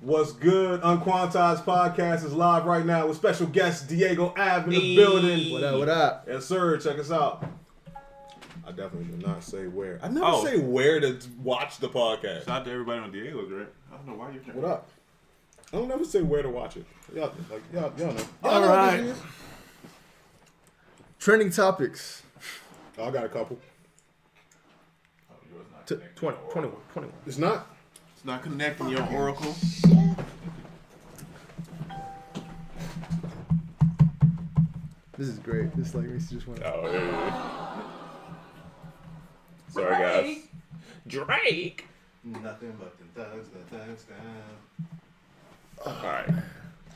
What's good? UnQuantized podcast is live right now with special guest Diego Ave in the building. What up, what up? Yes, sir. Check us out. I definitely do not say where. I never say where to watch the podcast. Shout out to everybody on Diego's, right? I don't know why you're trying. What up? I don't never say where to watch it. Y'all know. All right. Trending topics. I got a couple. Oh, yours not 21. It's not? It's not connecting your Oracle. This is great. This like makes you just want to. Oh, yeah. Sorry, guys. Drake. Nothing but the thugs down. All right.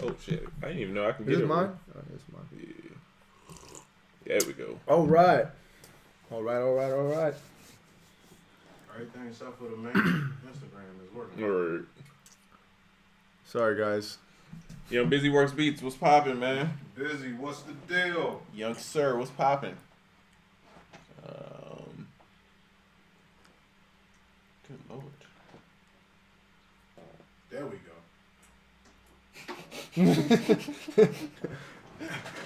Oh shit! I didn't even know I can get Is it. it mine? Oh, it's mine. Yeah. There we go. All right. Everything except for the main Instagram is working. Word. Sorry, guys. Young Busy Works Beats, what's poppin', man? Busy, what's the deal? Young Sir, what's poppin'? Good Lord. There we go.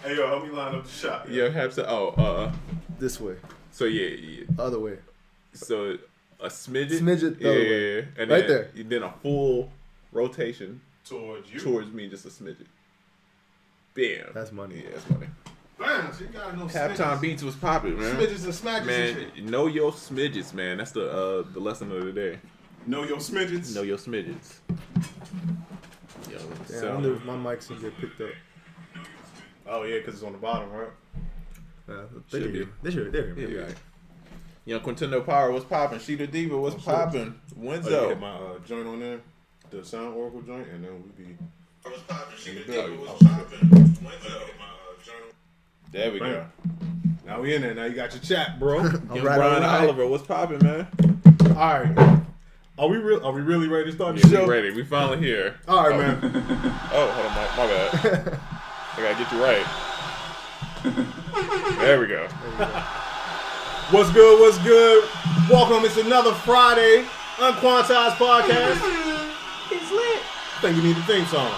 Hey, yo, help me line up the shot. Yeah, have to. This way. So yeah. Other way. So a smidget. Smidget the other way. Yeah. And Right then, there. Then a full rotation Towards you. towards me, just a smidget. Bam. That's money. Yeah, that's money. Bam, so you gotta know Halftime beats was popping, man. Smidgets and smackers and Man, shit. know your smidgets, man. That's the lesson of the day. Know your smidgets. Know your smidgets. Yo, Damn, I wonder if my mic's gonna get picked up. Oh, yeah, because it's on the bottom, right? They Should be. should. They're Yeah. here. Young Quintendo Power, what's popping? Sheeta Diva, what's popping? Oh, you Wenzo. hit my joint on there, the Sound Oracle joint, and then we be... What's popping? Sheeta Diva, Diva, what's popping? There we go. Now we in there. Now you got your chat, bro. Young All Brian right. Oliver, what's popping, man? All right. Are we really ready to start the Yeah, show? we ready. We finally here. All right, man. Oh, hold on, my bad. I gotta get you right. There we go. What's good? What's good? Welcome. It's another Friday UnQuantized podcast. It's lit. I think we need a theme song.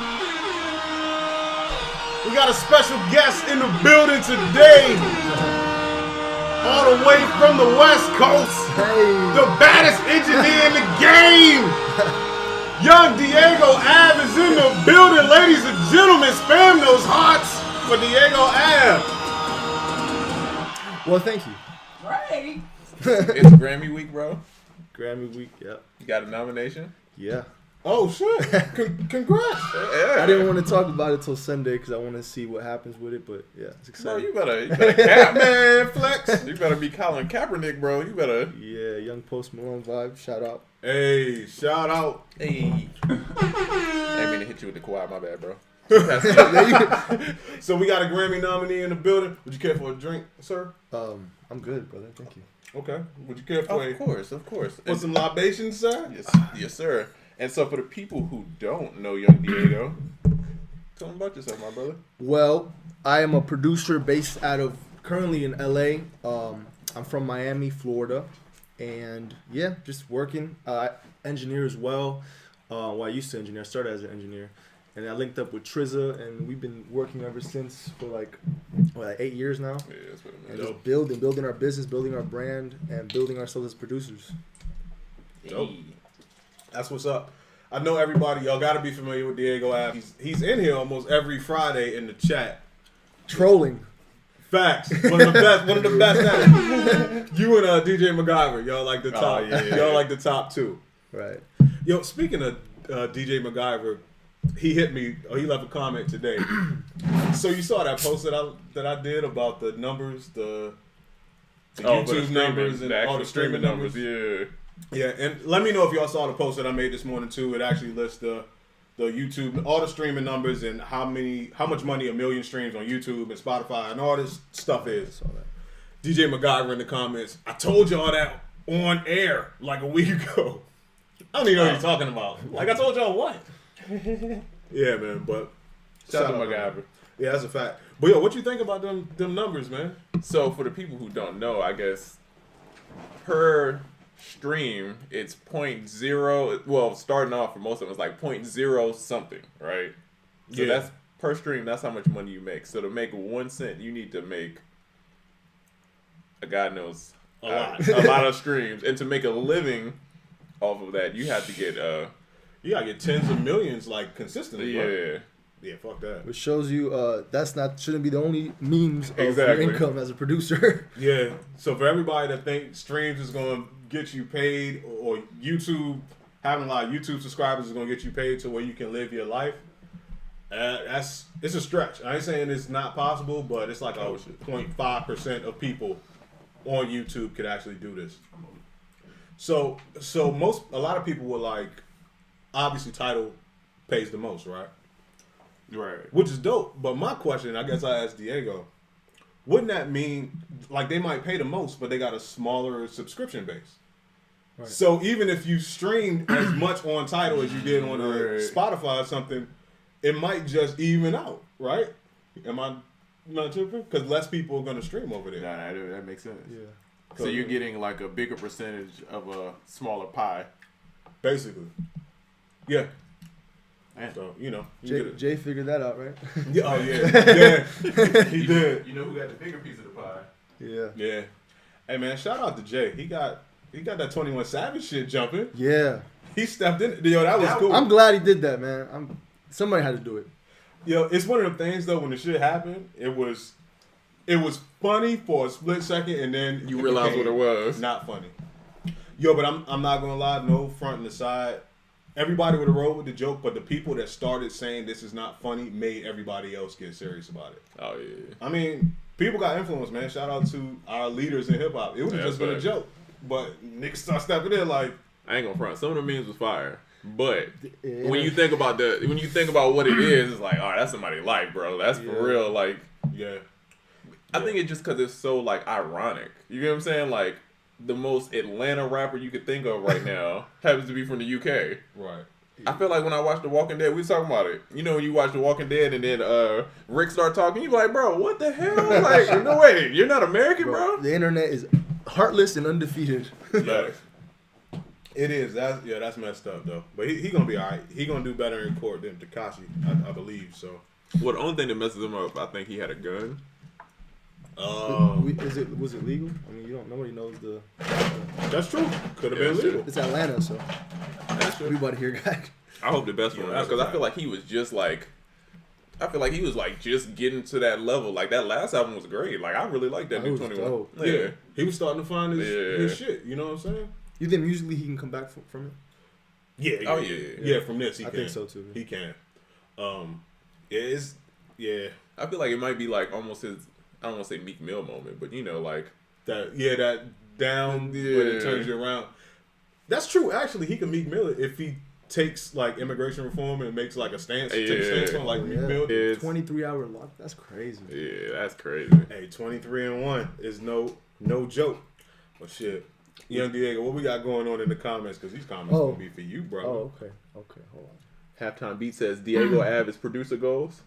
We got a special guest in the building today. All the way from the West Coast. Hey. The baddest engineer in the game. Young Diego Ave is in the building. Ladies and gentlemen, spam those hearts for Diego Ave. Well, thank you. Right. It's Grammy week, bro. Grammy week. Yep. You got a nomination? Yeah. Oh, shit. Congrats. Yeah. I didn't want to talk about it till Sunday because I want to see what happens with it, but yeah, it's Bro, exciting. you better cap, man. Man, flex. You better be Colin Kaepernick, bro. You better. Yeah, Young Post Malone vibe. Shout out. Hey, shout out. Hey. I ain't mean to hit you with the quad. My bad, bro. So we got a Grammy nominee in the building. Would you care for a drink, sir? I'm good, brother. Thank you. Okay. Would you care for Of course. for some libations, sir? Yes, sir. And so for the people who don't know Young Diego, tell them about yourself, my brother. Well, I am a producer based currently in LA. I'm from Miami, Florida, and yeah, just working. Engineer as well. Well, I used to engineer. I started as an engineer, and I linked up with Trizza, and we've been working ever since for like 8 years now. Yeah, that's what And it just building our business, building our brand, and building ourselves as producers. Dope. That's what's up. I know everybody, y'all got to be familiar with Diego Ave. He's in here almost every Friday in the chat. Trolling. Facts. One of the best at it. You and DJ MacGyver, y'all like the top. yeah. Y'all like the top two. Right. Yo, speaking of DJ MacGyver, he hit me. He left a comment today. So you saw that post that I did about the numbers, the YouTube numbers and all the streaming numbers. Yeah. Yeah, and let me know if y'all saw the post that I made this morning too. It actually lists the YouTube, all the streaming numbers and how much money a million streams on YouTube and Spotify and all this stuff is. Saw that. DJ MacGyver in the comments, I told y'all that on air like a week ago. I don't even know what you're talking about. Like I told y'all what? Yeah, man, but Shout out to out, MacGyver. Yeah, that's a fact. But yo, what you think about them numbers, man? So for the people who don't know, I guess per stream, it's 0.0. Well, starting off for most of them, it's like 0.0 something, right? So that's per stream. That's how much money you make. So to make 1 cent, you need to make God knows a lot of streams, and to make a living off of that, you have to get you gotta get tens of millions like consistently. Yeah. Right? Yeah, fuck that. Which shows you shouldn't be the only means of your income as a producer. Yeah. So for everybody that thinks streams is gonna get you paid, or YouTube having a lot of YouTube subscribers is gonna get you paid to where you can live your life, it's a stretch. I ain't saying it's not possible, but it's like 0.5% of people on YouTube could actually do this. So a lot of people were like, obviously Tidal pays the most, right? Right. Which is dope. But my question, I guess I asked Diego, wouldn't that mean like they might pay the most, but they got a smaller subscription base? Right. So even if you streamed as much on Tidal as you did on Spotify or something, it might just even out, right? Am I not tripping? Because less people are going to stream over there. Nah, that makes sense. Yeah. So you're getting like a bigger percentage of a smaller pie. Basically. Yeah. Man. So, you know. Jay figured that out, right? Yeah, oh, yeah. He did. You know who got the bigger piece of the pie? Yeah. Yeah. Hey, man, shout out to Jay. He got that 21 Savage shit jumping. Yeah. He stepped in. Yo, that was cool. I'm glad he did that, man. Somebody had to do it. Yo, it's one of them things, though, when the shit happened, it was funny for a split second, and then you realize what it was. Not funny. Yo, but I'm not going to lie, no front and the side. Everybody would have rolled with the joke, but the people that started saying this is not funny made everybody else get serious about it. Oh, yeah. I mean, people got influence, man. Shout out to our leaders in hip-hop. It would have just been a joke. But niggas start stepping in like... I ain't gonna front. Some of the memes was fire. But when you think about what it is, it's like, all right, that's somebody's life, bro. That's for real. Like, I think it's just because it's so, like, ironic. You get what I'm saying? Like, the most Atlanta rapper you could think of right now happens to be from the UK. Right. I feel like when I watched The Walking Dead, we was talking about it. You know, when you watch The Walking Dead and then Rick start talking, you like, bro, what the hell? Like, no way, you're not American, bro. The internet is heartless and undefeated. Yeah. It is. That's messed up, though. But he going to be all right. He going to do better in court than Tekashi, I believe, so. Well, the only thing that messes him up, I think he had a gun. Was it legal? I mean, nobody knows the. That's true. Could have been legal. It's Atlanta, so that's true. Everybody here got. I hope the best for him because I feel like he was just like. I feel like he was like just getting to that level. Like that last album was great. Like I really liked that new 21. Yeah, he was starting to find his shit. You know what I'm saying? You think musically he can come back from it? Yeah. Oh yeah. From this he can. I think so too. He can. Yeah. I feel like it might be like almost his. I don't want to say Meek Mill moment, but you know, like that. Yeah, that down when it turns you around. That's true. Actually, he can Meek Mill it if he takes like immigration reform and makes like a stance. Takes a stance on like Meek Mill. 23-hour lock. That's crazy. Yeah, that's crazy. Hey, 23-1 is no joke. But shit, Young Diego, what we got going on in the comments? Because these comments gonna be for you, bro. Oh, okay. Hold on. Halftime Beat says Diego Ave is producer goals.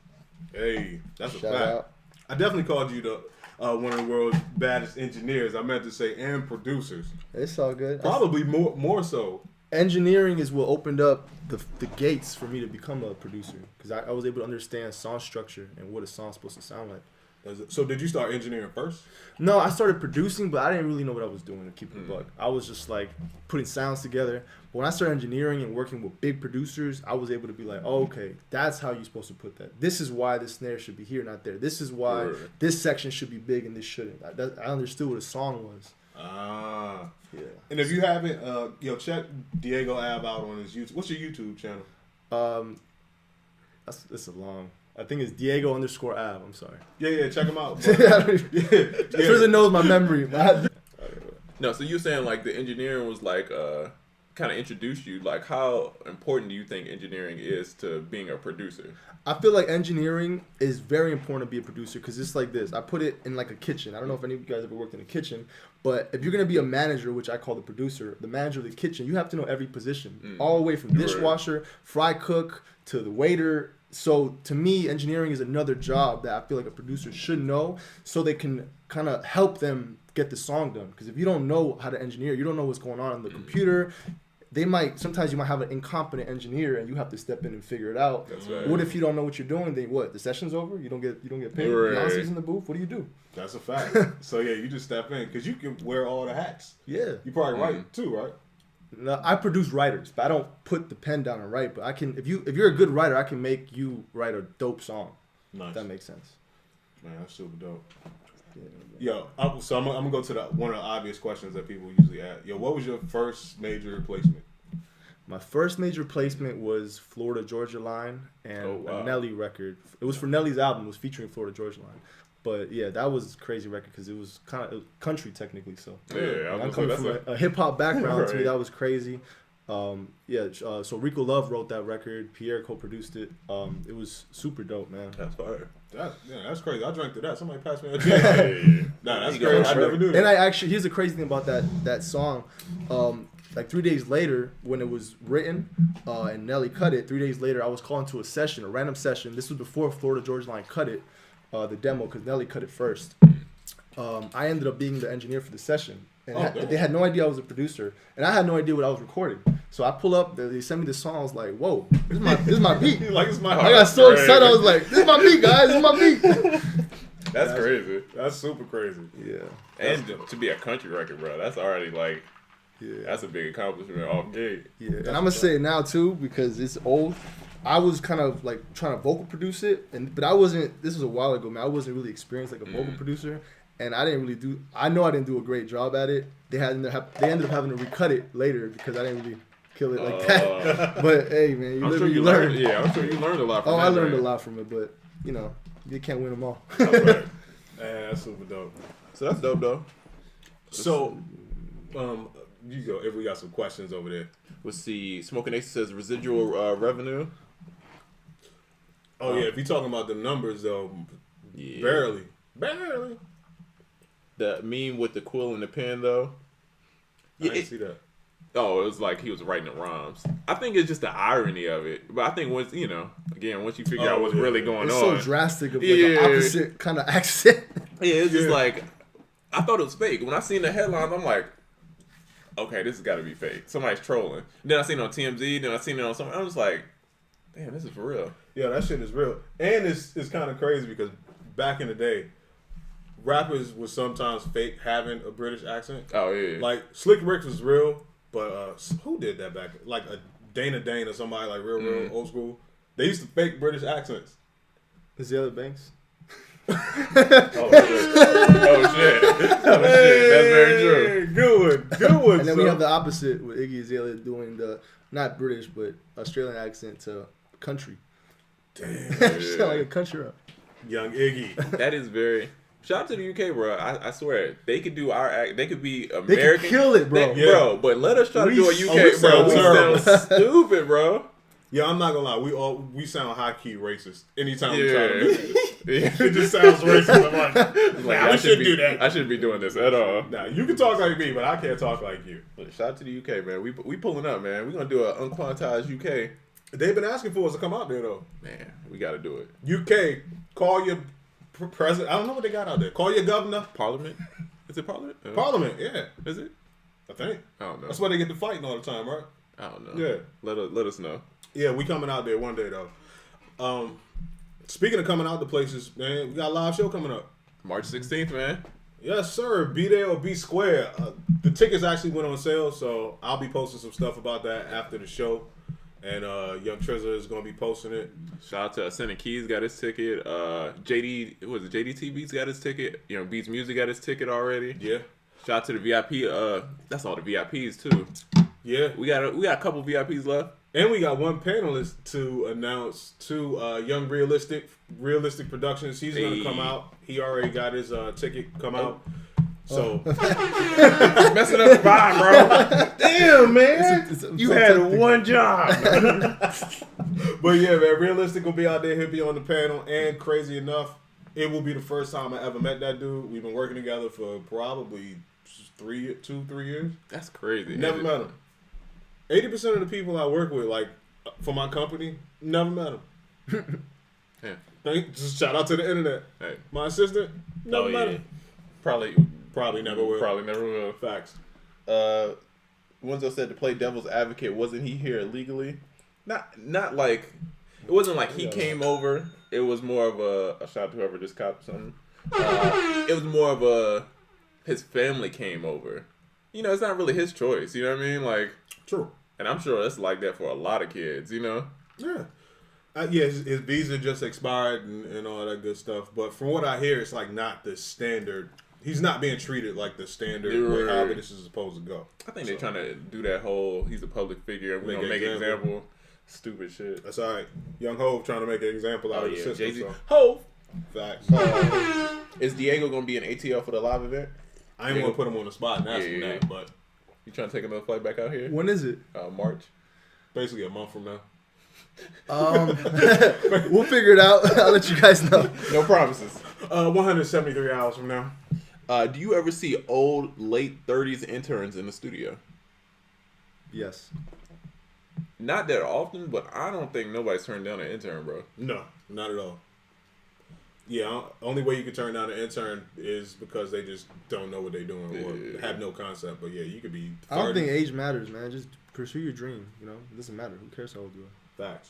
Hey, that's a Shout fact. out. I definitely called you the one of the world's baddest engineers. I meant to say and producers. It's all good. Probably more so. Engineering is what opened up the gates for me to become a producer because I was able to understand song structure and what a song's supposed to sound like. So did you start engineering first? No, I started producing, but I didn't really know what I was doing to keep it a buck. I was just like putting sounds together. But when I started engineering and working with big producers, I was able to be like, oh, okay, that's how you're supposed to put that. This is why the snare should be here, not there. This is why this section should be big and this shouldn't. I understood what a song was. Ah. Yeah. And if you haven't, check Diego Ave out on his YouTube. What's your YouTube channel? It's a long. I think it's Diego_Ave. I'm sorry. Yeah, check him out. Prison knows my memory. No, so you're saying like the engineering was like kind of introduced you. Like how important do you think engineering is to being a producer? I feel like engineering is very important to be a producer because it's like this. I put it in like a kitchen. I don't know if any of you guys ever worked in a kitchen, but if you're going to be a manager, which I call the producer, the manager of the kitchen, you have to know every position. All the way from dishwasher, fry cook, to the waiter. So to me, engineering is another job that I feel like a producer should know so they can kind of help them get the song done. Because if you don't know how to engineer, you don't know what's going on the computer. Sometimes you might have an incompetent engineer and you have to step in and figure it out. That's right. What if you don't know what you're doing? Then what? The session's over. You don't get paid. Right. Beyonce's in the booth. What do you do? That's a fact. So yeah, you just step in because you can wear all the hats. Yeah. You probably write too, right? No, I produce writers, but I don't put the pen down and write. But I can, if you're a good writer, I can make you write a dope song. Nice. If that makes sense. Man, that's super dope. Yeah. Yo, so I'm gonna go to one of the obvious questions that people usually ask. Yo, what was your first major placement? My first major placement was Florida Georgia Line and a Nelly record. It was for Nelly's album. It was featuring Florida Georgia Line. But yeah, that was a crazy record because it was kind of country technically. So Yeah, I'm coming from a hip hop background. Right. To me, that was crazy. So Rico Love wrote that record. Pierre co-produced it. It was super dope, man. That's fire. That's crazy. I drank to that. Somebody passed me a Yeah. Nah, that's crazy. I never knew that. And I actually, here's the crazy thing about that song. Like 3 days later, when it was written and Nelly cut it, 3 days later, I was called to a random session. This was before Florida Georgia Line cut it, the demo, because Nelly cut it first. I ended up being the engineer for the session. And they had no idea I was a producer, and I had no idea what I was recording. So I pull up, they send me the song. I was like, "Whoa, this is my beat!" Like it's my. I got so excited. I was like, "This is my beat, guys! This is my beat!" That's crazy. That's super crazy. Yeah, And to be a country record, bro, that's already like, that's a big accomplishment off gate. Yeah, and I'm gonna say it now too because it's old. I was kind of like trying to vocal produce it, but I wasn't. This was a while ago, man. I wasn't really experienced like a vocal producer. And I didn't really do. I know I didn't do a great job at it. They ended up having to recut it later because I didn't really kill it like that. But hey, man, you live and you learn. Yeah, I'm sure you learned a lot from that. I learned a lot from it, but you can't win them all. Right. That's super dope. So that's dope, though. So, you go. If we got some questions over there. Let's see. Smoking Ace says residual revenue. Oh yeah, if you're talking about the numbers though, barely. The meme with the quill and the pen, though. I didn't see that. Oh, it was like he was writing the rhymes. I think it's just the irony of it. But I think once you figure out what's really going it's on. so drastic of like an opposite kind of accent. Yeah, it's just like, I thought it was fake. When I seen the headlines, I'm like, okay, this has got to be fake. Somebody's trolling. Then I seen it on TMZ, then I seen it on something. I was like, damn, this is for real. Yeah, that shit is real. And it's kind of crazy because back in the day, rappers would sometimes fake having a British accent. Oh, yeah. Like, Slick Rick was real, but who did that back? Like a Dana Dane or somebody like real old school. They used to fake British accents. Azalea Banks. Oh, shit. That's very true. Good one. And then we have the opposite with Iggy Azalea doing the, not British, but Australian accent to country. Damn. Sound like a country rap. Young Iggy. That is very... Shout out to the UK, bro. I swear, they could do our act. They could be American. They could kill it, bro. Bro, but let us try to do a UK, we bro. We sound sound stupid, bro. Yeah, I'm not gonna lie. We sound high key racist anytime we try to do this. Yeah. It just sounds racist. I'm like, I shouldn't do that. I shouldn't be doing this at all. Nah, you can talk like me, but I can't talk like you. Shout out to the UK, man. We pulling up, man. We're gonna do an UnQuantized UK. They've been asking for us to come out there though. Man, we gotta do it. UK, call your president. I don't know what they got out there. Call your governor. Parliament? Is it Parliament? Parliament, yeah. Is it? I think. I don't know. That's why they get to fighting all the time, right? I don't know. Yeah. Let us know. Yeah, we coming out there one day though. Speaking of coming out to places, man, we got a live show coming up. March 16th, man. Yes, sir. Be there or be square. The tickets actually went on sale, so I'll be posting some stuff about that after the show. And Young Trizza is gonna be posting it. Shout out to Ascendant Keys got his ticket. JDT Beats got his ticket. Beats Music got his ticket already. Yeah. Shout out to the VIP. That's all the VIPs too. Yeah. We got a couple VIPs left. And we got one panelist to announce to Young Realistic Productions. He's gonna come out. He already got his ticket come out. So messing up the vibe, bro. Damn, man. You had one job. But yeah, man, Realistic will be out there. He'll be on the panel. And crazy enough, it will be the first time I ever met that dude. We've been working together for probably 3 years. That's crazy. Never met him. 80% of the people I work with, like for my company, never met him. Yeah. Just shout out to the internet. Hey. My assistant, never met him. Probably Probably never will. Probably never will. Facts. Wenzel said to play devil's advocate, wasn't he here illegally? Not like, it wasn't like he came over. It was more of a shout out to whoever just copped something. It was more of his family came over. You know, it's not really his choice. You know what I mean? Like, true. And I'm sure that's like that for a lot of kids. You know? Yeah. Yeah, his visa just expired and all that good stuff. But from what I hear, it's like not the standard. He's not being treated like the standard way how this is supposed to go. I think they're trying to do that whole, he's a public figure, we're going to make an example. Stupid shit. That's all right. Young Hov trying to make an example out of the system. Jay-Z. So. Hov! Facts. Is Diego going to be in ATL for the live event? I ain't going to put him on the spot and ask him that, but... You trying to take another flight back out here? When is it? March. Basically a month from now. We'll figure it out. I'll let you guys know. No promises. 173 hours from now. Do you ever see old, late 30s interns in the studio? Yes. Not that often, but I don't think nobody's turned down an intern, bro. No, not at all. Yeah, only way you can turn down an intern is because they just don't know what they're doing or have no concept. But yeah, you could be 30. I don't think age matters, man. Just pursue your dream. You know, it doesn't matter. Who cares how old you are? Facts.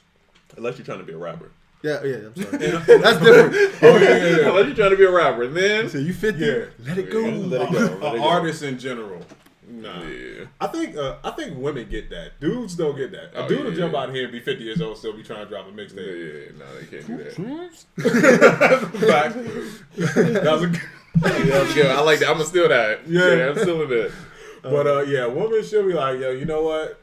Unless you're trying to be a rapper. Yeah. I'm sorry. That's different. Oh yeah. Unless you're trying to be a rapper, then So you 50? Yeah. Let it go. Let it go. Artists in general. Nah. Yeah. I think women get that. Dudes don't get that. A dude will jump out here and be 50 years old, still be trying to drop a mixtape. Yeah, no, they can't do Fact. That was a good. I like that. I'm gonna steal that. Yeah, I'm stealing that. But yeah, women should be like, yo, you know what?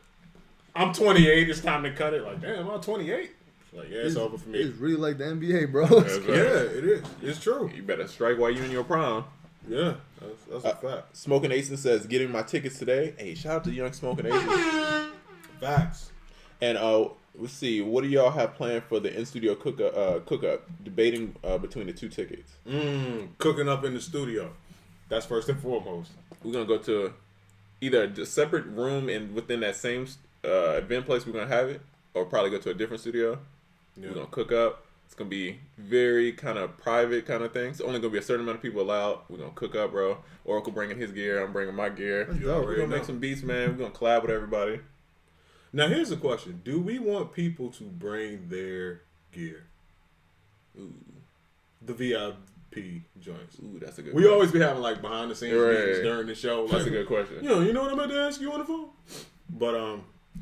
I'm 28. It's time to cut it. Like, damn, I'm 28. Like, yeah, it's over for me. It's really like the NBA, bro. That's right. Yeah, it is. It's true. You better strike while you're in your prime. Yeah, that's a fact. Smoking Aces says, getting my tickets today. Hey, shout out to Young Smoking Aces. Facts. And let's see, what do y'all have planned for the in-studio cook-up? Debating between the two tickets. Cooking up in the studio. That's first and foremost. We're going to go to either a separate room and within that same event place we're going to have it, or probably go to a different studio. Yeah. We're going to cook up. It's going to be very kind of private kind of thing. It's only going to be a certain amount of people allowed. We're going to cook up, bro. Oracle bringing his gear. I'm bringing my gear. We're going to make some beats, man. We're going to collab with everybody. Now, here's the question. Do we want people to bring their gear? Ooh. The VIP joints. Ooh, that's a good question. We always be having, like, behind-the-scenes meetings during the show. That's like, a good question. You know what I'm about to ask you on the phone? But,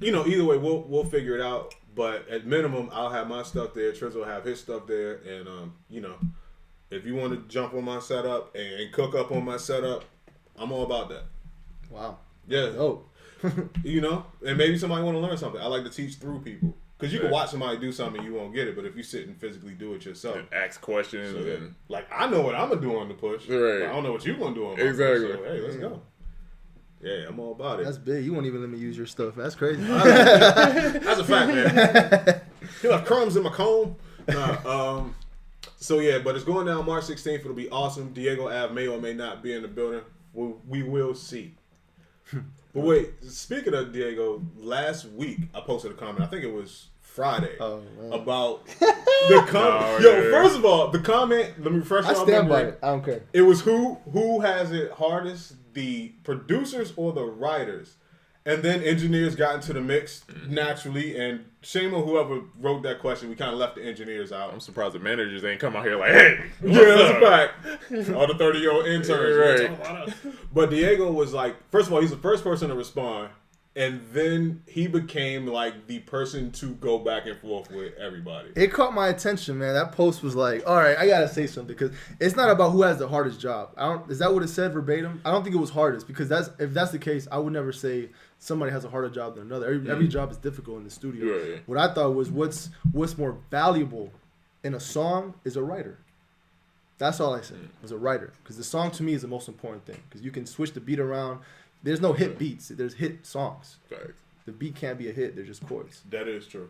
either way, we'll figure it out. But at minimum, I'll have my stuff there. Triz will have his stuff there. And, if you want to jump on my setup and cook up on my setup, I'm all about that. Wow. Yeah. Oh. And maybe somebody want to learn something. I like to teach through people. Because you can watch somebody do something, you won't get it. But if you sit and physically do it yourself. And ask questions. And like, I know what I'm going to do on the push. Right. I don't know what you're going to do on my push. So, hey, let's go. Yeah, I'm all about it. That's big. You won't even let me use your stuff. That's crazy. That's a fact, man. You have crumbs in my comb. So, yeah, but it's going down March 16th. It'll be awesome. Diego Ave may or may not be in the building. We will see. But wait, speaking of Diego, last week I posted a comment. I think it was Friday about the comment. First of all, the comment. Let me refresh your memory. I stand by it. I don't care. It was who has it hardest, the producers or the writers, and then engineers got into the mix naturally. And shame on whoever wrote that question. We kind of left the engineers out. I'm surprised the managers ain't come out here like, hey, that's a fact. All the 30-year-old interns, right? But Diego was like, first of all, he's the first person to respond. And then he became like the person to go back and forth with everybody. It caught my attention, man. That post was like, all right, I got to say something. Because it's not about who has the hardest job. Is that what it said verbatim? I don't think it was hardest. Because if that's the case, I would never say somebody has a harder job than another. Every job is difficult in the studio. Right. What I thought was what's more valuable in a song is a writer. That's all I said, was a writer. Because the song to me is the most important thing. Because you can switch the beat around. There's no hit beats. There's hit songs. Right. The beat can't be a hit. They're just chords. That is true.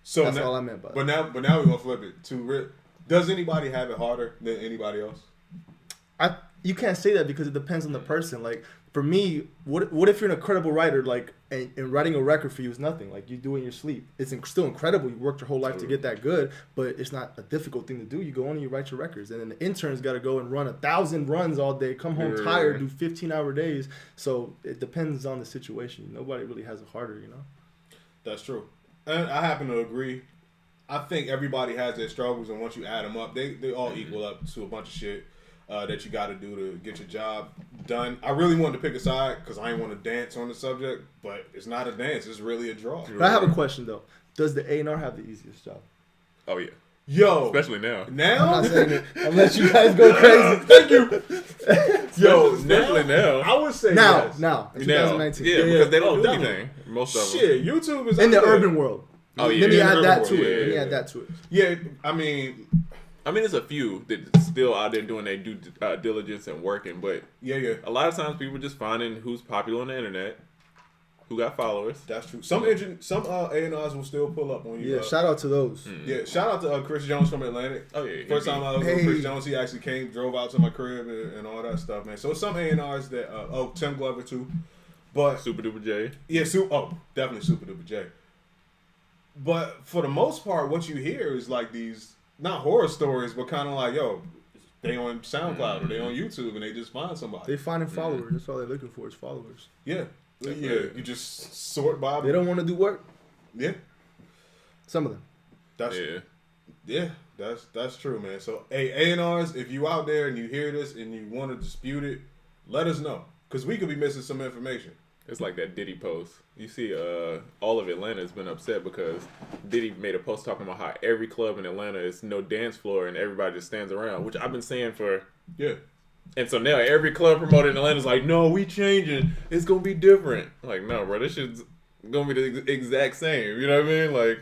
So that's all I meant by that. But now we're gonna flip it to does anybody have it harder than anybody else? You can't say that because it depends on the person. Like the for me, what if you're an incredible writer, like, and writing a record for you is nothing, like you do in your sleep. It's still incredible. You worked your whole life to get that good, but it's not a difficult thing to do. You go on and you write your records, and then the intern's got to go and run 1,000 runs all day, come home tired, do 15-hour days. So it depends on the situation. Nobody really has it harder, you know. That's true, and I happen to agree. I think everybody has their struggles, and once you add them up, they all equal up to a bunch of shit that you got to do to get your job done. I really wanted to pick a side because I didn't want to dance on the subject, but it's not a dance. It's really a draw. But I have a question, though. Does the A&R have the easiest job? Oh, yeah. Yo. Especially now. Now? I'm not saying it. I'll let you guys go crazy. Thank you. Yo, especially now. I would say now. yes. Now. In 2019. Yeah, because they don't do definitely. anything. Most of them. Shit, YouTube is In the out there. urban world. Oh, yeah. Let me In the add urban that world, to it. yeah, Let me yeah. add that to it. Yeah, I mean, there's a few that still out there doing their due diligence and working, but yeah. a lot of times people just finding who's popular on the internet, who got followers. That's true. Some A&Rs will still pull up on you. Yeah, shout out to those. Yeah, shout out to Chris Jones from Atlantic. Oh, yeah. First time I was with Chris Jones, he actually came, drove out to my crib and all that stuff, man. So some A&Rs that, Tim Glover too. But Super Duper J. yeah, definitely Super Duper J. But for the most part, what you hear is like these, not horror stories, but kind of like, yo, they on SoundCloud or they on YouTube and they just find somebody. They finding followers. That's all they're looking for is followers. Yeah. You just sort by. They don't want to do work. Yeah. Some of them. That's true, man. So, hey, A&Rs, if you out there and you hear this and you want to dispute it, let us know. Because we could be missing some information. It's like that Diddy post. You see, all of Atlanta has been upset because Diddy made a post talking about how every club in Atlanta is no dance floor and everybody just stands around, which I've been saying for... Yeah. And so now every club promoter in Atlanta is like, no, we changing. It's going to be different. Like, no, bro, this shit's going to be the exact same. You know what I mean? Like...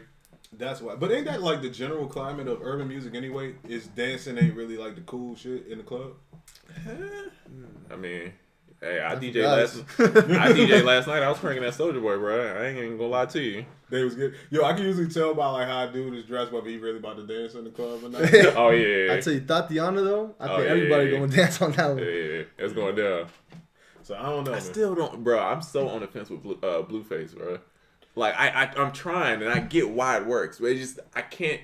That's why. But ain't that like the general climate of urban music anyway? Is dancing ain't really like the cool shit in the club? I mean... Hey, I DJ last night. I was cranking that Soulja Boy, bro. I ain't even gonna lie to you. They was good. Yo, I can usually tell by like how a dude is dressed whether he really about to dance in the club or not. Oh yeah. I tell you, Tatiana though, I think everybody gonna dance on that one. Yeah, it's going down. So I don't know. I still don't, bro. I'm so on the fence with Blueface, bro. Like I'm trying and I get why it works, but it's just I can't.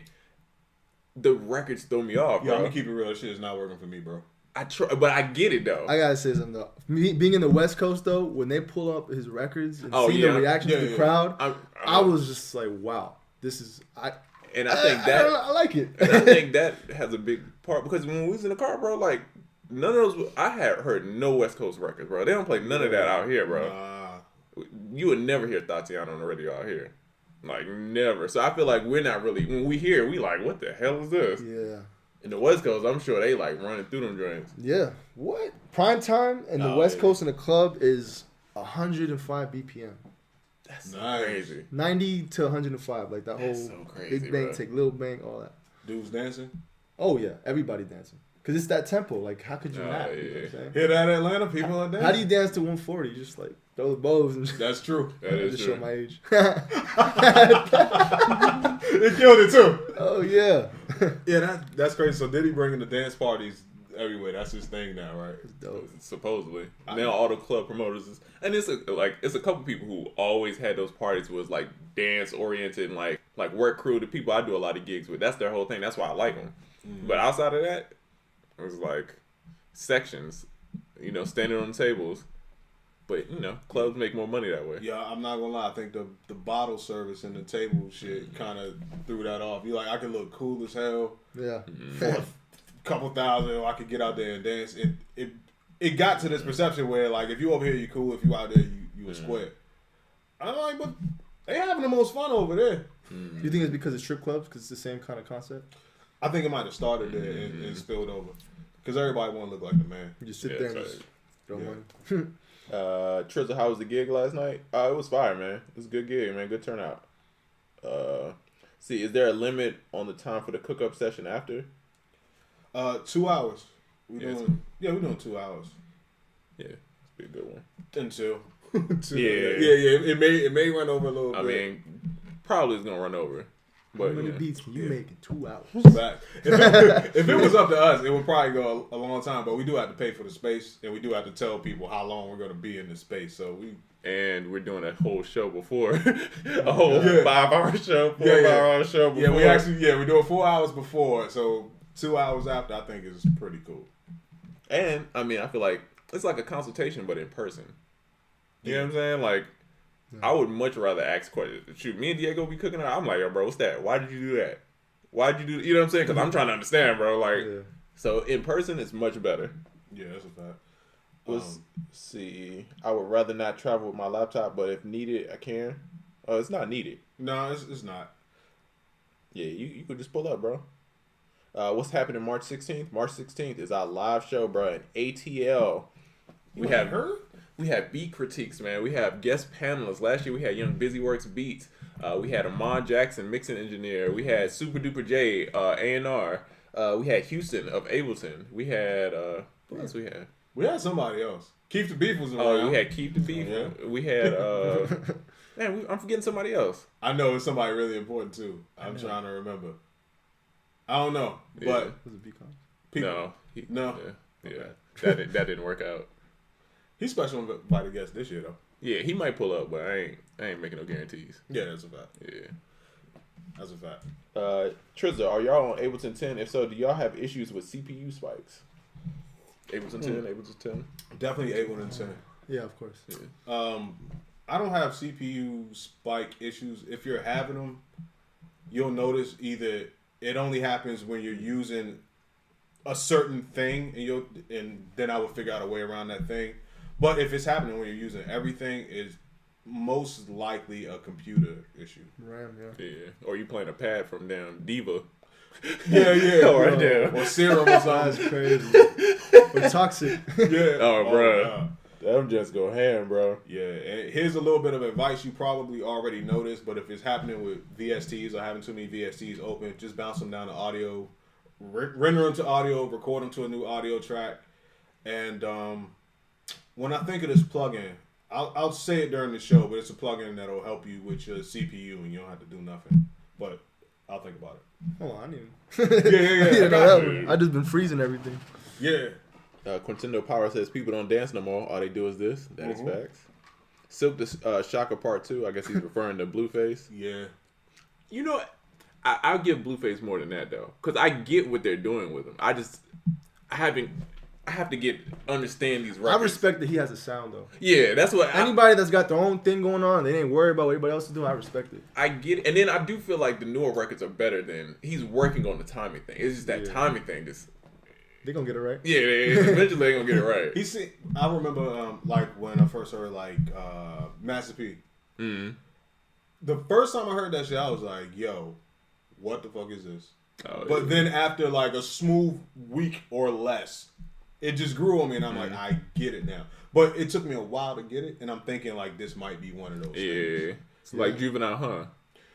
The records throw me off, bro. Yeah, I'm gonna keep it real. Shit is not working for me, bro. I try, but I get it though. I gotta say something though. Me being in the West Coast though, when they pull up his records and see the reaction to the crowd, I was just like, wow, this is I like it. And I think that has a big part because when we was in the car, bro, like none of those I had heard no West Coast records, bro. They don't play none of that out here, bro. You would never hear Tatiana on the radio out here, like never. So I feel like we're not really when we hear, we like, what the hell is this? Yeah. In the West Coast, I'm sure they like running through them joints. Yeah. What? Prime time in the West Coast in the club is 105 BPM. That's so crazy. 90 to 105, like that That's whole so crazy, big bang, bro. take little bang, all that. Dudes dancing. Oh yeah, everybody dancing. Cause it's that tempo. Like, how could you not? Yeah. You know what I'm saying? Hear that, Atlanta? People are dancing. How do you dance to 140? You just like throw the bows and That's true. That is just true. show my age. They killed it too. Oh yeah. Yeah, That's crazy. So Diddy bringing the dance parties everywhere. That's his thing now, right? supposedly. Now all the club promoters is, and it's a couple people who always had those parties was like dance oriented and like work crew. The people I do a lot of gigs with, that's their whole thing. That's why I like them. Mm-hmm. But outside of that, it was like sections, standing on tables. But clubs make more money that way. Yeah, I'm not gonna lie. I think the bottle service and the table shit kind of threw that off. You like, I could look cool as hell. Yeah. For a couple thousand, I could get out there and dance. It got to this perception where like, if you over here, you cool. If you out there, you a square. I'm like, but they having the most fun over there. Do you think it's because of strip clubs? Because it's the same kind of concept. I think it might have started there and spilled over. Because everybody want to look like the man. You just sit there and just throw money. Trizza, how was the gig last night? It was fire, man. It was a good gig, man. Good turnout. See, is there a limit on the time for the cook-up session after? 2 hours. We're doing 2 hours. Yeah, it's be a good one. Until Yeah. It may run over a little bit. I mean, probably it's gonna run over. But how many beats can you make in 2 hours? If it was up to us, it would probably go a long time. But we do have to pay for the space, and we do have to tell people how long we're going to be in the space. So and we're doing a whole show before, a whole 5-hour show, 4-hour show before. We do it 4 hours before. So 2 hours after, I think is pretty cool. And I mean, I feel like it's like a consultation, but in person. You know what I'm saying? Like, I would much rather ask questions. Shoot, me and Diego be cooking out. I'm like, yo, bro, what's that? Why did you do that? Why did you do? You know what I'm saying? Because I'm trying to understand, bro. Like, so in person, it's much better. Yeah, that's a fact. Let's see. I would rather not travel with my laptop, but if needed, I can. Oh, it's not needed. No, it's not. Yeah, you could just pull up, bro. What's happening March 16th? March 16th is our live show, bro. In ATL, we have beat critiques, man. We have guest panelists. Last year we had Young Busyworks Beats. We had Amon Jackson, mixing engineer. We had Super Duper J, A&R. We had Houston of Ableton. We had what else we had? We had somebody else. Keith the Beef was around. Oh, we had Keith the Beef. Yeah. We had man, I'm forgetting somebody else. I know it's somebody really important too. I'm trying to remember. I don't know, but Was it Beacon? people, No. That didn't work out. He's special invited guest this year though. Yeah, he might pull up, but I ain't making no guarantees. Yeah, that's a fact. Yeah. That's a fact. Trizza, are y'all on Ableton 10? If so, do y'all have issues with CPU spikes? Ableton 10, Ableton 10? Definitely Ableton 10. Yeah, of course. Yeah. I don't have CPU spike issues. If you're having them, you'll notice either it only happens when you're using a certain thing, and then I would figure out a way around that thing. But if it's happening when you're using everything, it's most likely a computer issue. RAM, Yeah. Or you playing a pad from damn Diva. Yeah. Right there. Or Serum or something. That's crazy. Or Toxic. Yeah. Oh, bro. Them just go ham, bro. Yeah. And here's a little bit of advice you probably already noticed, but if it's happening with VSTs or having too many VSTs open, just bounce them down to audio, render them to audio, record them to a new audio track, and when I think of this plugin, I'll say it during the show, but it's a plugin that'll help you with your CPU and you don't have to do nothing. But I'll think about it. Oh, I knew. Yeah. I just been freezing everything. Yeah. Quintendo Power says people don't dance no more. All they do is this. That is facts. Silk the Shocker Part 2. I guess he's referring to Blueface. Yeah. You know, I'll give Blueface more than that though, because I get what they're doing with him. I have to understand these records. I respect that he has a sound though. Yeah, that's what. Anybody that's got their own thing going on, they ain't worried about what everybody else is doing. I respect it. I get it, and then I do feel like the newer records are better than he's working on the timing thing. It's just that timing thing. They gonna get it right. Yeah, eventually they gonna get it right. I remember like when I first heard like Master P. Mm-hmm. The first time I heard that shit, I was like, "Yo, what the fuck is this?" But then after like a smooth week or less, it just grew on me, and I'm like, I get it now. But it took me a while to get it, and I'm thinking like this might be one of those. Yeah, it's like Juvenile, huh?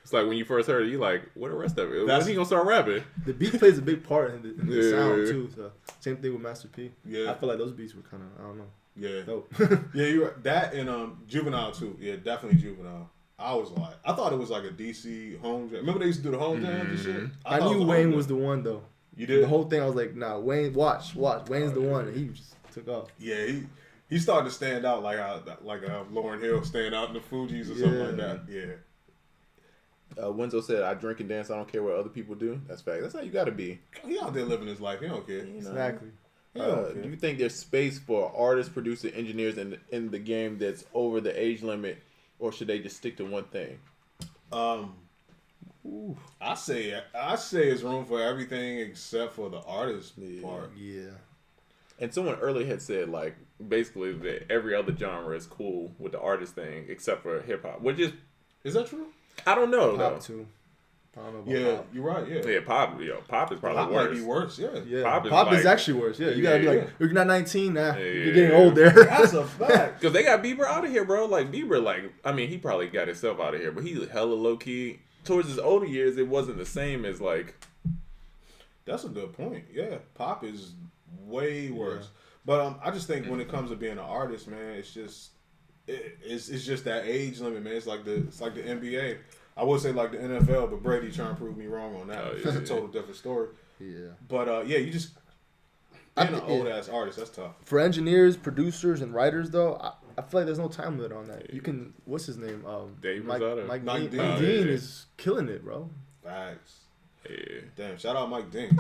It's like when you first heard it, you like, what the rest of it? When he gonna start rapping? The beat plays a big part in the sound too. So same thing with Master P. Yeah, I feel like those beats were kind of, I don't know. Yeah, dope. Yeah, you're right. That and Juvenile too. Yeah, definitely Juvenile. I thought it was like a DC home jam. Remember they used to do the home jams and shit? I knew Wayne was the one though. You did? The whole thing, I was like, nah, Wayne, watch. Wayne's the one. And he just took off. Yeah, he started to stand out like Lauryn Hill stand out in the Fugees or something like that. Yeah. Wenzo said, I drink and dance. I don't care what other people do. That's fact. That's how you got to be. He out there living his life. He don't care. You know? Exactly. Do you think there's space for artists, producers, engineers in the game that's over the age limit, or should they just stick to one thing? I say it's room for everything except for the artist part. Yeah. And someone earlier had said like basically that every other genre is cool with the artist thing except for hip hop, which is that true? I don't know Pop though. too. I don't know about pop. You're right. Yeah. Yeah, pop is probably pop worse. Might be worse. Yeah. Pop is actually worse. Yeah, you gotta be like, you're not 19 now. You're getting Yeah. old there. That's a fact. Because they got Bieber out of here, bro. Like Bieber, I mean, he probably got himself out of here, but he's hella low key. Towards his older years, it wasn't the same as like. That's a good point. Yeah, pop is way worse. But I just think when it comes to being an artist, man, it's just that age limit, man. It's like the NBA. I would say like the NFL, but Brady trying to prove me wrong on that. It's a total different story. Yeah. But you just being an old ass artist, that's tough. For engineers, producers, and writers, though, I feel like there's no time limit on that. You can. What's his name? Mike Dean is killing it, bro. Facts. Yeah. Damn, shout out Mike Dean.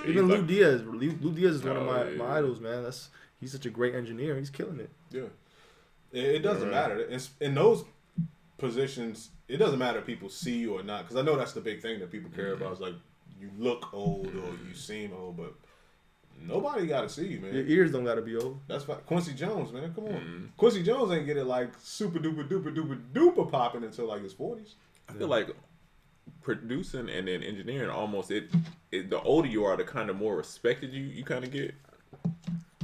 Even Lou Diaz. Lou Diaz is one of my idols, man. He's such a great engineer. He's killing it. Yeah. It doesn't matter. In those positions, it doesn't matter if people see you or not. Because I know that's the big thing that people care about. Is like, you look old or you seem old, but nobody got to see you, man. Your ears don't got to be old. That's fine. Quincy Jones, man. Come on. Quincy Jones ain't get it like super duper duper duper duper popping until like his 40s. I feel like producing and then engineering almost the older you are, the kind of more respected you kind of get.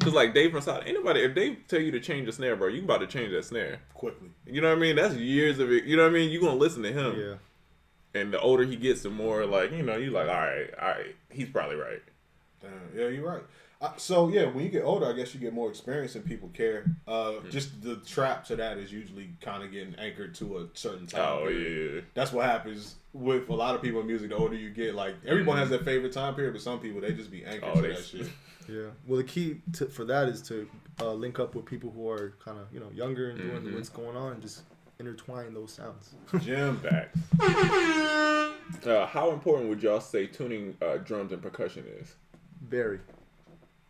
Cause like Dave from South, anybody if they tell you to change the snare, bro, you about to change that snare quickly. You know what I mean? That's years of it. You know what I mean? You gonna listen to him. Yeah. And the older he gets, the more like you like, all right, he's probably right. Damn, yeah, you're right. So yeah, when you get older, I guess you get more experience and people care. Just the trap to that is usually kind of getting anchored to a certain time period. Yeah. That's what happens with a lot of people in music. The older you get, like everyone has their favorite time period, but some people they just be anchored to that shit. Yeah. Well, the key for that is to link up with people who are kind of younger and doing what's going on, and just intertwine those sounds. Jam back. How important would y'all say tuning drums and percussion is? Very.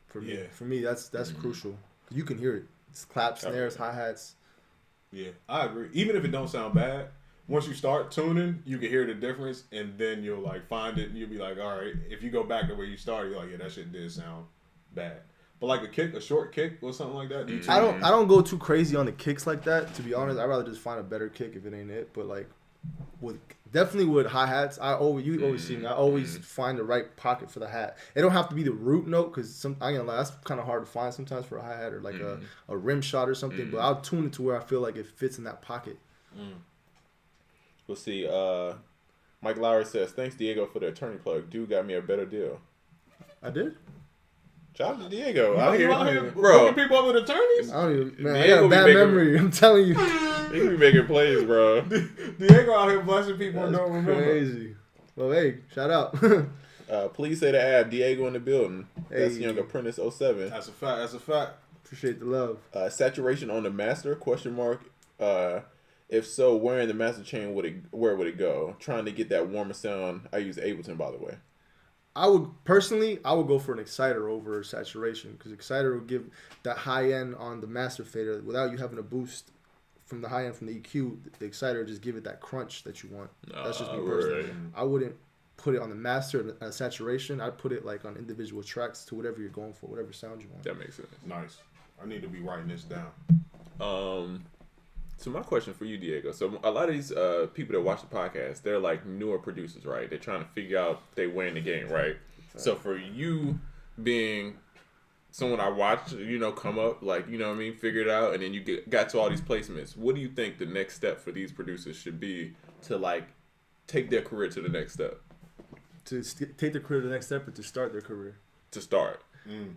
For me, that's crucial. You can hear it. It's claps, snares, hi-hats. Yeah, I agree. Even if it don't sound bad, once you start tuning, you can hear the difference, and then you'll like find it, and you'll be like, all right. If you go back to where you started, you're like, yeah, that shit did sound bad. But like a short kick or something like that. I don't go too crazy on the kicks like that. To be honest, I'd rather just find a better kick if it ain't it. But like definitely with hi-hats, you always see me. I always find the right pocket for the hat. It don't have to be the root note because that's kind of hard to find sometimes for a hi-hat or like a rim shot or something. But I'll tune it to where I feel like it fits in that pocket. We'll see. Mike Lowry says, "Thanks Diego for the attorney plug. Dude got me a better deal." I did. Shout out to Diego. Out here, bro. People up with attorneys. I don't even, man. I got a bad memory. I'm telling you. He be making plays, bro. Diego out here blessing people and don't remember. Crazy. Well, hey, shout out. Please say the ad. Diego in the building. That's Young Apprentice 07. That's a fact. Appreciate the love. Saturation on the master? ? If so, wearing the master chain, where would it go? Trying to get that warmer sound. I use Ableton, by the way. I would go for an exciter over saturation because exciter will give that high end on the master fader without you having a boost from the high end from the EQ. The exciter just give it that crunch that you want. That's just me personally. Right. I wouldn't put it on the master and saturation. I'd put it like on individual tracks to whatever you're going for, whatever sound you want. That makes sense. Nice. I need to be writing this down. So my question for you, Diego. So a lot of these people that watch the podcast, they're like newer producers, right? They're trying to figure out their way in the game, right? So for you being someone I watched, come up, like, you know what I mean, figure it out, and then you got to all these placements. What do you think the next step for these producers should be to like take their career to the next step? To take their career to the next step or to start their career? To start.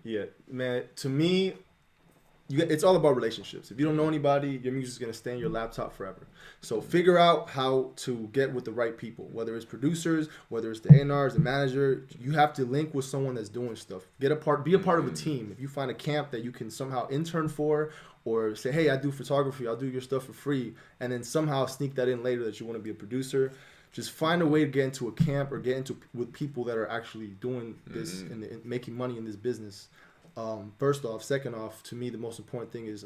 Yeah, man, to me, it's all about relationships. If you don't know anybody, your music's going to stay in your laptop forever. So figure out how to get with the right people, whether it's producers, whether it's the A&Rs, the manager. You have to link with someone that's doing stuff. Be a part of a team. If you find a camp that you can somehow intern for or say, hey, I do photography, I'll do your stuff for free, and then somehow sneak that in later that you want to be a producer. Just find a way to get into a camp or get with people that are actually doing this and making money in this business. First off. Second off, to me, the most important thing is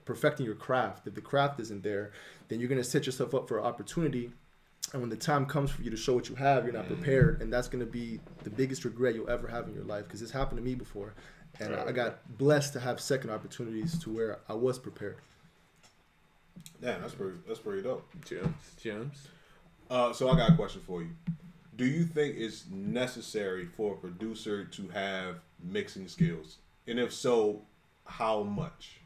perfecting your craft. If the craft isn't there, then you're going to set yourself up for an opportunity. And when the time comes for you to show what you have, you're not prepared. And that's going to be the biggest regret you'll ever have in your life because this happened to me before. And I got blessed to have second opportunities to where I was prepared. Damn, that's pretty dope. Gems. So I got a question for you. Do you think it's necessary for a producer to have mixing skills? And if so, how much?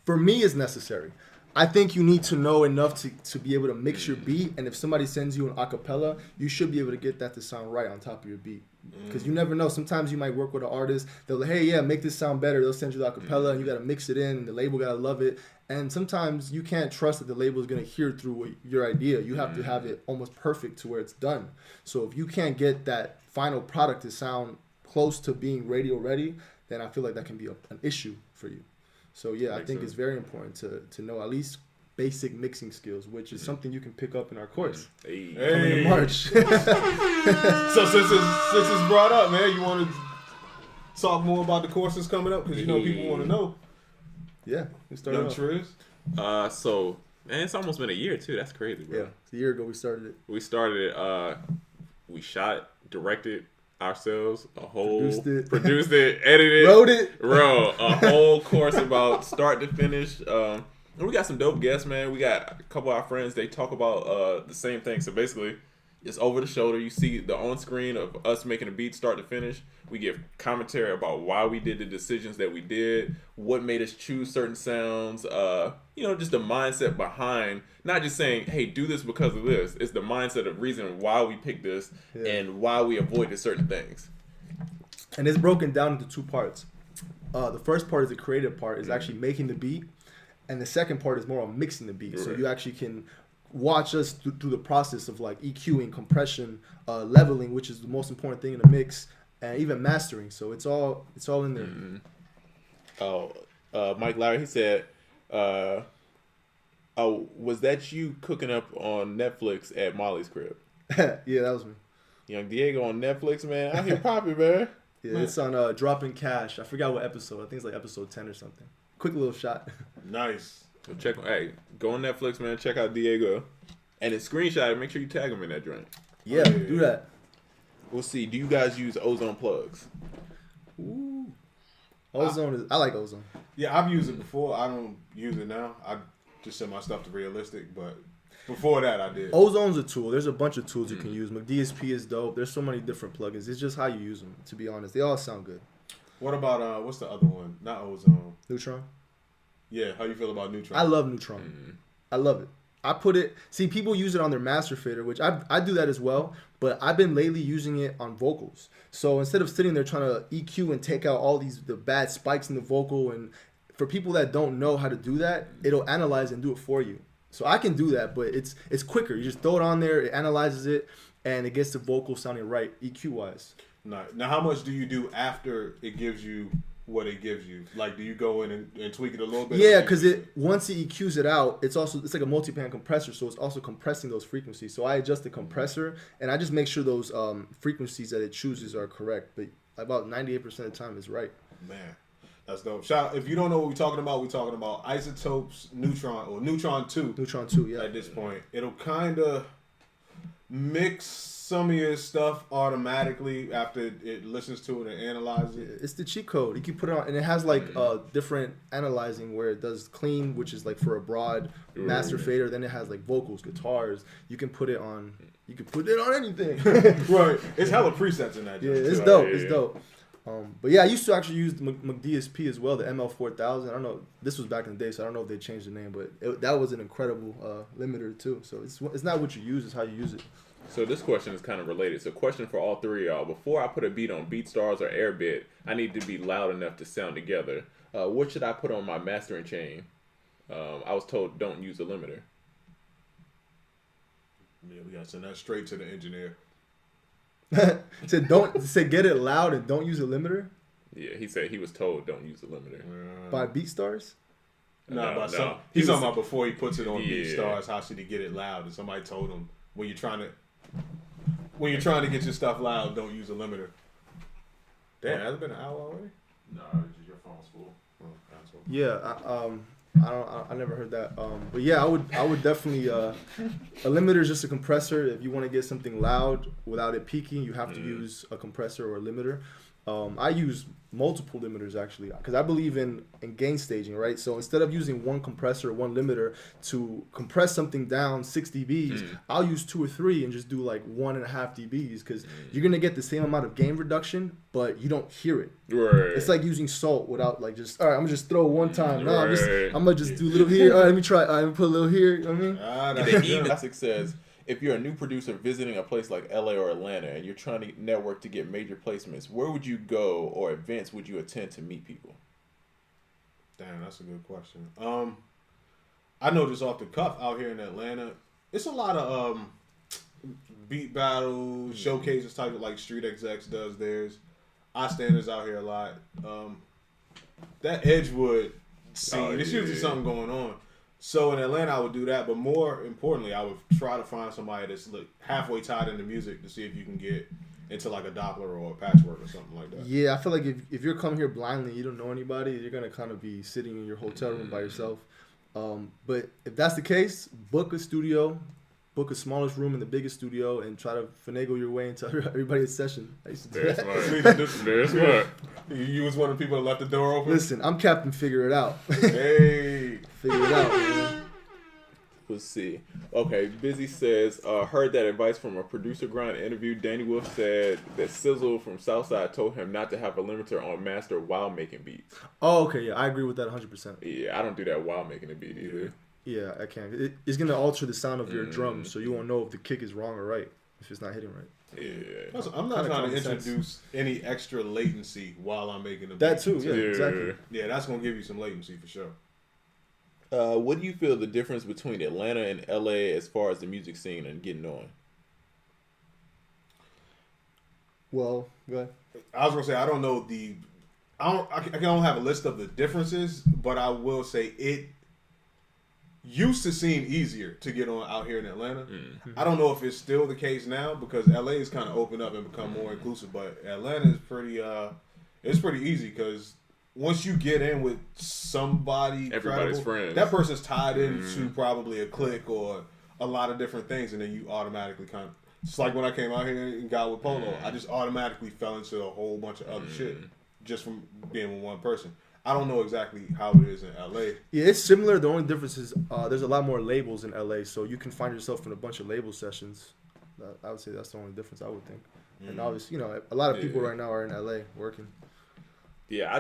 For me, it's necessary. I think you need to know enough to be able to mix your beat. And if somebody sends you an acapella, you should be able to get that to sound right on top of your beat. Because you never know. Sometimes you might work with an artist. They'll like, hey, yeah, make this sound better. They'll send you the acapella and you got to mix it in. And the label got to love it. And sometimes you can't trust that the label is going to hear through your idea. You have to have it almost perfect to where it's done. So if you can't get that final product to sound close to being radio ready, then I feel like that can be an issue for you. So yeah, I think it's very important to know at least basic mixing skills, which is something you can pick up in our course. Coming in March. So since it's brought up, man, you want to talk more about the courses coming up? Because you know people want to know. Yeah, we started Young off. Triz. So man, it's almost been a year too. That's crazy, bro. Yeah, a year ago we started it. We started it. We shot, directed ourselves, produced it, edited, wrote it, bro. A whole course about start to finish. And we got some dope guests, man. We got a couple of our friends. They talk about the same thing. So basically, it's over the shoulder. You see the on screen of us making a beat start to finish. We give commentary about why we did the decisions that we did, what made us choose certain sounds. Just the mindset behind not just saying, "Hey, do this because of this." It's the mindset of reason why we picked this and why we avoided certain things. And it's broken down into two parts. The first part is the creative part, is actually making the beat, and the second part is more on mixing the beat. Right. So you actually can watch us through the process of like EQing, compression, leveling, which is the most important thing in the mix, and even mastering. So it's all in there. Mike Lowry, he said, was that you cooking up on Netflix at Molly's crib? Yeah, that was me. Young Diego on Netflix, man. Out here popping, man. Yeah, man. It's on Dropping Cash. I forgot what episode. I think it's like episode 10 or something. Quick little shot. Nice. So go on Netflix, man. Check out Diego. And then screenshot it. Make sure you tag him in that joint. Yeah, do that. We'll see. Do you guys use Ozone plugs? Ooh. Ozone I like Ozone. Yeah, I've used it before. I don't use it now. I just send my stuff to Realistic, but before that I did. Ozone's a tool. There's a bunch of tools you can use. McDSP is dope. There's so many different plugins. It's just how you use them, to be honest. They all sound good. What about what's the other one? Not Ozone. Neutron? Yeah, how you feel about Neutron? I love Neutron. I love it. I put it, see, people use it on their master fader, which I do that as well, but I've been lately using it on vocals. So instead of sitting there trying to EQ and take out all the bad spikes in the vocal, and for people that don't know how to do that, it'll analyze and do it for you. So I can do that, but it's quicker. You just throw it on there, it analyzes it, and it gets the vocal sounding right, EQ-wise. Now, how much do you do after it gives you what it gives you? Like, do you go in and tweak it a little bit? Yeah, because once it EQs it out, it's like a multi-band compressor, so it's also compressing those frequencies. So I adjust the compressor, and I just make sure those frequencies that it chooses are correct. But about 98% of the time, it's right. Man, that's dope. If you don't know what we're talking about Isotopes Neutron, or Neutron 2. Neutron 2, yeah. At this point, it'll kind of mix some of your stuff automatically after it listens to it and analyzes it. It's the cheat code. You can put it on, and it has like different analyzing where it does clean, which is like for a broad master fader. Then it has like vocals, guitars. You can put it on. You can put it on anything. Right. It's hella presets in that. Yeah, it's dope. It's dope. But yeah, I used to actually use the McDSP as well, the ML4000. I don't know. This was back in the day, so I don't know if they changed the name, but that was an incredible limiter too. So it's not what you use, it's how you use it. So this question is kind of related. So question for all three of y'all. Before I put a beat on BeatStars or Airbit, I need to be loud enough to sound together. What should I put on my mastering chain? I was told don't use a limiter. Yeah, we gotta send that straight to the engineer. Said get it loud and don't use a limiter? Yeah, he said he was told don't use a limiter. By BeatStars? No. He's talking about before he puts it on BeatStars, how should he get it loud? And somebody told him when you're trying to get your stuff loud, don't use a limiter. Damn, has it been an hour already? No, your phone's full. Oh, Yeah, I never heard that. But yeah, I would definitely a limiter is just a compressor. If you want to get something loud without it peaking, you have to use a compressor or a limiter. I use multiple limiters actually because I believe in gain staging, right? So instead of using one compressor or one limiter to compress something down 6 dBs, I'll use 2 or 3 and just do like 1.5 dBs because you're gonna get the same amount of gain reduction, but you don't hear it. Right. It's like using salt without like just all right. I'm gonna just throw one time. No, I'm gonna just do a little here. All right, let me try. All right, let me put a little here. You know what I mean? The E-Classic says, if you're a new producer visiting a place like LA or Atlanta and you're trying to network to get major placements, where would you go or events would you attend to meet people? Damn, that's a good question. I know just off the cuff out here in Atlanta, it's a lot of beat battles, showcases type of like Street Execs does theirs. Standards out here a lot. That Edgewood scene, there's usually something going on. So in Atlanta, I would do that, but more importantly, I would try to find somebody that's halfway tied into music to see if you can get into like a Doppler or a patchwork or something like that. Yeah, I feel like if you're coming here blindly, you don't know anybody, you're gonna kind of be sitting in your hotel room by yourself. But if that's the case, book a studio, book a smallest room in the biggest studio, and try to finagle your way into everybody's session. I used to do that. Very smart. You was one of the people that left the door open? Listen, I'm Captain Figure It Out. Hey. Figure it out, man. Let's see. Okay, Busy says, heard that advice from a producer grind interview. Danny Wolf said that Sizzle from Southside told him not to have a limiter on master while making beats. Oh, okay, yeah, I agree with that 100%. Yeah, I don't do that while making a beat either. Yeah, I can't. It's going to alter the sound of your drums, so you won't know if the kick is wrong or right, if it's not hitting right. Yeah. I'm not trying to introduce any extra latency while I'm making a beat. That too, yeah, exactly. Yeah, that's going to give you some latency for sure. What do you feel the difference between Atlanta and LA as far as the music scene and getting on? Well, go ahead. I was gonna say I don't know I don't have a list of the differences, but I will say it used to seem easier to get on out here in Atlanta. Mm-hmm. I don't know if it's still the case now because LA is kind of opened up and become more inclusive, but Atlanta is pretty easy because once you get in with somebody everybody's credible, friends, that person's tied into probably a clique or a lot of different things, and then you automatically kind of. It's like when I came out here and got with Polo, I just automatically fell into a whole bunch of other shit just from being with one person. I don't know exactly how it is in LA. Yeah, it's similar. The only difference is there's a lot more labels in LA, so you can find yourself in a bunch of label sessions. I would say that's the only difference I would think. And obviously, a lot of people right now are in LA working. Yeah,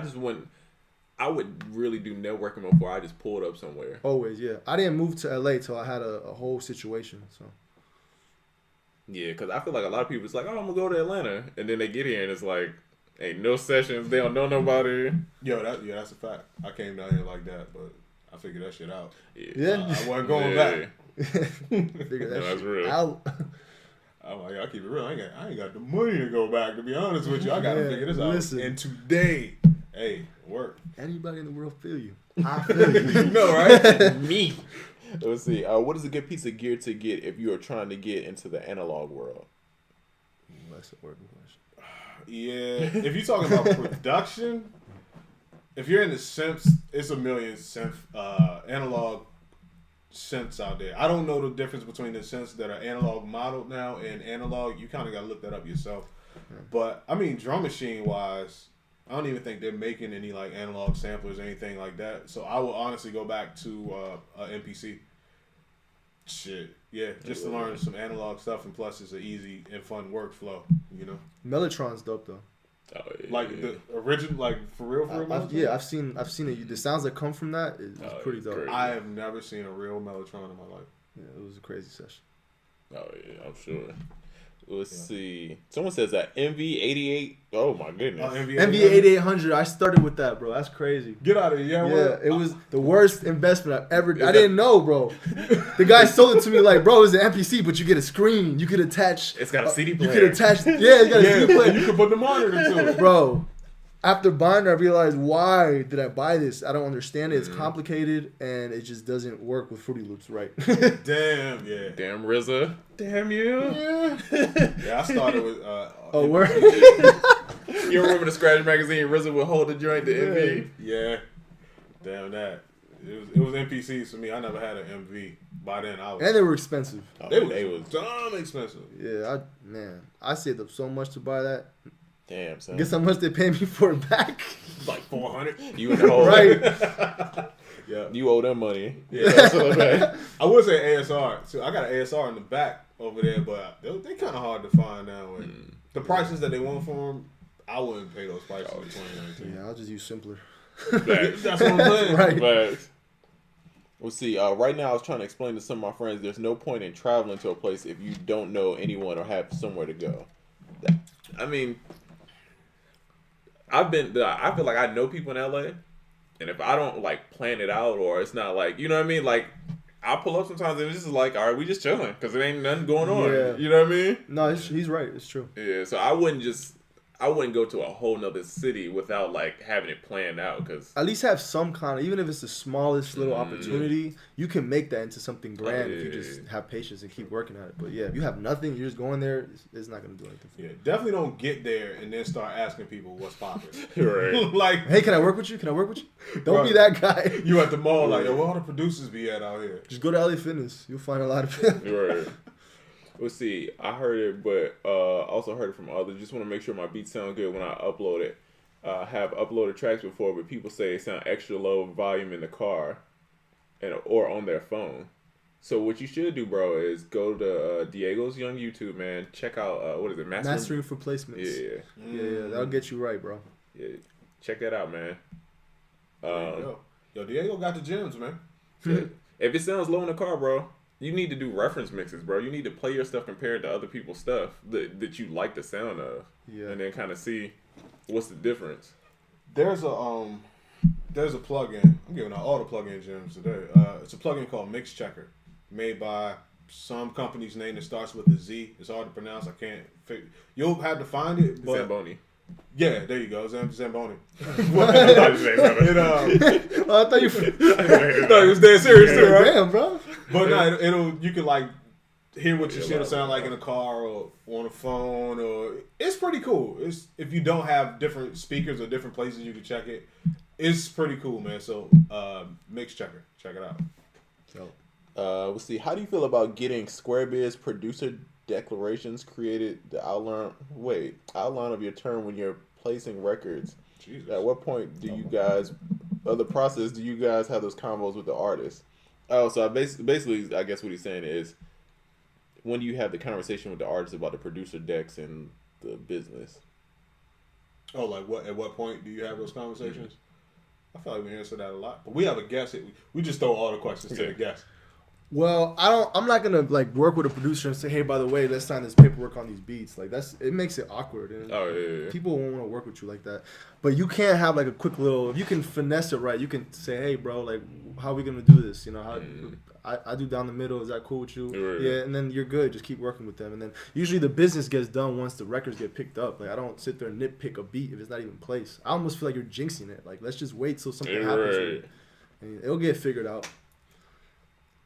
I would really do networking before I just pulled up somewhere. Always, yeah. I didn't move to LA till I had a whole situation, so. Yeah, because I feel like a lot of people, it's like, oh, I'm going to go to Atlanta. And then they get here and it's like, ain't no sessions. They don't know nobody. Yo, that's a fact. I came down here like that, but I figured that shit out. Yeah. I wasn't going back. Figure that shit real. out. I'm like, I keep it real. I ain't got the money to go back, to be honest with you. I got to figure this out. And today, hey, work. Anybody in the world feel you. I feel you. You know, right? Me. Let's see. What is a good piece of gear to get if you are trying to get into the analog world? That's a working question. Yeah. If you're talking about production, if you're in the synths, it's a million synth analog synths out there. I don't know the difference between the synths that are analog modeled now and analog. You kind of got to look that up yourself. But I mean, drum machine wise, I don't even think they're making any like analog samplers or anything like that. So I will honestly go back to MPC. Shit, yeah, just to learn some analog stuff, and plus it's an easy and fun workflow. Mellotron's dope though. Oh, yeah. Like the original, like for real. I've seen it. The sounds that come from that is pretty dope. Crazy. I have never seen a real Mellotron in my life. Yeah, it was a crazy session. Oh yeah, I'm sure. Let's see. Someone says that MV88. Oh my goodness. MV8800. I started with that, bro. That's crazy. Get out of here. Yeah, it was the worst investment I've ever. I didn't know, bro. The guy sold it to me like, bro, it's an MPC, but you get a screen. You could attach. It's got a CD player. You could attach. Yeah, it's got a CD player. You could put the monitor to it, bro. After buying it, I realized, why did I buy this? I don't understand it. It's complicated, and it just doesn't work with Fruity Loops right. Damn, yeah. Damn, RZA. Damn you. Yeah, I started with... word? You remember the Scratch magazine? RZA would hold the joint to MV? Yeah. Damn that. It was MPCs for me. I never had an MV. By then, I was... And they were expensive. They was dumb expensive. Yeah, I saved up so much to buy that. Damn, son. Guess how much they paid me for it back? Like $400. You in the hole. Right. Yeah. You owe them money. Yeah. I would say ASR. So I got an ASR in the back over there, but they kind of hard to find now. The prices that they want for them, I wouldn't pay those prices in 2019. Yeah, I'll just use simpler. That's what I'm saying. Right. But we'll see. Right now, I was trying to explain to some of my friends there's no point in traveling to a place if you don't know anyone or have somewhere to go. I mean... I feel like I know people in LA, and if I don't like plan it out, or it's not like, you know what I mean, like I pull up sometimes and it's just like, all right, we just chilling because it ain't nothing going on. Yeah. You know what I mean? No, he's right. It's true. Yeah, so I wouldn't go to a whole nother city without like having it planned out because at least have some kind of, even if it's the smallest little opportunity, you can make that into something grand if you just have patience and keep working at it. But yeah, if you have nothing, you're just going there, it's not going to do anything for you. Yeah, definitely don't get there and then start asking people what's popping. right. Like, hey, can I work with you? Can I work with you? Don't be that guy. You at the mall like, yo, where all the producers be at out here? Just go to LA Fitness. You'll find a lot of it. Right. Let's see. I heard it, but also heard it from others. Just want to make sure my beats sound good when I upload it. Have uploaded tracks before, but people say it sound extra low volume in the car, or on their phone. So what you should do, bro, is go to Diego's Young YouTube, man. Check out what is it, Mastering for Placements. Yeah, that'll get you right, bro. Yeah, check that out, man. Yo, Diego got the gems, man. If it sounds low in the car, bro, you need to do reference mixes, bro. You need to play your stuff compared to other people's stuff that you like the sound of, and then kind of see what's the difference. There's a plugin. I'm giving out all the plugin gems today. It's a plugin called Mix Checker, made by some company's name that starts with a Z. It's hard to pronounce. I can't figure. You'll have to find it. But Zamboni. Yeah, there you go, Zamboni. I thought you was dead serious too, right? Damn, bro. But no, you can like hear what your shit will sound like in a car or on a phone, or it's pretty cool. It's if you don't have different speakers or different places you can check it, it's pretty cool, man. So Mix Checker, check it out. So let's see. How do you feel about getting Squarebiz producer declarations created? The outline of your term when you're placing records. Jesus. At what point do you guys, of the process, do you guys have those convos with the artist? Oh, so basically, I guess what he's saying is, when do you have the conversation with the artist about the producer decks and the business? Oh, like what? At what point do you have those conversations? I feel like we answer that a lot, but we have a guest. We just throw all the questions to the guest. Well, I'm not gonna like work with a producer and say, hey, by the way, let's sign this paperwork on these beats. Like it makes it awkward, and people won't want to work with you like that. But you can't have like a quick little. If you can finesse it right, you can say, hey, bro, like, how are we gonna do this? You know, I do down the middle. Is that cool with you? Right. Yeah, and then you're good. Just keep working with them, and then usually the business gets done once the records get picked up. Like I don't sit there and nitpick a beat if it's not even placed. I almost feel like you're jinxing it. Like let's just wait till something happens with it, and it'll get figured out.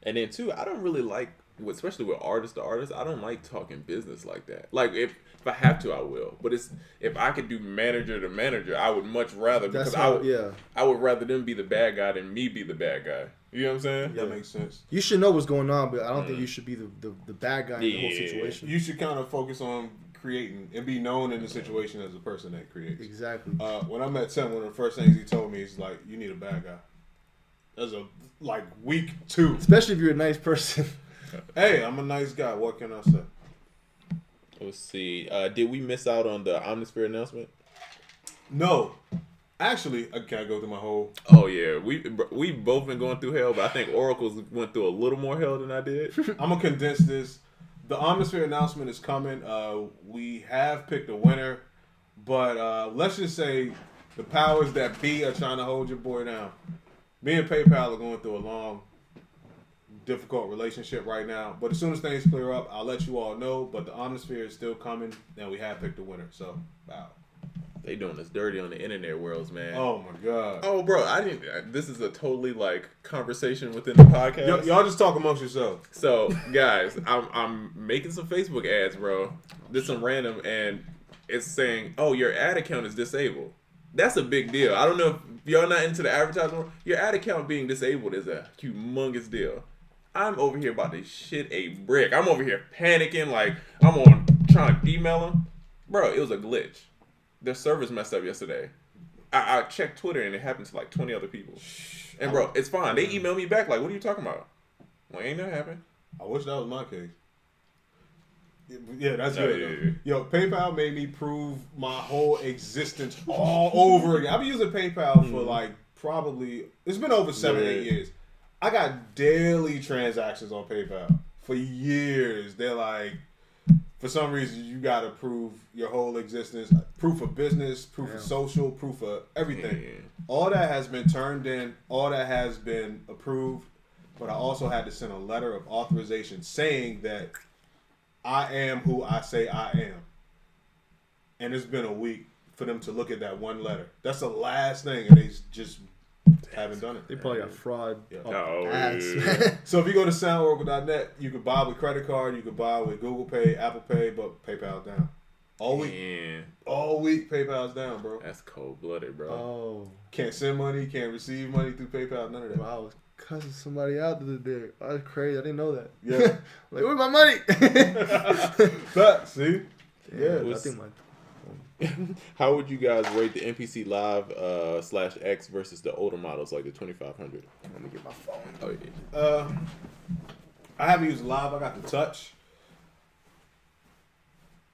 And then too, I don't really like, especially with artist to artist, I don't like talking business like that. Like if I have to, I will. But if I could do manager to manager, I would much rather because I would rather them be the bad guy than me be the bad guy. You know what I'm saying? That makes sense. You should know what's going on, but I don't think you should be the bad guy in the whole situation. You should kind of focus on creating and be known in the situation as a person that creates. Exactly. When I met Tim, one of the first things he told me is like, you need a bad guy. That's like week 2. Especially if you're a nice person. Hey, I'm a nice guy. What can I say? Let's see. Did we miss out on the Omnisphere announcement? No. Actually, can I go through my whole... Oh, yeah. We both been going through hell, but I think Oracle's went through a little more hell than I did. I'm going to condense this. The Omnisphere announcement is coming. We have picked a winner, but let's just say the powers that be are trying to hold your boy down. Me and PayPal are going through a long, difficult relationship right now. But as soon as things clear up, I'll let you all know. But the Omnisphere is still coming, and we have picked a winner. So, wow. They doing us dirty on the internet worlds, man. Oh, my God. Oh, bro, this is a totally, like, conversation within the podcast. Y'all just talk amongst yourselves. So, guys, I'm making some Facebook ads, bro. This some random, and it's saying, oh, your ad account is disabled. That's a big deal. I don't know if y'all not into the advertising. Your ad account being disabled is a humongous deal. I'm over here about to shit a brick. I'm over here panicking like I'm trying to email them. Bro, it was a glitch. Their service messed up yesterday. I checked Twitter and it happened to like 20 other people. And bro, it's fine. They emailed me back like, what are you talking about? Well, ain't that happened. I wish that was my case. Yeah, that's good. Yeah. Yo, PayPal made me prove my whole existence all over again. I've been using PayPal for like probably, it's been over 7-8 years. I got daily transactions on PayPal for years. They're like, for some reason, you got to prove your whole existence. Proof of business, proof of social, proof of everything. All that has been turned in. All that has been approved. but I also had to send a letter of authorization saying that I am who I say I am. And it's been a week for them to look at that one letter. That's the last thing, and they just haven't done it. They probably got fraud. Yeah. Ass. So if you go to soundoracle.net, you can buy with credit card, you can buy with Google Pay, Apple Pay, but PayPal's down. All week PayPal's down, bro. That's cold-blooded, bro. Oh. Can't send money, can't receive money through PayPal, none of that. Wow, I was cussing somebody out the other day. That's crazy. I didn't know that. Yeah. Like, where's my money? But, see? Yeah, Yeah. I think How would you guys rate the MPC Live /X versus the older models like the 2500? Let me get my phone. Oh yeah. I haven't used Live. I got the Touch.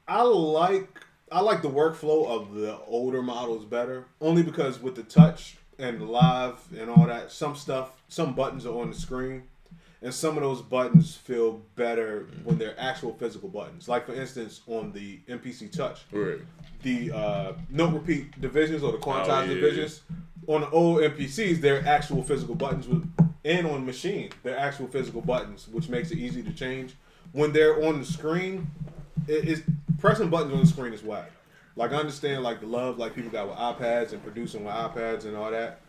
I like the workflow of the older models better, only because with the Touch and the Live and all that, some buttons are on the screen, and some of those buttons feel better when they're actual physical buttons. Like for instance, on the MPC Touch, Right. the note repeat divisions or the quantized divisions on the old MPCs, they're actual physical buttons, and on machine, they're actual physical buttons, which makes it easy to change. When they're on the screen, pressing buttons on the screen is whack. Like I understand like the love like people got with iPads and producing with iPads and all that,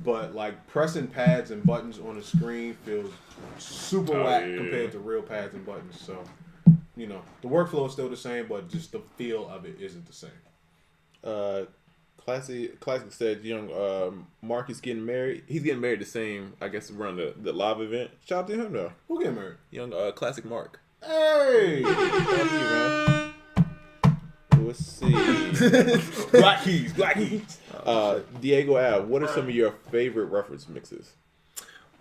but like pressing pads and buttons on the screen feels super whack compared to real pads and buttons. So, you know, the workflow is still the same, but just the feel of it isn't the same. Classic said young Mark is getting married. He's getting married the same, I guess, around the live event. Shout out to him though. Who getting married? Young Classic Mark. Hey! Shout out to you, man. Let's see. Black keys. Diego Ab, what are some of your favorite reference mixes?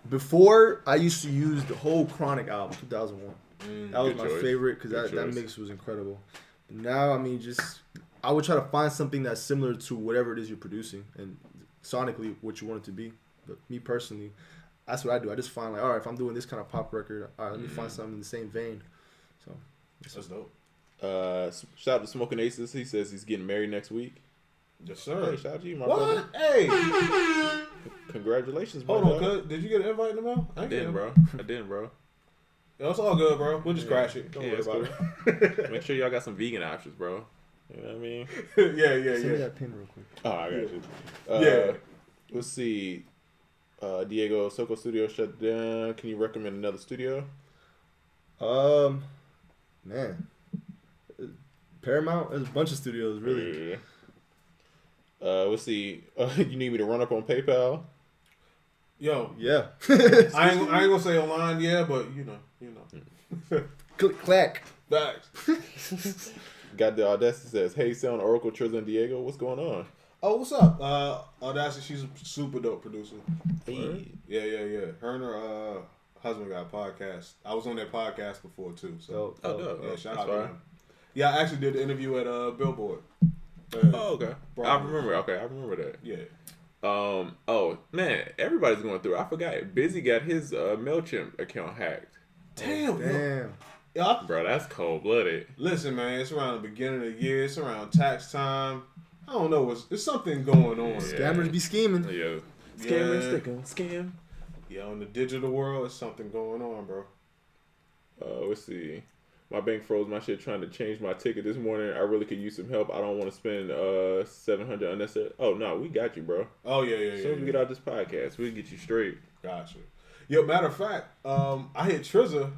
Before, I used to use the whole Chronic album, 2001. That was my choice. favorite because that mix was incredible. But now, I mean, I would try to find something that's similar to whatever it is you're producing and sonically what you want it to be. But me personally, that's what I do. I just find like, all right, if I'm doing this kind of pop record, all right, let me find something in the same vein. So That's dope. Shout out to Smoking Aces. He says he's getting married next week. Yes, sir. Hey, shout out to you, my What? brother. Hey! Congratulations, Hold brother. on, cuz. Did you get an invite in the mail? I didn't, bro. I didn't, bro. Yeah, it's all good, bro. We'll just crash it. Don't worry it's about cool. Make sure y'all got some vegan options, bro. You know what I mean? it. yeah. send me that pin real quick. Oh, I got you. Yeah. Let's see. Diego, Soko Studio shut down. Can you recommend another studio? Man, Paramount. There's a bunch of studios, really. Yeah. Let's see. You need me to run up on PayPal? Yo, Yeah. I ain't gonna say online, but you know. Click clack. Facts. Got the Audacity says, "Hey, Sound Oracle, Trizza, and Diego, what's going on?" Oh, what's up? Audacity, she's a super dope producer. Hey. Yeah. Her and her husband got a podcast. I was on their podcast before too. So dope. yeah, shout That's out to fine. them. Yeah, I actually did the interview at Billboard. Oh, okay. I remember. Okay, I remember that. Yeah. Oh man, everybody's going through. I forgot. Busy got his MailChimp account hacked. Damn. Damn. Bro, that's cold blooded. Listen, man, it's around the beginning of the year. It's around tax time. I don't know. There's something going on. Yeah. Scammers be scheming. Yeah. Scam. Yeah, in the digital world, there's something going on, bro. Let's see. My bank froze my shit trying to change my ticket this morning. I really could use some help. I don't want to spend $700 unnecessary. Oh no, we got you, bro. Oh yeah. As soon as we get out this podcast, we'll get you straight. Gotcha. Yo, matter of fact, I hit Trizza.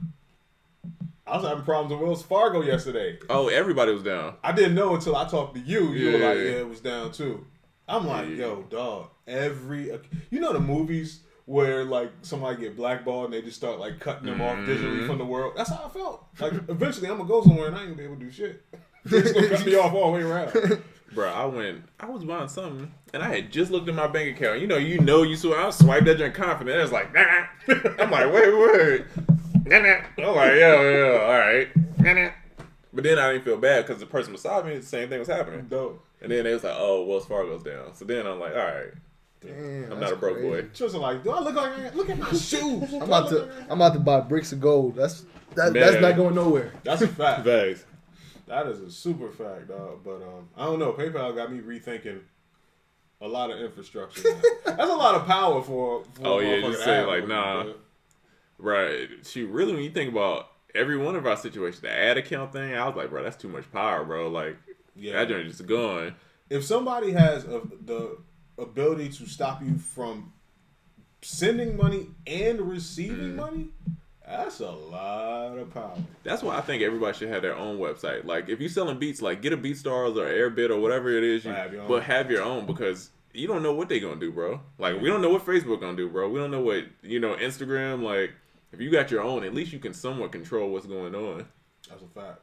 I was having problems with Wells Fargo yesterday. Oh, everybody was down. I didn't know until I talked to you. You were Yeah. like, yeah, it was down too. I'm like, yo, dog. You know the movies where like somebody get blackballed and they just start like cutting them off digitally from the world. That's how I felt. Like eventually I'm gonna go somewhere and I ain't gonna be able to do shit. They're just gonna cut me off all the way around. Bro, I was buying something, and I had just looked at my bank account. You saw I swiped that joint confident. I was like, nah. I'm like, wait. I'm like, yeah, all right. But then I didn't feel bad because the person beside me, the same thing was happening. Dope. And then they was like, oh, Wells Fargo's down. So then I'm like, all right. Damn, I'm not a broke boy. Tristan like, do I look like look at my shoes? I'm about to buy bricks of gold. That's not going nowhere. That's a fact. Bags. That is a super fact, dog. But I don't know. PayPal got me rethinking a lot of infrastructure. Now. That's a lot of power for Oh, yeah, a motherfucker just to say, have like, on nah. you, Right. Really, when you think about every one of our situations, the ad account thing, I was like, bro, that's too much power, bro. Like, that joint is just gone. If somebody has the ability to stop you from sending money and receiving money, that's a lot of power. That's why I think everybody should have their own website. Like, if you're selling beats, like, get a BeatStars or Airbit or whatever it is, but have your own, because you don't know what they're going to do, bro. Like, we don't know what Facebook going to do, bro. We don't know what, Instagram, like, if you got your own, at least you can somewhat control what's going on. That's a fact.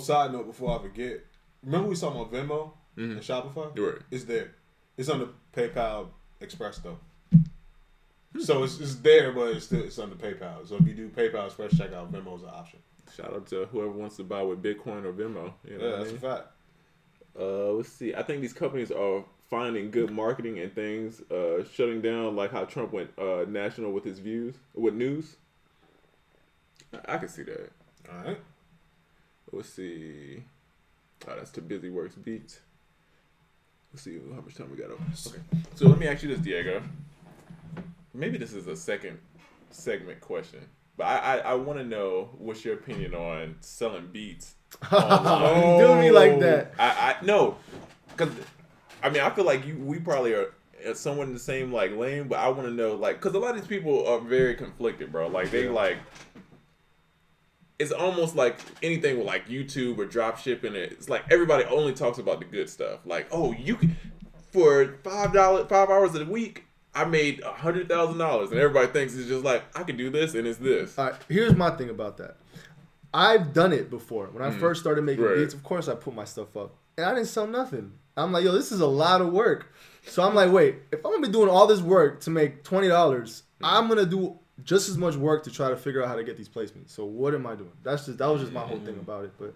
Side note before I forget, remember we saw on Venmo and Shopify? Right. It's there. It's on the PayPal Express, though. So it's there, but it's under PayPal. So if you do PayPal Express checkout, Venmo is an option. Shout out to whoever wants to buy with Bitcoin or Venmo. That's a fact. Let's see. I think these companies are finding good marketing and things, shutting down like how Trump went national with his news. I can see that. All right. Let's see. Oh, that's Too Busy Works Beats. Let's see how much time we got over. Okay. So let me ask you this, Diego. Maybe this is a second segment question, but I want to know what's your opinion on selling beats online. Do me like that. I no, because I mean I feel like we probably are somewhat in the same like lane, but I want to know like because a lot of these people are very conflicted, bro. Like they like. It's almost like anything with like YouTube or drop shipping. It's like everybody only talks about the good stuff. Like, oh, you can for $5 hours a week. I made $100,000, and everybody thinks it's just like I can do this, and it's this. All right, here's my thing about that. I've done it before. When I first started making beats, of course I put my stuff up, and I didn't sell nothing. I'm like, yo, this is a lot of work. So I'm like, wait, if I'm gonna be doing all this work to make $20, I'm gonna do just as much work to try to figure out how to get these placements. So what am I doing? That was just my whole thing about it. But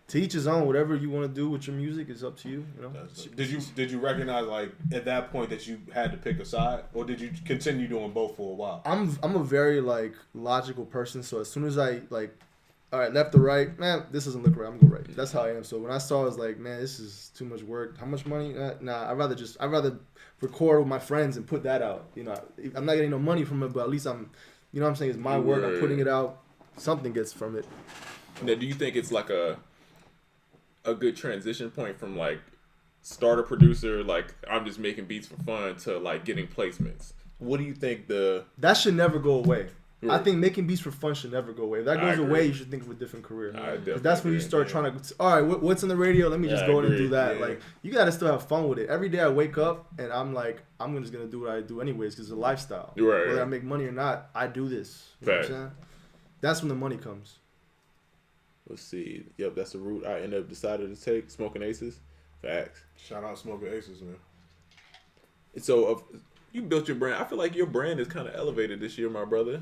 to each his own. Whatever you want to do with your music is up to you. You know. Did you recognize like at that point that you had to pick a side, or did you continue doing both for a while? I'm a very like logical person. So as soon as I like, all right, left or right, man, this doesn't look right. I'm gonna go right. That's how I am. So when I saw, I was like, man, this is too much work. How much money? Nah, I'd rather record with my friends and put that out. You know, I'm not getting no money from it, but at least I'm. You know what I'm saying? It's my work. I'm putting it out. Something gets from it. Now, do you think it's like a good transition point from like starter producer, like I'm just making beats for fun, to like getting placements? What do you think that should never go away? Right. I think making beats for fun should never go away. If that goes away, you should think of a different career. Because that's when you start trying to, all right, what's on the radio? Let me just go in and do that. Yeah. Like, you got to still have fun with it. Every day I wake up and I'm like, I'm just going to do what I do anyways because it's a lifestyle. Right. Whether I make money or not, I do this. You know what I'm saying? That's when the money comes. Let's see. Yep, that's the route I ended up decided to take. Smoking Aces. Facts. Shout out Smoking Aces, man. So, you built your brand. I feel like your brand is kind of elevated this year, my brother.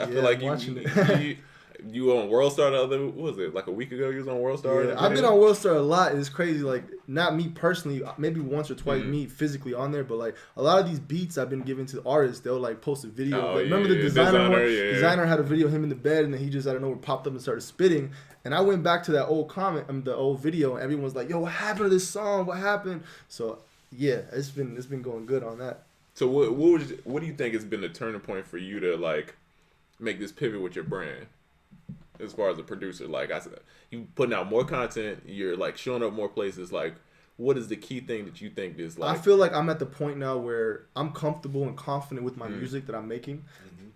I feel like you on World Star the other, what was it, like a week ago you was on World Star? Yeah, I've been on World Star a lot. And it's crazy. Like, not me personally, maybe once or twice me physically on there, but like a lot of these beats I've been giving to artists, they'll like post a video. Oh, like, remember the designer one? Designer had a video of him in the bed and then he just out of nowhere popped up and started spitting. And I went back to that old the old video, and everyone was like, yo, what happened to this song? What happened? So yeah, it's been going good on that. So what do you think has been the turning point for you to like make this pivot with your brand? As far as a producer, like I said, you putting out more content, you're like showing up more places. Like, what is the key thing that you think is like? I feel like I'm at the point now where I'm comfortable and confident with my music that I'm making.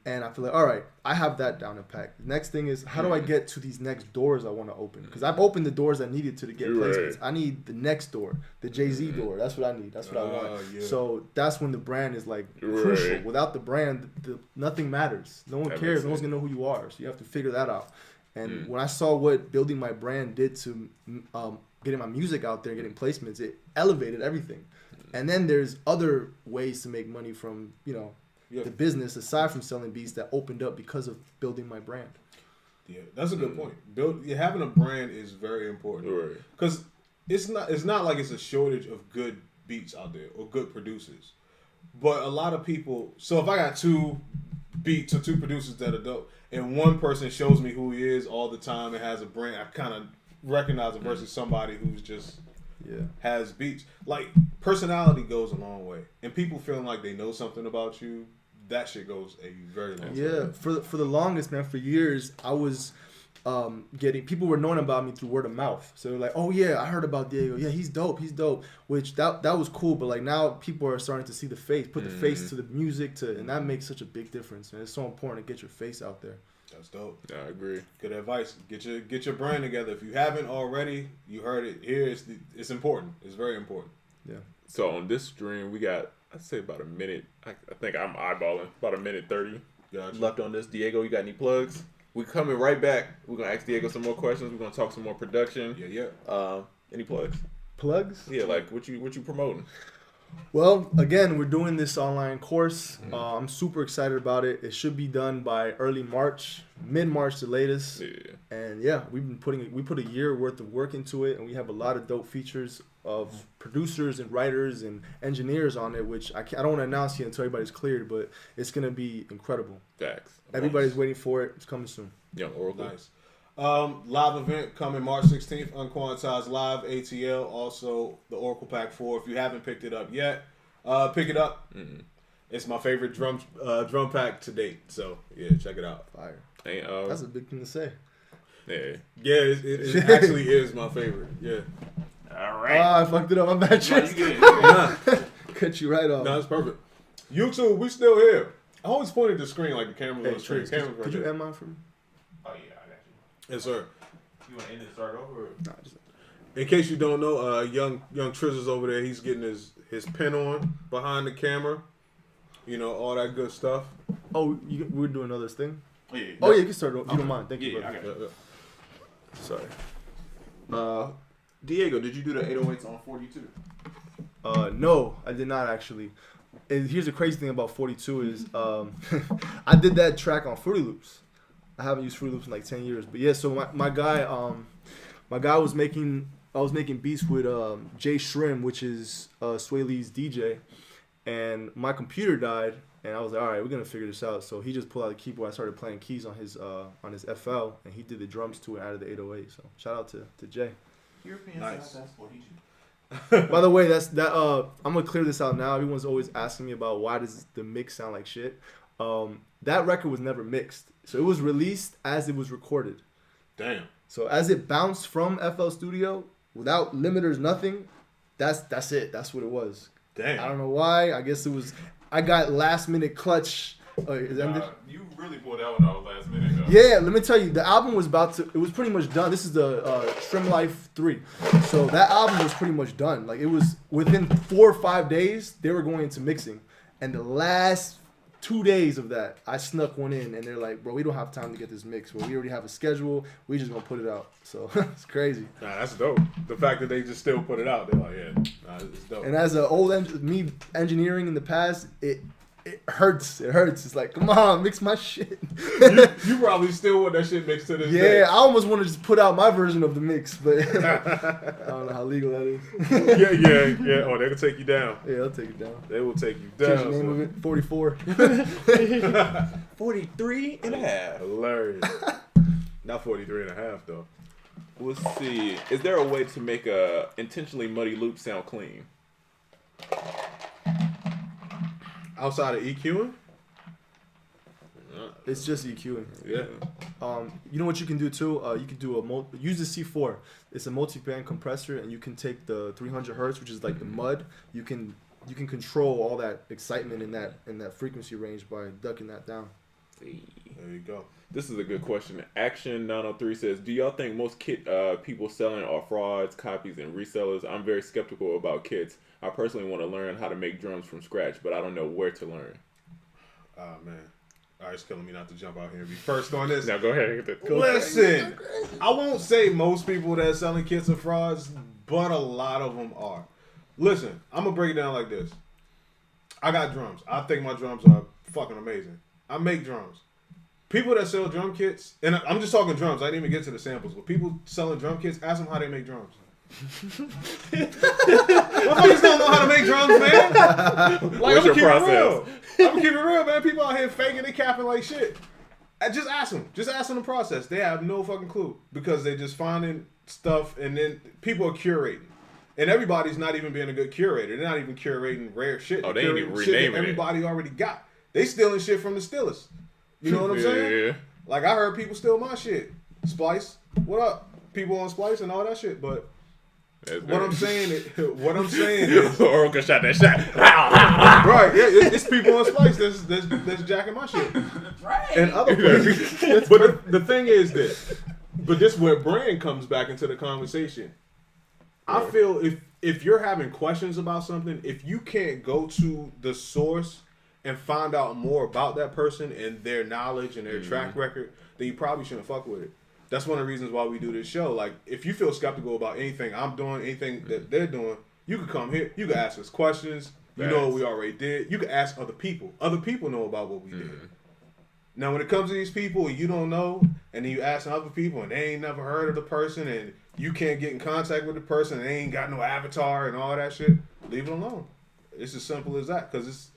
And I feel like, all right, I have that down to pack. The next thing is, how do I get to these next doors I want to open? Because I've opened the doors I needed to get placements. I need the next door, the Jay-Z door. That's what I need. That's what I want. Yeah. So that's when the brand is like crucial. Without the brand, nothing matters. No one cares. No one's going to know who you are. So you have to figure that out. And when I saw what building my brand did to getting my music out there, getting placements, it elevated everything. And then there's other ways to make money from, the business aside from selling beats that opened up because of building my brand. Yeah, that's a good point. Having a brand is very important because it's not like it's a shortage of good beats out there or good producers, but a lot of people. So if I got two producers that are dope, and one person shows me who he is all the time and has a brand, I kind of recognize it versus somebody who's just has beats. Like personality goes a long way, and people feeling like they know something about you that shit goes a very long time. Yeah, for the longest, man, for years, I was people were knowing about me through word of mouth. So they're like, oh yeah, I heard about Diego. Yeah, he's dope. Which that was cool. But like now people are starting to see the face, put the face to the music, and that makes such a big difference. And it's so important to get your face out there. That's dope. Yeah, I agree. Good advice. Get your brand together. If you haven't already, you heard it here. It's important. It's very important. Yeah. So on this stream, we got, I'd say about a minute. I think I'm eyeballing about a minute 30 left on this. Diego, you got any plugs? We coming right back. We're gonna ask Diego some more questions. We're gonna talk some more production. Yeah. Any plugs? Plugs? Yeah, like what you promoting? Well, again, we're doing this online course. I'm super excited about it. It should be done by early March, mid-March the latest. Yeah. And yeah, we put a year worth of work into it, and we have a lot of dope features of producers and writers and engineers on it, which I don't want to announce yet until everybody's cleared, but it's gonna be incredible. Facts. Everybody's waiting for it. It's coming soon. Yeah, Oracle. Nice. Live event coming March 16th, UnQuantized Live, ATL, also the Oracle Pack 4. If you haven't picked it up yet, pick it up. Mm-hmm. It's my favorite drum pack to date, so yeah, check it out. Fire. Hey, That's a big thing to say. Yeah. Yeah, it actually is my favorite. Yeah. All right. I fucked it up. I'm bad. No, you good. Cut you right off. No, it's perfect. YouTube, we still here. I always pointed the screen like the camera Hey, on the screen. Trace, Camera's right could you there. end mine for me? Oh yeah, I got you. Yes, sir. You want to end it, start over? Or? Nah, just... In case you don't know, young Trizzle's over there. He's getting his pen on behind the camera. You know, all that good stuff. Oh, we're doing another thing? Oh yeah. Oh, yeah, you can start. If you don't mind. Thank you, Yeah, brother. I got you. Sorry. Diego, did you do the 808s on 42? No, I did not actually. And here's the crazy thing about 42 is I did that track on Fruity Loops. I haven't used Fruity Loops in like 10 years. But yeah, so my guy was making beats with Jay Shrim, which is Sway Lee's DJ, and my computer died, and I was like, all right, we're gonna figure this out. So he just pulled out the keyboard. I started playing keys on his FL, and he did the drums to it out of the 808. So shout out to Jay. European Nice. That's 42. By the way, I'm gonna clear this out now. Everyone's always asking me about why does the mix sound like shit. That record was never mixed, so it was released as it was recorded. Damn. So as it bounced from FL Studio without limiters, nothing. That's it. That's what it was. Damn. I don't know why. I guess it was. I got last minute clutch. Is that ended? You really pulled that one out last minute, though. Yeah, let me tell you, the album was it was pretty much done. This is the Trim Life 3. So that album was pretty much done. Like, it was within 4 or 5 days, they were going into mixing. And the last 2 days of that, I snuck one in, and they're like, bro, we don't have time to get this mixed. Well, we already have a schedule. We just gonna put it out. So, it's crazy. Nah, that's dope. The fact that they just still put it out, they're like, yeah, it's dope. And as an old me engineering in the past, it hurts. It hurts. It's like, come on, mix my shit. you probably still want that shit mixed to this Yeah, day. I almost want to just put out my version of the mix, but I don't know how legal that is. yeah. Oh, they can take you down. Yeah, I'll take it down. They will take you Change down. the name of it. 44. 43 and a half. Hilarious. Not 43 and a half, though. Let's see. Is there a way to make a intentionally muddy loop sound clean? Outside of EQing? It's just EQing. Yeah. You know what you can do too? You can do use the C4. It's a multi-band compressor, and you can take the 300 hertz, which is like the mud. You can control all that excitement in that frequency range by ducking that down. There you go. This is a good question. Action 903 says, do y'all think most kit people selling are frauds, copies, and resellers? I'm very skeptical about kits. I personally want to learn how to make drums from scratch, but I don't know where to learn. Oh, man. All right, it's killing me not to jump out here and be first on this. Now go ahead. Listen, I won't say most people that are selling kits are frauds, but a lot of them are. Listen, I'm going to break it down like this. I got drums. I think my drums are fucking amazing. I make drums. People that sell drum kits, and I'm just talking drums. I didn't even get to the samples. But people selling drum kits, ask them how they make drums. Motherfuckers don't know how to make drums, man. Like, What's your process? I'm gonna keep it real, man. People out here faking and capping like shit. Just ask them. Just ask them the process. They have no fucking clue because they just finding stuff, and then people are curating. And everybody's not even being a good curator. They're not even curating rare shit. Oh, they They're ain't even curating shit that renaming it. everybody already got. They stealing shit from the Steelers. You know what I'm saying? Yeah. Like, I heard people steal my shit. Splice, what up? People on Splice and all that shit, but what I'm saying is Oracle shot that shot. right, yeah, it's people on Splice that's jacking my shit. Right. And other places. But the thing is this, but this is where brand comes back into the conversation. I feel if you're having questions about something, if you can't go to the source and find out more about that person and their knowledge and their track record, then you probably shouldn't fuck with it. That's one of the reasons why we do this show. Like, if you feel skeptical about anything I'm doing, anything that they're doing, you can come here. You can ask us questions. You know what we already did. You can ask other people. Other people know about what we did. Now, when it comes to these people you don't know, and then you ask other people and they ain't never heard of the person, and you can't get in contact with the person, and they ain't got no avatar and all that shit, leave it alone. It's as simple as that, because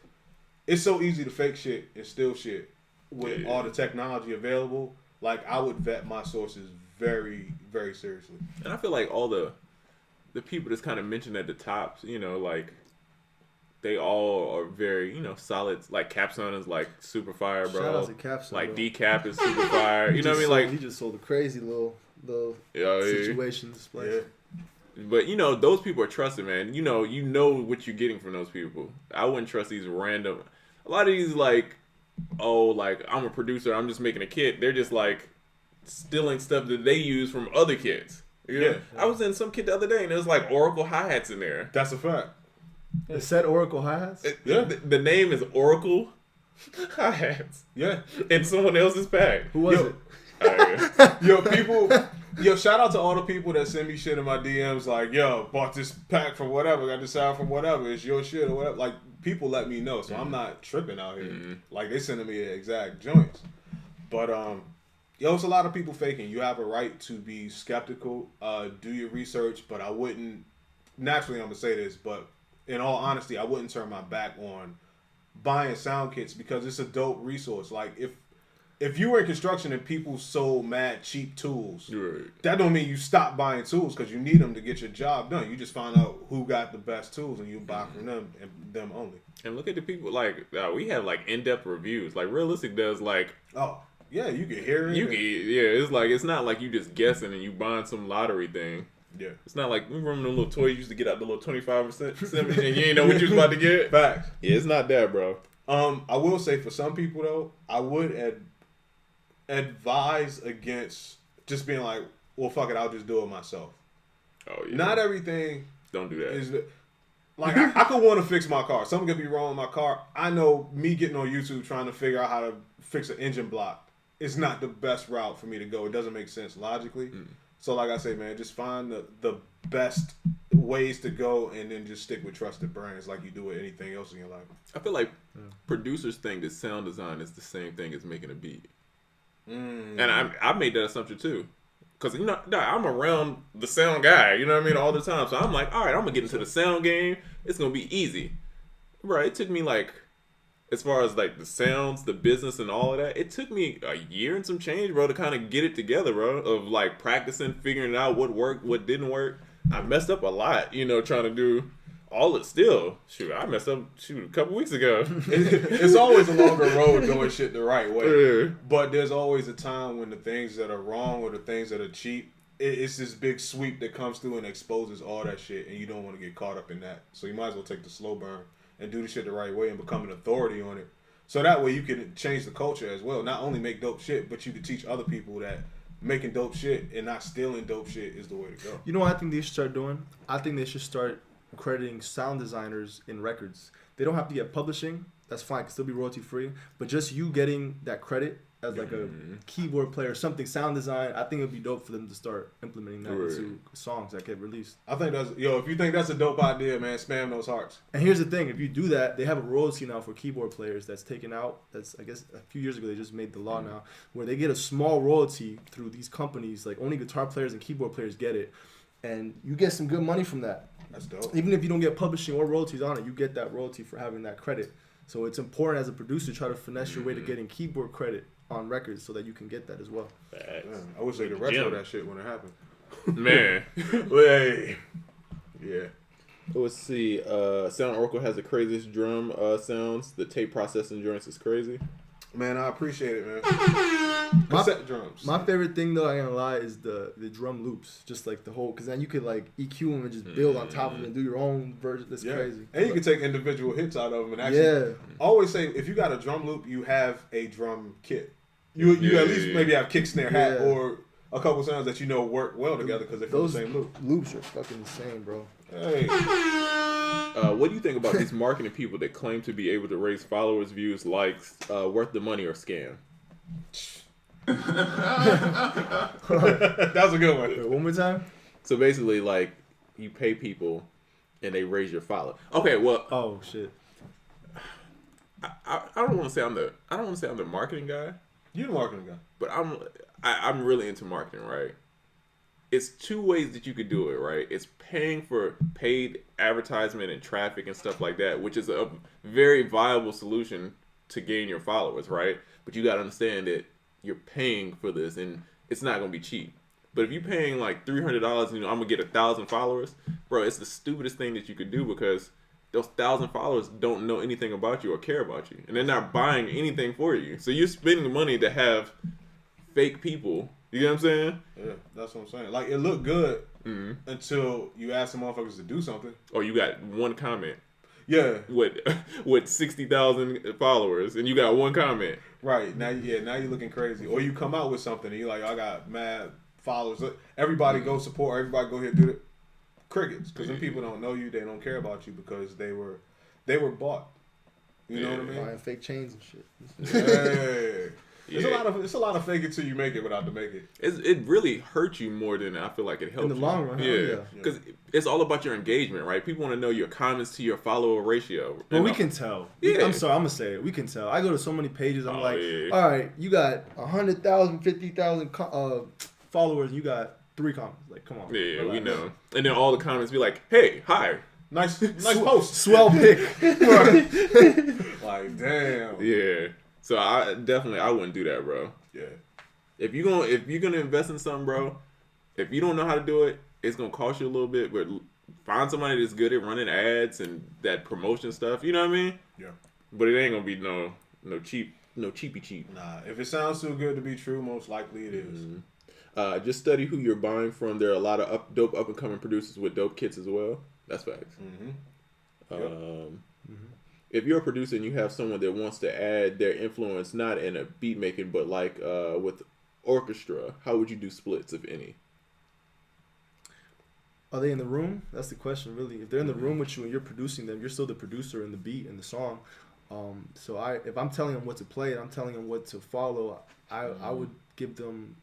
it's so easy to fake shit and steal shit with all the technology available. Like, I would vet my sources very, very seriously. And I feel like all the people that's kind of mentioned at the tops, you know, like, they all are very, you know, solid. Like, Capstone is, like, super fire, bro. Shout out to Capstone, like, bro. Decap is super fire. You know what I mean? Like, he just sold a crazy little situation display. Yeah. But, you know, those people are trusted, man. You know what you're getting from those people. I wouldn't trust these random... A lot of these, like... Oh, like, I'm a producer, I'm just making a kit. They're just, like, stealing stuff that they use from other kits. You know? I was in some kit the other day, and there was, like, Oracle hi-hats in there. That's a fact. It said Oracle hi-hats? The name is Oracle hi-hats. Yeah. In someone else's pack. Who was it? Shout out to all the people that send me shit in my DMs like, yo, bought this pack from whatever, got this sound from whatever, it's your shit or whatever. Like, people let me know, so I'm not tripping out here. Like, they sending me the exact joints. But, it's a lot of people faking. You have a right to be skeptical, do your research, but I wouldn't, naturally I'm going to say this, but in all honesty, I wouldn't turn my back on buying sound kits because it's a dope resource. Like, if you were in construction and people sold mad cheap tools, that don't mean you stop buying tools because you need them to get your job done. You just find out who got the best tools and you buy from them and them only. And look at the people, like, we have, like, in-depth reviews. Like, Realistic does, like... Oh, yeah, you can hear it. It's like, it's not like you just guessing and you buying some lottery thing. Yeah. It's not like, remember them little toys you used to get out the little 25% and you ain't know what you was about to get? Facts. Yeah, it's not that, bro. I will say for some people, though, I would advise against just being like, well, fuck it, I'll just do it myself. Oh, yeah. Not everything... Don't do that. Is like, I could want to fix my car. Something could be wrong with my car. I know me getting on YouTube trying to figure out how to fix an engine block is not the best route for me to go. It doesn't make sense logically. So like I say, man, just find the best ways to go and then just stick with trusted brands like you do with anything else in your life. I feel like producers think that sound design is the same thing as making a beat. And I made that assumption too. Because, you know, I'm around the sound guy, you know what I mean, all the time. So I'm like, all right, I'm going to get into the sound game. It's going to be easy. Right, it took me like, as far as like the sounds, the business and all of that, it took me a year and some change, bro, to kind of get it together, bro. Of like practicing, figuring out what worked, what didn't work. I messed up a lot, you know, trying to do all it still. Shoot, I messed up, a couple weeks ago. It's always a longer road doing shit the right way. But there's always a time when the things that are wrong or the things that are cheap, it's this big sweep that comes through and exposes all that shit, and you don't want to get caught up in that. So you might as well take the slow burn and do the shit the right way and become an authority on it. So that way you can change the culture as well. Not only make dope shit, but you can teach other people that making dope shit and not stealing dope shit is the way to go. You know what I think they should start doing? I think they should start crediting sound designers in records. They don't have to get publishing. That's fine. It can still be royalty free. But just you getting that credit as like a keyboard player, something sound design, I think it would be dope for them to start implementing that into songs that get released. I think that's, if you think that's a dope idea, man, spam those hearts. And here's the thing, if you do that, they have a royalty now for keyboard players that's taken out. That's, I guess, a few years ago they just made the law now, where they get a small royalty through these companies, like only guitar players and keyboard players get it. And you get some good money from that. That's dope. Even if you don't get publishing or royalties on it, you get that royalty for having that credit. So it's important as a producer to try to finesse your way to getting keyboard credit on records so that you can get that as well. Man, I wish they could retro that shit when it happened. Man. Hey. Yeah. Let's see. Sound Oracle has the craziest drum sounds. The tape processing endurance is crazy. Man, I appreciate it, man. Cassette drums. My favorite thing, though, I ain't gonna lie, is the drum loops. Just like the whole, because then you could like EQ them and just build on top of them and do your own version. That's crazy. And you can take individual hits out of them and actually. I always say, if you got a drum loop, you have a drum kit. You at least maybe have kick, snare, hat, or a couple sounds that you know work well together because they're from the same loop. Loops are fucking insane, bro. Hey. What do you think about these marketing people that claim to be able to raise followers, views, likes, worth the money or scam? That was a good one. Wait, one more time. So basically, like, you pay people and they raise your follow. Okay, well. Oh shit. I don't want to say I'm the marketing guy. You're the marketing guy, but I'm really into marketing, right? It's two ways that you could do it, right? It's paying for paid advertisement and traffic and stuff like that, which is a very viable solution to gain your followers, right? But you got to understand that you're paying for this and it's not going to be cheap. But if you're paying like $300 and I'm going to get 1,000 followers, bro, it's the stupidest thing that you could do because those 1,000 followers don't know anything about you or care about you. And they're not buying anything for you. So you're spending money to have fake people. You know what I'm saying? Yeah, that's what I'm saying. Like, it looked good until you ask the motherfuckers to do something. Or you got one comment. Yeah. With 60,000 followers and you got one comment. Right. Now you're looking crazy. Or you come out with something and you're like, I got mad followers. Everybody go support. Everybody go here do it. Crickets. Because then people don't know you. They don't care about you because they were bought. You know what I mean? Buying fake chains and shit. Hey. It's a lot of fake it till you make it without to make it. It really hurts you more than I feel like it helps in the long run. Yeah, because it's all about your engagement, right? People want to know your comments to your follower ratio. Well, we can tell. Yeah. I'm sorry, I'm gonna say it. We can tell. I go to so many pages. I'm all right, you got 100,000, 50,000 followers, and you got 3 comments. Like, come on. Yeah, we know. And then all the comments be like, "Hey, hi, nice post, swell pic." Like, damn. Yeah. So I wouldn't do that, bro. Yeah. If you're gonna invest in something, bro, if you don't know how to do it, it's gonna cost you a little bit. But find somebody that's good at running ads and that promotion stuff. You know what I mean? Yeah. But it ain't gonna be no cheapy cheap. Nah. If it sounds too good to be true, most likely it is. Just study who you're buying from. There are a lot of dope up and coming producers with dope kits as well. That's facts. Yep. If you're a producer and you have someone that wants to add their influence, not in a beat making, but like with orchestra, how would you do splits, if any? Are they in the room? That's the question, really. If they're in the room with you and you're producing them, you're still the producer in the beat and the song. So if I'm telling them what to play and I'm telling them what to follow, I would give them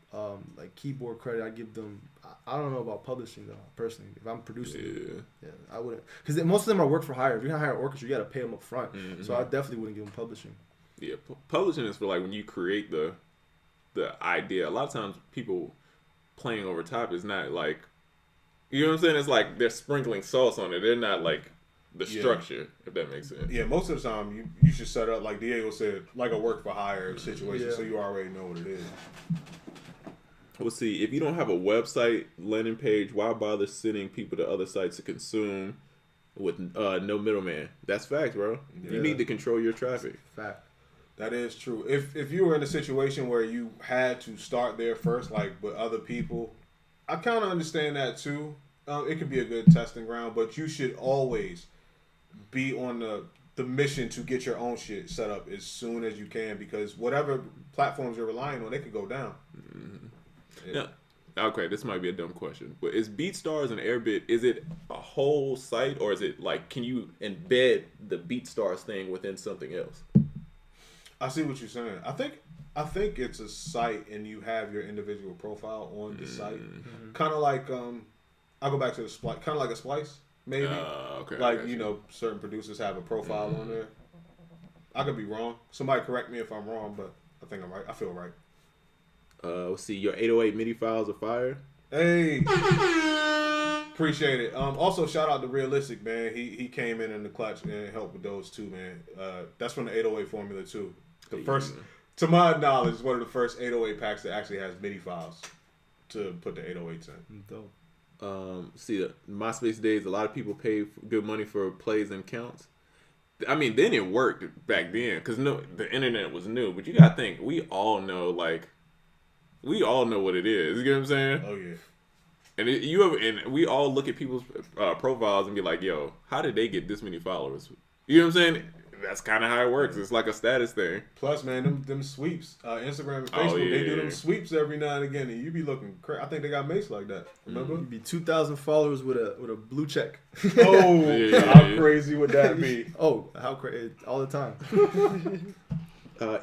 like keyboard credit. I give them. I don't know about publishing though. Personally, if I'm producing, I wouldn't, because most of them are work for hire. If you're gonna hire an orchestra, you got to pay them up front. So I definitely wouldn't give them publishing. Yeah, publishing is for like when you create the idea. A lot of times people playing over top is not like, you know what I'm saying? It's like they're sprinkling sauce on it. They're not like the structure, if that makes sense. Yeah, most of the time you should set up, like Diego said, like a work for hire situation, so you already know what it is. Let's see. If you don't have a website, landing page, why bother sending people to other sites to consume with no middleman? That's facts, bro. Yeah. You need to control your traffic. Fact. That is true. If you were in a situation where you had to start there first, like with other people, I kind of understand that too. It could be a good testing ground, but you should always be on the mission to get your own shit set up as soon as you can, because whatever platforms you're relying on, they could go down. Yeah. Okay, this might be a dumb question, but is BeatStars and Airbit, is it a whole site, or is it like, can you embed the BeatStars thing within something else? I see what you're saying. I think it's a site and you have your individual profile on the site. Kind of like I'll go back to the Splice, kind of like a Splice, maybe. Okay. Like, you know, certain producers have a profile on there. I could be wrong. Somebody correct me if I'm wrong, but I think I'm right. I feel right. Let's see. Your 808 MIDI files are fire. Hey, appreciate it. Also, shout out to Realistic, man. He came in the clutch and helped with those too, man. That's from the 808 formula too. The first, to my knowledge, is one of the first 808 packs that actually has MIDI files to put the 808s in. Dope. See, MySpace days, a lot of people pay good money for plays and counts. I mean, then it worked back then because the internet was new. But you gotta think, we all know what it is. You get what I'm saying? Oh yeah. And we all look at people's profiles and be like, "Yo, how did they get this many followers?" You know what I'm saying? That's kind of how it works. It's like a status thing. Plus, man, them sweeps, Instagram and Facebook, they do them sweeps every now and again, and you be looking crazy. I think they got Mace like that. Remember? You'd be 2,000 followers with a blue check. Oh, how crazy would that be? Oh, how crazy! All the time.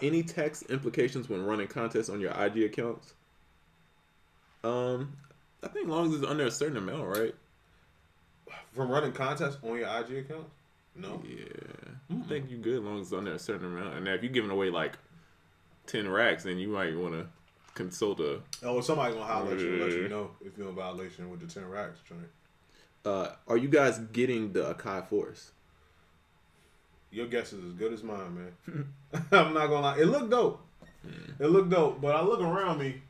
Any tax implications when running contests on your IG accounts? I think as long as it's under a certain amount, right? From running contests on your IG account? No. Yeah. I think you good as long as it's under a certain amount. And if you're giving away like 10 racks, then you might want to consult a... Oh, somebody's going to holler at you and let you know if you're in violation with the 10 racks joint. Are you guys getting the Akai Force? Your guess is as good as mine, man. I'm not going to lie. It looked dope. It looked dope. But I look around me.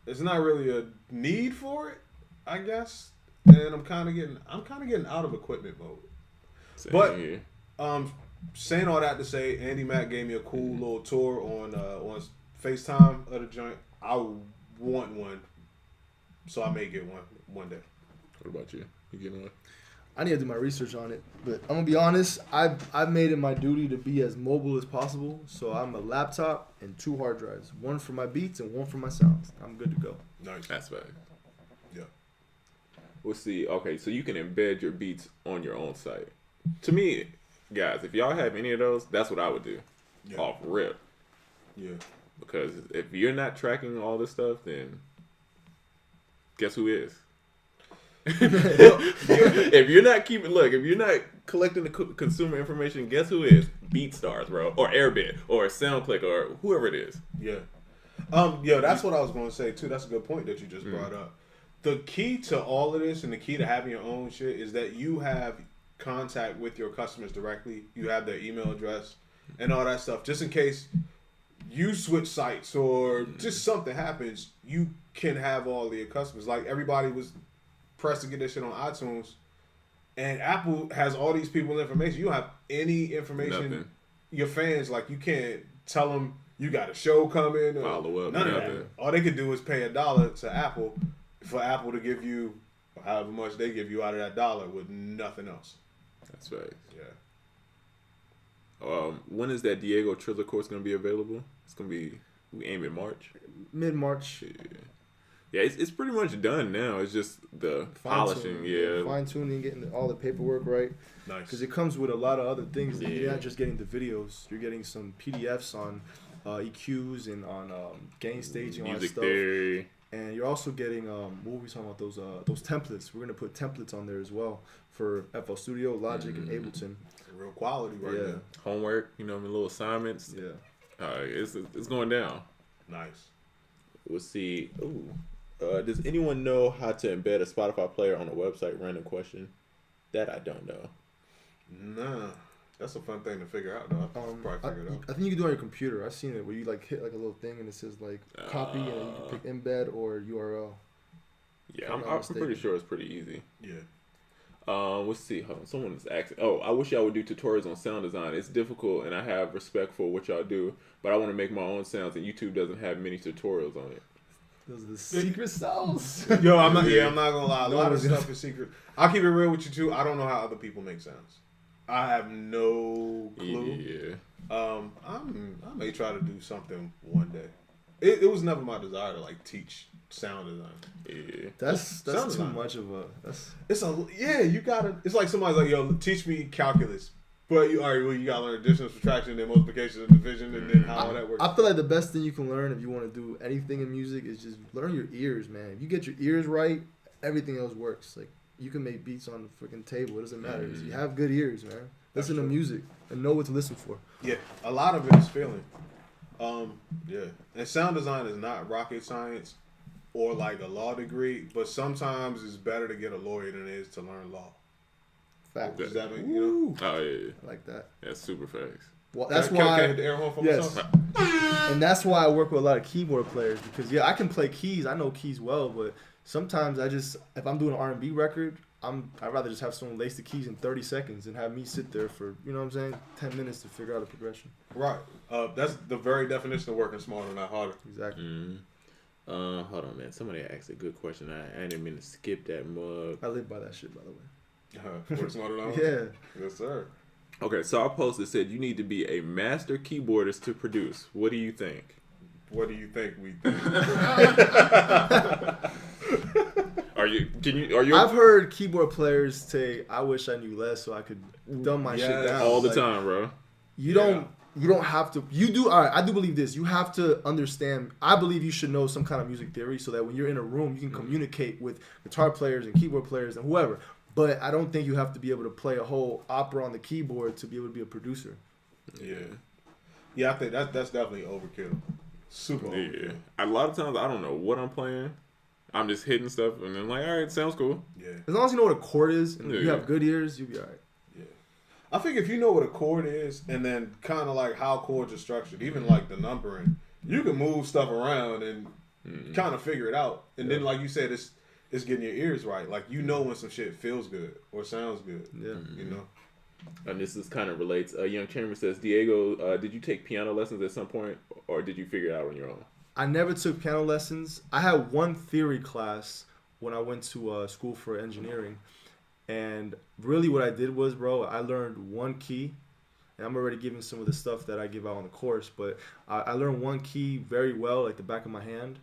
It's not really a need for it, I guess. And I'm kind of getting out of equipment mode. Same but here. Saying all that to say, Andy Mack gave me a cool little tour on FaceTime of the joint. I want one, so I may get one day. What about you? You getting one? I need to do my research on it, but I'm gonna be honest. I've made it my duty to be as mobile as possible. So I'm a laptop and 2 hard drives, one for my beats and one for my sounds. I'm good to go. Nice. That's right. Yeah. We'll see. Okay, so you can embed your beats on your own site. To me, guys, if y'all have any of those, that's what I would do. Yeah. Off rip. Yeah. Because if you're not tracking all this stuff, then guess who is? If you're not collecting the consumer information, guess who is? BeatStars, bro, or Airbit, or SoundClick, or whoever it is. Yeah. That's what I was going to say too. That's a good point that you just brought up. The key to all of this and the key to having your own shit is that you have contact with your customers directly. You have their email address and all that stuff. Just in case you switch sites or just something happens, you can have all of your customers. Like everybody was pressed to get this shit on iTunes, and Apple has all these people's information. You don't have any information. Nothing. Your fans, like, you can't tell them you got a show coming. Or follow up. None of that. All they could do is pay $1 to Apple for Apple to give you however much they give you out of that $1 with nothing else. That's right. Yeah. When is that Diego Triller course going to be available? It's going to be, we aim at March. Mid-March. Yeah, it's pretty much done now. It's just the polishing, fine-tuning, getting all the paperwork right. Nice. Because it comes with a lot of other things. Yeah. You're not just getting the videos. You're getting some PDFs on EQs and on gain staging, all that music stuff. theory. And you're also getting, what were we talking about, those templates. We're going to put templates on there as well for FL Studio, Logic, and Ableton. Real quality right there. Homework, little assignments. Yeah. It's going down. Nice. We'll see. Ooh. Does anyone know how to embed a Spotify player on a website? Random question. That I don't know. Nah. That's a fun thing to figure out, though. Probably figure it out. I think you can do it on your computer. I've seen it where you hit a little thing and it says copy, and then you can pick embed or URL. Yeah, I'm pretty sure it's pretty easy. Yeah. Let's see. Someone is asking. Oh, I wish y'all would do tutorials on sound design. It's difficult, and I have respect for what y'all do, but I want to make my own sounds, and YouTube doesn't have many tutorials on it. Those are the secret sounds. Yo, I'm not gonna lie. A lot of stuff is secret. I'll keep it real with you too. I don't know how other people make sounds. I have no clue. Yeah. I may try to do something one day. It was never my desire to teach sound design. Yeah. That's too much of a. You gotta. It's like somebody's like, yo, teach me calculus. But you gotta learn addition, subtraction, then multiplication, and division, and then how all that works. I feel like the best thing you can learn if you want to do anything in music is just learn your ears, man. If you get your ears right, everything else works. Like, you can make beats on the freaking table. It doesn't matter. You have good ears, man. Listen to music and know what to listen for. Yeah, a lot of it is feeling. And sound design is not rocket science or like a law degree, but sometimes it's better to get a lawyer than it is to learn law. Fact. Does that mean, Oh, yeah. I like that. That's super facts. Well, that's why. Can I hit the air horn for myself? And that's why I work with a lot of keyboard players because, I can play keys. I know keys well, but sometimes if I'm doing an R&B record, I'd rather just have someone lace the keys in 30 seconds and have me sit there for, you know what I'm saying, 10 minutes to figure out a progression. Right. That's the very definition of working smarter, not harder. Exactly. Hold on, man. Somebody asked a good question. I didn't mean to skip that mug. I live by that shit, by the way. Work smarter, not harder? Yeah. Yes, sir. Okay, so our post that said you need to be a master keyboardist to produce. What do you think? What do you think we think? Are you? I've heard keyboard players say, "I wish I knew less so I could dumb my shit down." All the time, bro. You don't have to. You do. All right, I do believe this. You have to understand. I believe you should know some kind of music theory so that when you're in a room, you can communicate with guitar players and keyboard players and whoever. But I don't think you have to be able to play a whole opera on the keyboard to be able to be a producer. Yeah, I think that's definitely overkill. Super overkill. A lot of times I don't know what I'm playing. I'm just hitting stuff and then like, all right, sounds cool. Yeah. As long as you know what a chord is and you have good ears, you'll be all right. Yeah. I think if you know what a chord is and then kind of like how chords are structured, even like the numbering, you can move stuff around and kind of figure it out. And then, like you said, it's getting your ears right. Like, you know when some shit feels good or sounds good. Yeah. You know? And this is kind of relates. Young Chamber says, Diego, did you take piano lessons at some point or did you figure it out on your own? I never took piano lessons. I had one theory class when I went to school for engineering. And really what I did was, bro, I learned one key. And I'm already giving some of the stuff that I give out on the course. But I learned one key very well, like the back of my hand.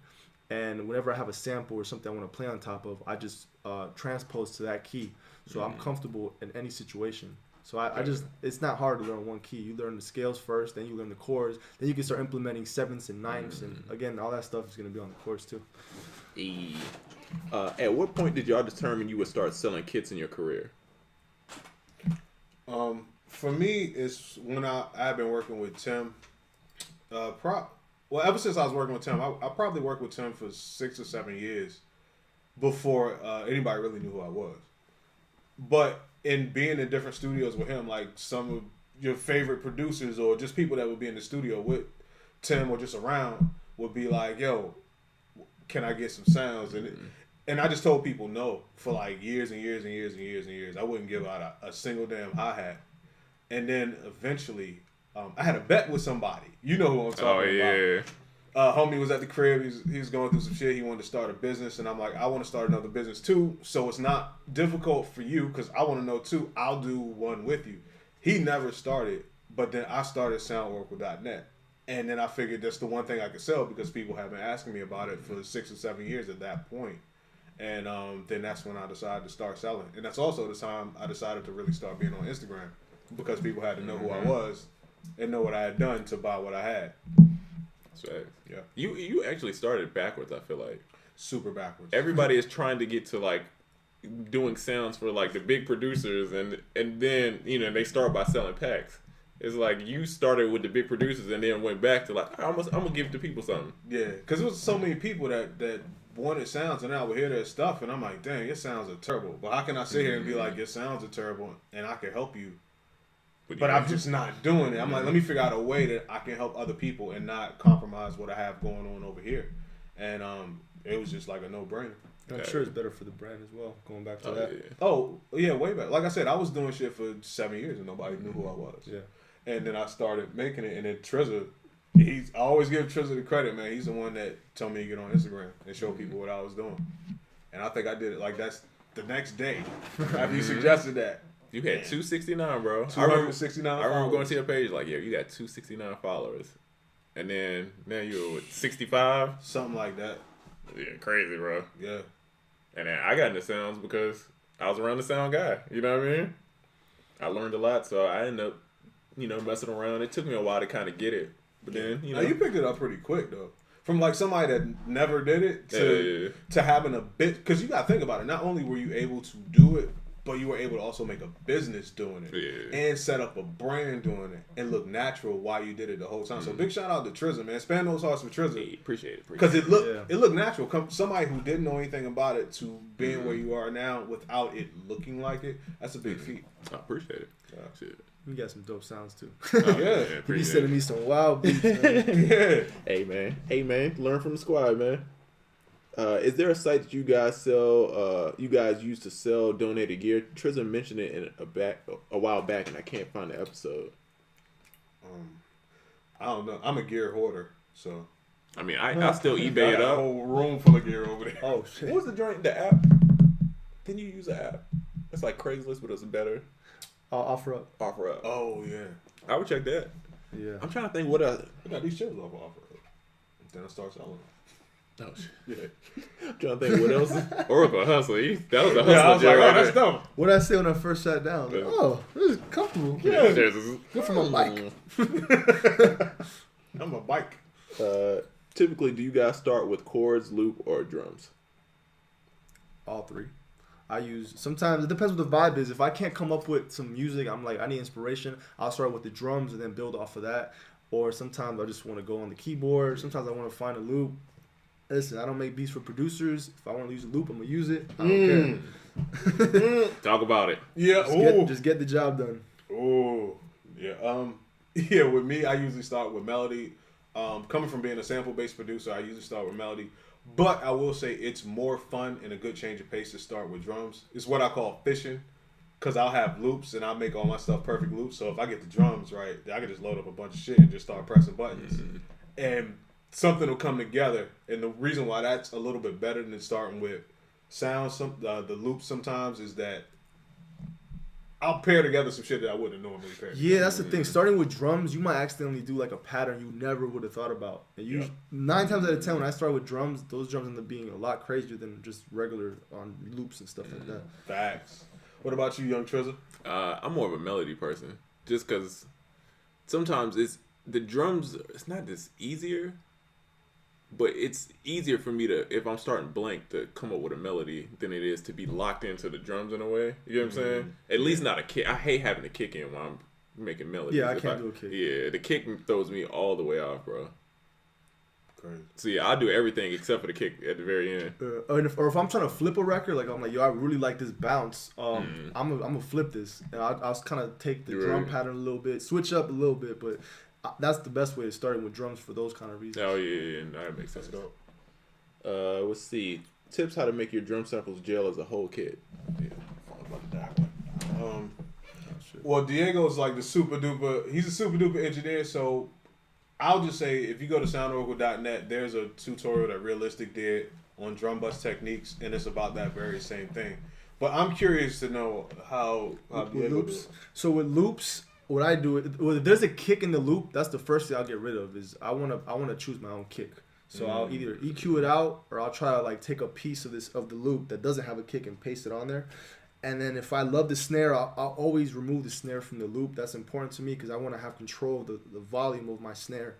And whenever I have a sample or something I want to play on top of, I just transpose to that key. So I'm comfortable in any situation. So I just, it's not hard to learn one key. You learn the scales first, then you learn the chords, then you can start implementing sevenths and ninths, and again, all that stuff is going to be on the course too. At what point did y'all determine you would start selling kits in your career? For me, it's when I've been working with Tim. Ever since I was working with Tim, I probably worked with Tim for 6 or 7 years before anybody really knew who I was. But in being in different studios with him, like some of your favorite producers or just people that would be in the studio with Tim or just around would be like, yo, can I get some sounds? And I just told people no for like years and years and years and years and years. I wouldn't give out a single damn hi-hat. And then eventually, I had a bet with somebody. You know who I'm talking about. Homie was at the crib. He was going through some shit. He wanted to start a business. And I'm like, I want to start another business too. So it's not difficult for you because I want to know too. I'll do one with you. He never started. But then I started soundworker.net. And then I figured that's the one thing I could sell because people have been asking me about it for 6 or 7 years at that point. And then that's when I decided to start selling. And that's also the time I decided to really start being on Instagram because people had to know who I was and know what I had done to buy what I had. So, yeah. You actually started backwards, I feel like. Super backwards. Everybody is trying to get to like doing sounds for like the big producers and then, you know, they start by selling packs. It's like you started with the big producers and then went back to like, I'm gonna give the people something. Yeah, because there was so many people that wanted sounds and I would hear their stuff and I'm like, dang, your sounds are terrible. But how can I sit here and be like, your sounds are terrible and I can help you? But I'm just not doing it. I'm like, let me figure out a way that I can help other people and not compromise what I have going on over here. And it was just like a no-brainer. I'm sure it's better for the brand as well, going back to that. Yeah. Oh, yeah, way back. Like I said, I was doing shit for 7 years and nobody knew who I was. Yeah. And then I started making it. And then Trizza, I always give Trizza the credit, man. He's the one that told me to get on Instagram and show people what I was doing. And I think I did it like that's the next day after you suggested that. You had 269, bro. 269 I remember going to your page like, yeah, you got 269 followers. And then now you're 65? Something like that. Yeah, crazy, bro. Yeah. And then I got into sounds because I was around the sound guy. You know what I mean? I learned a lot, so I ended up, you know, messing around. It took me a while to kind of get it. But then, you know. Now, you picked it up pretty quick, though. From like somebody that never did it to having a bit. Because you got to think about it. Not only were you able to do it, but you were able to also make a business doing it and set up a brand doing it and look natural while you did it the whole time. So big shout out to Trizza, man. Span those hearts for Trizza. Hey, appreciate it. Because it looked natural. Somebody who didn't know anything about it to being where you are now without it looking like it, that's a big feat. I appreciate it. Shit. You got some dope sounds too. Yeah. You be sending me some wild beats, man. Hey man, learn from the squad, man. Is there a site that you guys sell? You guys use to sell donated gear? Tristan mentioned it in a while back, and I can't find the episode. I don't know. I'm a gear hoarder, so. I mean, I still eBay it got up. a whole room full of gear over there. Oh shit. What was the joint? The app? Can you use the app? It's like Craigslist, but it's better. Offer up. Offer up. Oh yeah. I would check that. Yeah. I'm trying to think what else. I got these chips off offer up. Then I start selling them. Oh shit. Yeah. I'm trying to think what else. Oracle hustle. That was a hustle. Yeah, I was like, right oh, that's there. dope. What did I say when I first sat down? Like, oh, this is comfortable. Yeah. Good for my mic. I'm a bike. Typically, do you guys start with chords, loop, or drums? All three. Sometimes it depends what the vibe is. If I can't come up with some music, I'm like, I need inspiration. I'll start with the drums and then build off of that. Or sometimes I just want to go on the keyboard. Sometimes I want to find a loop. Listen, I don't make beats for producers. If I want to use a loop, I'm going to use it. I don't care. Talk about it. Yeah. Just get the job done. Oh. Yeah. Yeah, with me, I usually start with melody. Coming from being a sample-based producer, I usually start with melody. But I will say it's more fun and a good change of pace to start with drums. It's what I call fishing, because I'll have loops and I'll make all my stuff perfect loops. So if I get the drums right, I can just load up a bunch of shit and just start pressing buttons. And something will come together. And the reason why that's a little bit better than starting with sounds, the loops sometimes, is that I'll pair together some shit that I wouldn't normally pair together. Yeah, that's the thing. Starting with drums, you might accidentally do like a pattern you never would have thought about. And 9 times out of 10, when I start with drums, those drums end up being a lot crazier than just regular on loops and stuff like that. Facts. What about you, Young Trizza? I'm more of a melody person, just because sometimes the drums. It's not just easier, but it's easier for me to, if I'm starting blank, to come up with a melody than it is to be locked into the drums in a way. You know what I'm saying? At least not a kick. I hate having a kick in when I'm making melodies. Yeah, I can't do a kick. Yeah, the kick throws me all the way off, bro. Crazy. So yeah, I do everything except for the kick at the very end. Or if I'm trying to flip a record, like I'm like, yo, I really like this bounce. I'm gonna flip this, and I'll kind of take the drum pattern a little bit, switch up a little bit, but that's the best way to start with drums for those kind of reasons. Oh yeah, that makes sense. Let's see. Tips how to make your drum samples gel as a whole kit. Yeah, well, Diego's like he's a super duper engineer, so I'll just say if you go to soundoracle.net, there's a tutorial that Realistic did on drum bus techniques, and it's about that very same thing. But I'm curious to know how Diego loops. do it. So with loops, what I do, if there's a kick in the loop, that's the first thing I'll get rid of. Is I wanna choose my own kick. So I'll either EQ it out, or I'll try to like take a piece of the loop that doesn't have a kick and paste it on there. And then if I love the snare, I'll always remove the snare from the loop. That's important to me because I want to have control of the volume of my snare.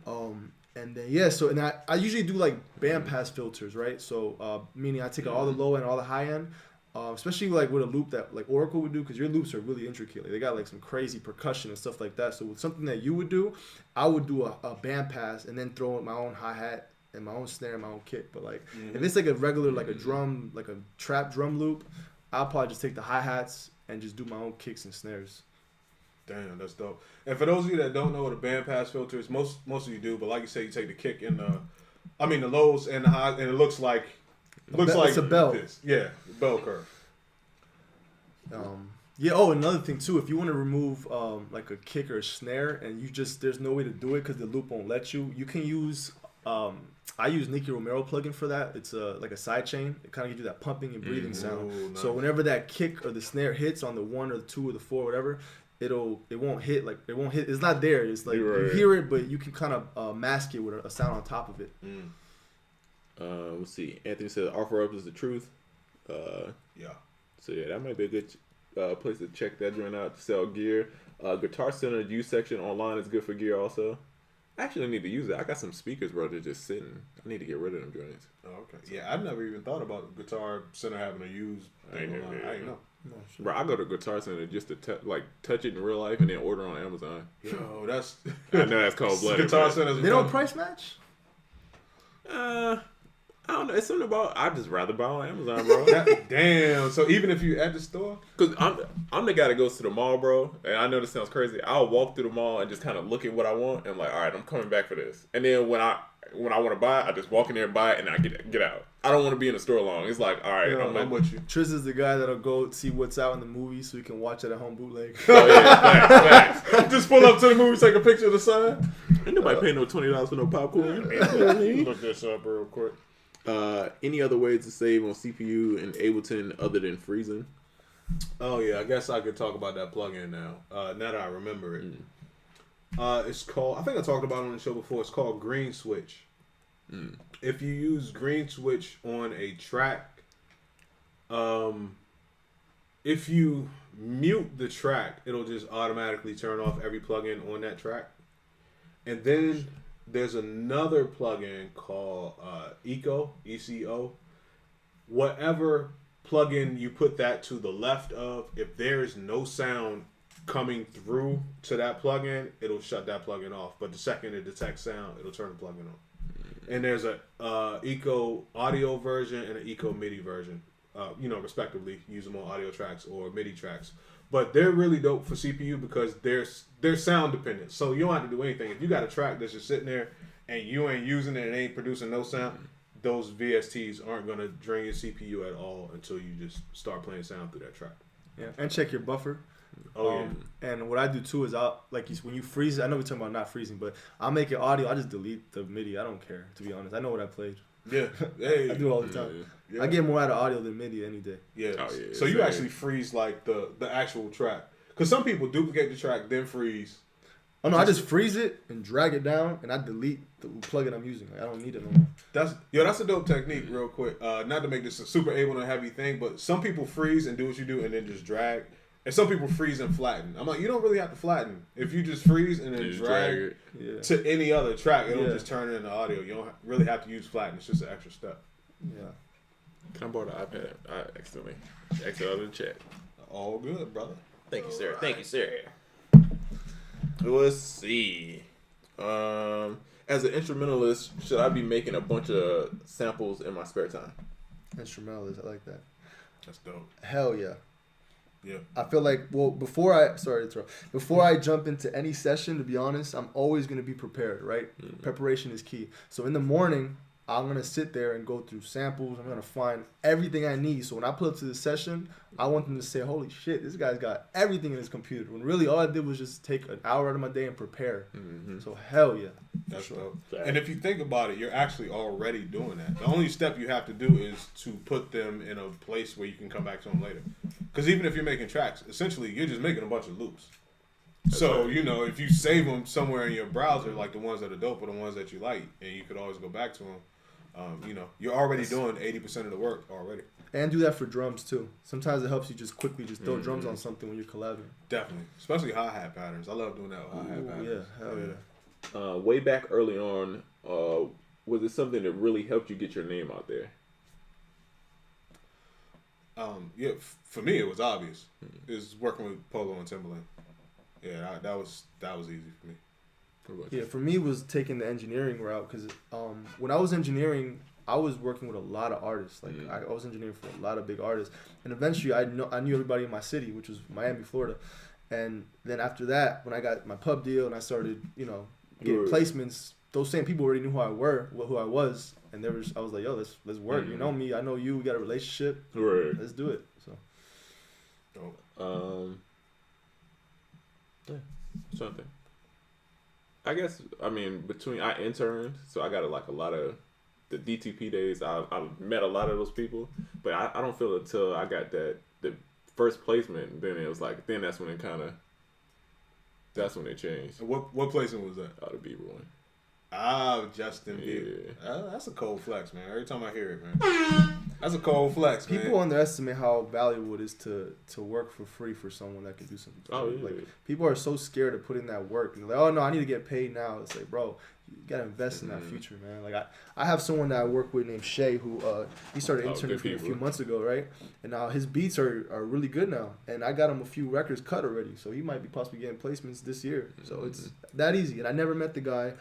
And then I usually do like bandpass filters, right? So meaning I take all the low end, all the high end. Especially like with a loop that like Oracle would do, because your loops are really intricate. Like, they got like some crazy percussion and stuff like that. So with something that you would do, I would do a band pass and then throw in my own hi-hat and my own snare and my own kick. But like if it's like a regular, like a drum, like a trap drum loop, I'll probably just take the hi-hats and just do my own kicks and snares. Damn, that's dope. And for those of you that don't know what a bandpass filter is, most of you do, but like you say, you take the kick and the lows and the highs, and it looks like it's a bell. Yeah, bell curve. Another thing too, if you want to remove like a kick or a snare and there's no way to do it because the loop won't let you, you can use I use Nicky Romero plugin for that. It's like a side chain. It kind of gives you that pumping and breathing sound. Ooh, nice. So whenever that kick or the snare hits on the 1 or the 2 or the 4 or whatever, it won't hit. It's not there. It's like you hear it, but you can kind of mask it with a sound on top of it. Let's see. Anthony says offer up is the truth. Yeah. So yeah, that might be a good place to check that joint out to sell gear. Guitar Center used section online is good for gear also. I actually need to use it. I got some speakers, bro, that's just sitting. I need to get rid of them joints. Oh, okay. Yeah, I've never even thought about Guitar Center having a used thing online. I ain't know. No, sure. Bro, I go to Guitar Center just to touch it in real life and then order on Amazon. Yo, that's I know that's cold-blooded. Guitar Center. They don't price match? I don't know. It's something about I just rather buy on Amazon, bro. Damn. So even if you at the store, because I'm the guy that goes to the mall, bro. And I know this sounds crazy. I'll walk through the mall and just kind of look at what I want. And I'm like, all right, I'm coming back for this. And then when when I want to buy it, I just walk in there and buy it, and I get out. I don't want to be in the store long. It's like, all right, I'm with you. Triz is the guy that'll go see what's out in the movie so he can watch it at home bootleg. Oh yeah, facts. Just pull up to the movie, take a picture of the sign. Ain't nobody paying no $20 for no popcorn. Look this up real quick. Any other ways to save on CPU in Ableton other than freezing? Oh yeah, I guess I could talk about that plugin now. Now that I remember it, it's called. I think I talked about it on the show before. It's called Green Switch. If you use Green Switch on a track, if you mute the track, it'll just automatically turn off every plugin on that track. And then there's another plugin called ECO, ECO. Whatever plugin you put that to the left of, if there is no sound coming through to that plugin, it'll shut that plugin off. But the second it detects sound, it'll turn the plugin on. And there's a Eco audio version and an Eco MIDI version, respectively. Use them on audio tracks or MIDI tracks. But they're really dope for CPU because they're sound dependent. So you don't have to do anything. If you got a track that's just sitting there and you ain't using it and ain't producing no sound, those VSTs aren't going to drain your CPU at all until you just start playing sound through that track. Yeah, and check your buffer. Yeah. And what I do too is when you freeze it, I know we're talking about not freezing, but I'll make it audio. I just delete the MIDI. I don't care, to be honest. I know what I played. Yeah, hey, I do it all the time. Yeah. I get more out of audio than MIDI any day. Yeah. Oh, yeah, so you actually freeze like the actual track, because some people duplicate the track then freeze. Oh no, I just freeze it and drag it down, and I delete the plugin I'm using. Like, I don't need it no more. That's a dope technique. Real quick, not to make this a super Ableton heavy thing, but some people freeze and do what you do and then just drag. And some people freeze and flatten. I'm like, you don't really have to flatten. If you just freeze and then drag it to any other track, it'll just turn it into audio. You don't really have to use flatten. It's just an extra step. Yeah. Can I borrow the iPad? I accidentally exited out of the chat. All good, brother. Thank you, sir. Thank you, sir. Let's see. As an instrumentalist, should I be making a bunch of samples in my spare time? Instrumentalist, I like that. That's dope. Hell yeah. Yeah. I feel like, before I jump into any session, to be honest, I'm always going to be prepared, right? Mm-hmm. Preparation is key. So in the morning, I'm going to sit there and go through samples. I'm going to find everything I need. So when I pull up to the session, I want them to say, holy shit, this guy's got everything in his computer. When really all I did was just take an hour out of my day and prepare. Mm-hmm. So hell yeah. That's dope. And if you think about it, you're actually already doing that. The only step you have to do is to put them in a place where you can come back to them later. Because even if you're making tracks, essentially you're just making a bunch of loops. So, if you save them somewhere in your browser, like the ones that are dope or the ones that you like, and you could always go back to them, you're already doing 80% of the work already. And do that for drums, too. Sometimes it helps you just quickly just throw drums on something when you're collabing. Definitely. Especially hi-hat patterns. I love doing that with hi-hat patterns. Yeah, hell yeah. Way back early on, was it something that really helped you get your name out there? For me, it was obvious. It was working with Polo and Timberland. Yeah, that was easy for me. Yeah, for me, it was taking the engineering route because when I was engineering, I was working with a lot of artists. Like I was engineering for a lot of big artists, and eventually I knew everybody in my city, which was Miami, Florida. And then after that, when I got my pub deal and I started, getting placements, those same people already knew who I was, and I was like, yo, let's work. You know me, I know you. We got a relationship. Right. Let's do it. So. Yeah, something. I guess between I interned, so I got a lot of the DTP days. I met a lot of those people, but I don't feel until I got the first placement, then it was like that's when it changed. What placement was that? The Bieber one. Justin Bieber. Yeah. That's a cold flex, man. Every time I hear it, man. That's a cold flex, man. People underestimate how valuable it is to work for free for someone that can do something. People are so scared of putting that work. They're like, oh, no, I need to get paid now. It's like, bro, you got to invest in that future, man. Like, I have someone that I work with named Shay who he started interning for me a few months ago, right? And now his beats are really good now. And I got him a few records cut already. So he might be possibly getting placements this year. So it's that easy. And I never met the guy.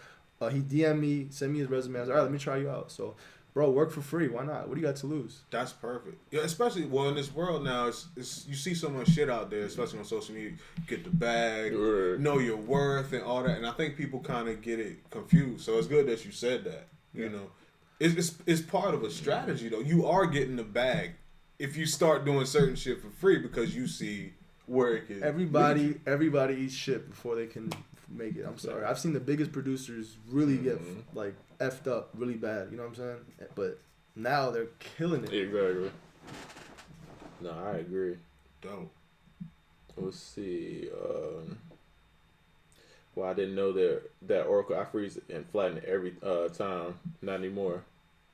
He DM'd me, sent me his resume. I was like, all right, let me try you out. So, bro, work for free. Why not? What do you got to lose? That's perfect. Yeah, especially, in this world now, it's you see so much shit out there, especially on social media. Get the bag, know your worth and all that. And I think people kind of get it confused. So it's good that you said that. You know, it's part of a strategy though. You are getting the bag if you start doing certain shit for free because you see where it can. Everybody eats shit before they can make it. I'm sorry. I've seen the biggest producers really get like effed up really bad. You know what I'm saying? But now they're killing it. Exactly. No, I agree. Dope. Let's see. Well, I didn't know that Oracle I freeze and flatten every time. Not anymore.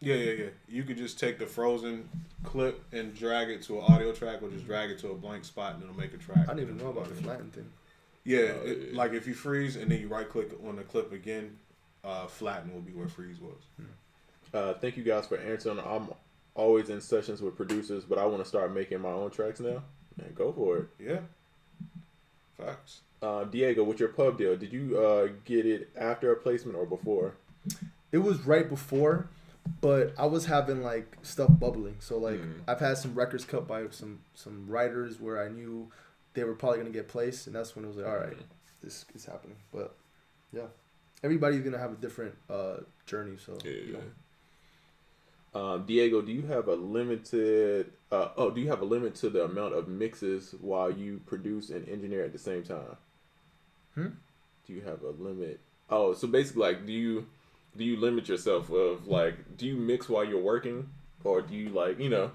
Yeah. You could just take the frozen clip and drag it to an audio track, or just drag it to a blank spot, and it'll make a track. I didn't even know about the flatten thing. Yeah, like if you freeze and then you right click on the clip again, flatten will be where freeze was. Thank you guys for answering. I'm always in sessions with producers, but I want to start making my own tracks now. Man, go for it. Yeah. Facts. Diego, with your pub deal, did you get it after a placement or before? It was right before, but I was having like stuff bubbling. So like I've had some records cut by some writers where I knew they were probably gonna get placed, and that's when it was like, all right, this is happening. But yeah, everybody's gonna have a different journey. So you know. Diego, do you have a limited? Do you have a limit to the amount of mixes while you produce and engineer at the same time? Do you have a limit? Oh, so basically, like, do you limit yourself of like, do you mix while you're working, or do you like, you know,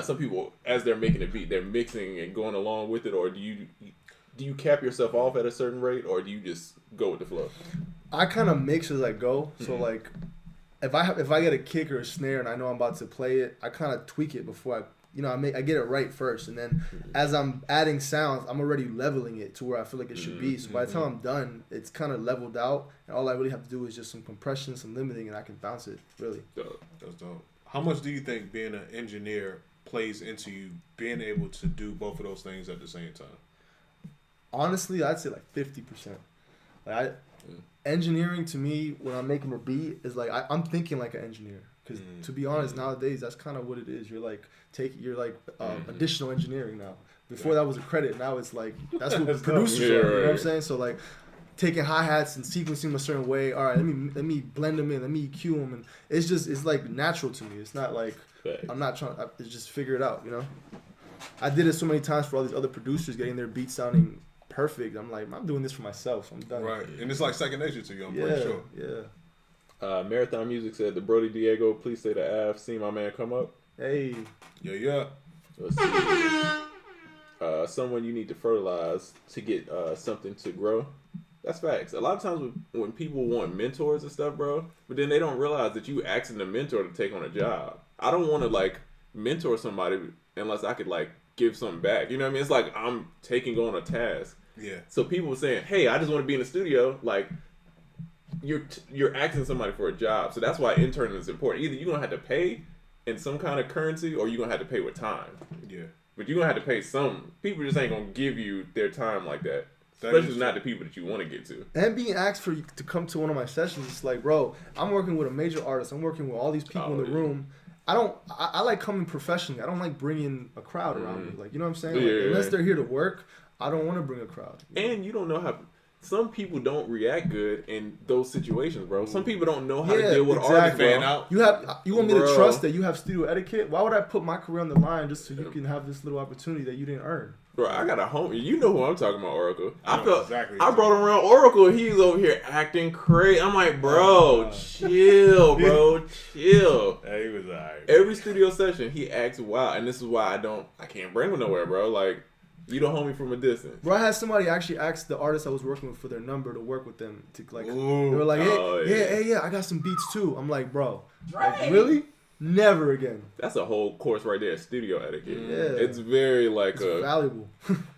some people as they're making a beat, they're mixing and going along with it, or do you cap yourself off at a certain rate, or do you just go with the flow? I kind of mix as I go. So like, if I get a kick or a snare and I know I'm about to play it, I kind of tweak it before I get it right first, and then as I'm adding sounds, I'm already leveling it to where I feel like it should be. So by the time I'm done, it's kind of leveled out, and all I really have to do is just some compression, some limiting, and I can bounce it. Really. Dope. That's dope. How much do you think being an engineer plays into you being able to do both of those things at the same time? Honestly, I'd say like 50%. Like engineering to me, when I'm making a beat, is like I'm thinking like an engineer. Because to be honest, nowadays that's kind of what it is. You're like additional engineering now. Before that was a credit. Now it's like that's what producers are. You know what I'm saying? So like taking hi-hats and sequencing them a certain way. All right, let me blend them in. Let me EQ them, and it's like natural to me. It's not like I'm not trying. It's just figure it out. You know. I did it so many times for all these other producers getting their beats sounding perfect. I'm like, I'm doing this for myself. I'm done. Right, and it's like second nature to you. I'm pretty sure. Yeah. Marathon Music said, the Brody Diego, please say the Av. See my man come up. Hey. Yeah. Let's see. Someone you need to fertilize to get something to grow. That's facts. A lot of times when people want mentors and stuff, bro, but then they don't realize that you asking the mentor to take on a job. I don't want to like mentor somebody unless I could like give something back. You know what I mean? It's like I'm taking on a task. Yeah. So people saying, hey, I just want to be in the studio, like, you're asking somebody for a job. So that's why interning is important. Either you're going to have to pay in some kind of currency, or you're going to have to pay with time. Yeah. But you're going to have to pay some. People just ain't going to give you their time like that. Especially not the people that you want to get to. And being asked to come to one of my sessions, it's like, bro, I'm working with a major artist. I'm working with all these people in the room. I like coming professionally. I don't like bringing a crowd around me. Like, you know what I'm saying? Like, unless they're here to work, I don't want to bring a crowd. And you don't know how... Some people don't react good in those situations, bro. Some people don't know how to deal with artists fan out. You want me to trust that you have studio etiquette? Why would I put my career on the line just so you can have this little opportunity that you didn't earn? Bro, I got a homie. You know who I'm talking about, Oracle. I brought him around Oracle. He's over here acting crazy. I'm like, bro, chill, bro, chill. Yeah, he was alright. Every studio session, he acts wild, and this is why I can't bring him nowhere, bro. Like, you the homie from a distance. Bro, I had somebody actually ask the artist I was working with for their number to work with them. To like, they were like, hey, I got some beats too. I'm like, bro, like, really? Never again. That's a whole course right there, studio etiquette. Yeah. It's very like it's valuable.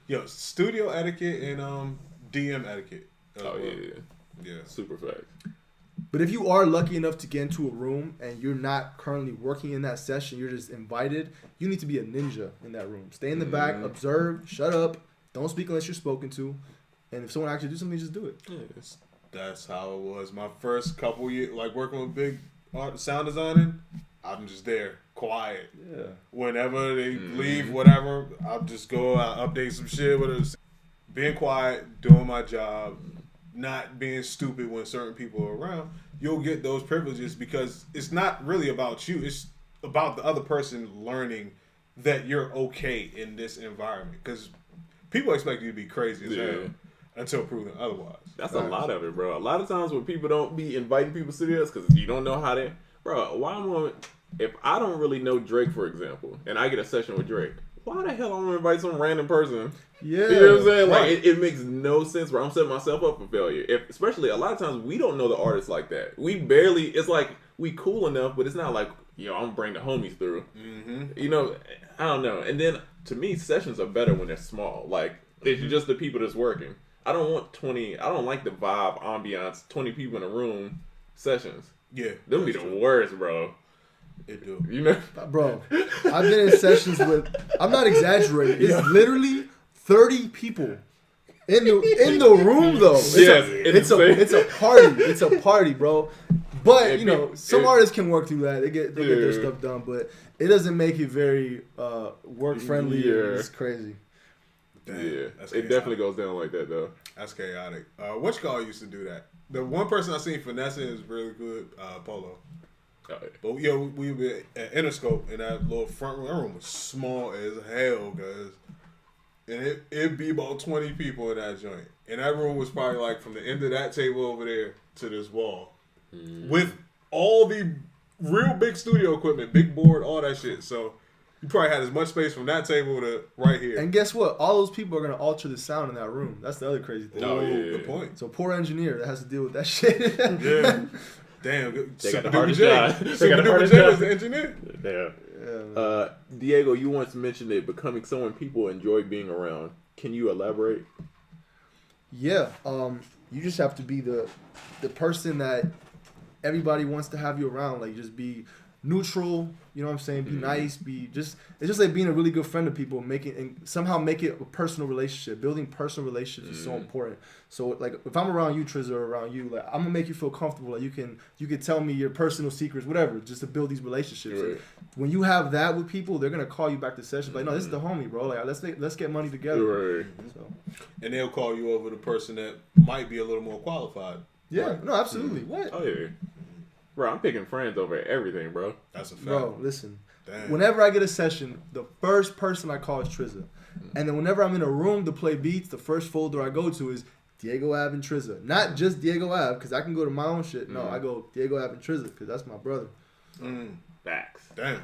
Yo, studio etiquette and DM etiquette. Yeah. Super fact. But if you are lucky enough to get into a room and you're not currently working in that session, you're just invited, you need to be a ninja in that room. Stay in the back, observe, shut up, don't speak unless you're spoken to, and if someone actually do something, just do it. Yeah, that's how it was. My first couple years, like working with big sound designing, I'm just there, quiet. Yeah. Whenever they leave, whatever, I'll just go, I'll update some shit, being quiet, doing my job. not being stupid when certain people are around, you'll get those privileges because it's not really about you. It's about the other person learning that you're okay in this environment. Because people expect you to be crazy as hell until proven otherwise. That's a lot of it, bro. A lot of times when people don't be inviting people to this because you don't know how they... Bro, if I don't really know Drake, for example, and I get a session with Drake, why the hell I'm going to invite some random person? Yeah. You know what I'm saying? Like, Right. it makes no sense, bro. I'm setting myself up for failure. Especially, a lot of times, we don't know the artists like that. We barely... It's like, we cool enough, but it's not like, I'm going to bring the homies through. Mm-hmm. You know, I don't know. And then, to me, sessions are better when they're small. Like, it's just the people that's working. I don't want 20... I don't like the vibe, ambiance, 20 people in a room sessions. Yeah. Them be the worst, bro. It do. You know? Bro, I've been in sessions with, I'm not exaggerating, it's literally 30 people in the room though. It's a party. It's a party, bro. But some artists can work through that. They get their stuff done, but it doesn't make it very work friendly. Yeah. It's crazy. Damn, it definitely goes down like that though. That's chaotic. Which guy used to do that? The one person I seen finessing is really good, Polo. But we were at Interscope and that little front room. That room was small as hell, guys. And it'd be about 20 people in that joint. And that room was probably like from the end of that table over there to this wall. With all the real big studio equipment, big board, all that shit. So you probably had as much space from that table to right here. And guess what? All those people are going to alter the sound in that room. That's the other crazy thing. Oh, yeah. Good point. So poor engineer that has to deal with that shit. Yeah. Damn. They got the hardest job. They got the hardest job as the engineer. Damn. Diego, you once mentioned it becoming someone people enjoy being around. Can you elaborate? Yeah. You just have to be the person that everybody wants to have you around. Like, just be neutral. You know what I'm saying? Be nice. It's just like being a really good friend to people. Somehow make it a personal relationship. Building personal relationships is so important. So like, if I'm around you, Triz, or around you, like, I'm gonna make you feel comfortable. Like, you can tell me your personal secrets, whatever, just to build these relationships. Right. When you have that with people, they're gonna call you back to sessions. Like, no, this is the homie, bro. Like, let's get money together. Right. So. And they'll call you over the person that might be a little more qualified. Yeah. Right. No, absolutely. What? Oh yeah. Bro, I'm picking friends over everything, bro. That's a fact. Bro, listen. Damn. Whenever I get a session, the first person I call is Trizza. And then whenever I'm in a room to play beats, the first folder I go to is Diego Ave and Trizza. Not just Diego Ave, because I can go to my own shit. No, I go Diego Ave and Trizza, because that's my brother. Facts. Damn.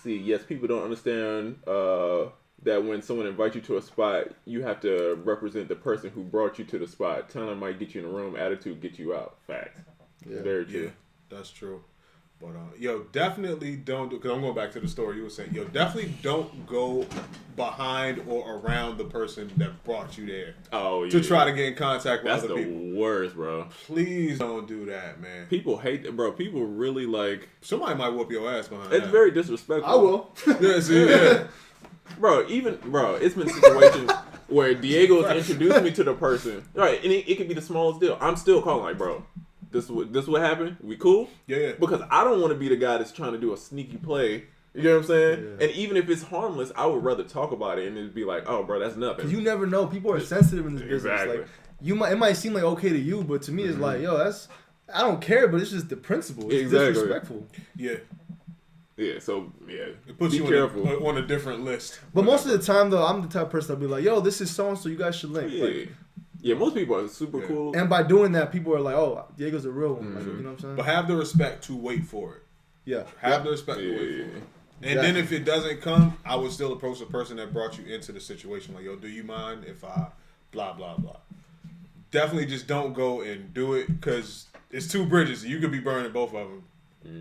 See, yes, people don't understand that when someone invites you to a spot, you have to represent the person who brought you to the spot. Talent might get you in the room, attitude get you out. Facts. Yeah. Very true. Yeah, that's true. But definitely don't do, because I'm going back to the story you were saying. Definitely don't go behind or around the person that brought you there. Oh, yeah. To try to get in contact with other people. That's the worst, bro. Please don't do that, man. People hate that, bro. People really like. Somebody might whoop your ass behind It's that. very disrespectful. I will. Yeah. Bro, it's been situations where Diego's introduced me to the person. Right, and it could be the smallest deal. I'm still calling like, bro, this what happened? We cool? Yeah. Because I don't want to be the guy that's trying to do a sneaky play. You know what I'm saying? Yeah. And even if it's harmless, I would rather talk about it and it'd be like, oh, bro, that's nothing. Because you never know. People are sensitive in this Exactly. business. Like, it might seem like okay to you, but to me, it's like, yo, I don't care, but it's just the principle. It's disrespectful. Yeah. Yeah, so, It puts be you careful. on a different list. But most of the time, though, I'm the type of person that'll be like, yo, this is so-and-so, you guys should link. Yeah, most people are super cool. And by doing that, people are like, oh, Diego's a real one. Like, you know what I'm saying? But have the respect to wait for it. Yeah. Have the respect to wait for it. And then if it doesn't come, I would still approach the person that brought you into the situation. Like, yo, do you mind if I blah, blah, blah. Definitely just don't go and do it because it's two bridges. You could be burning both of them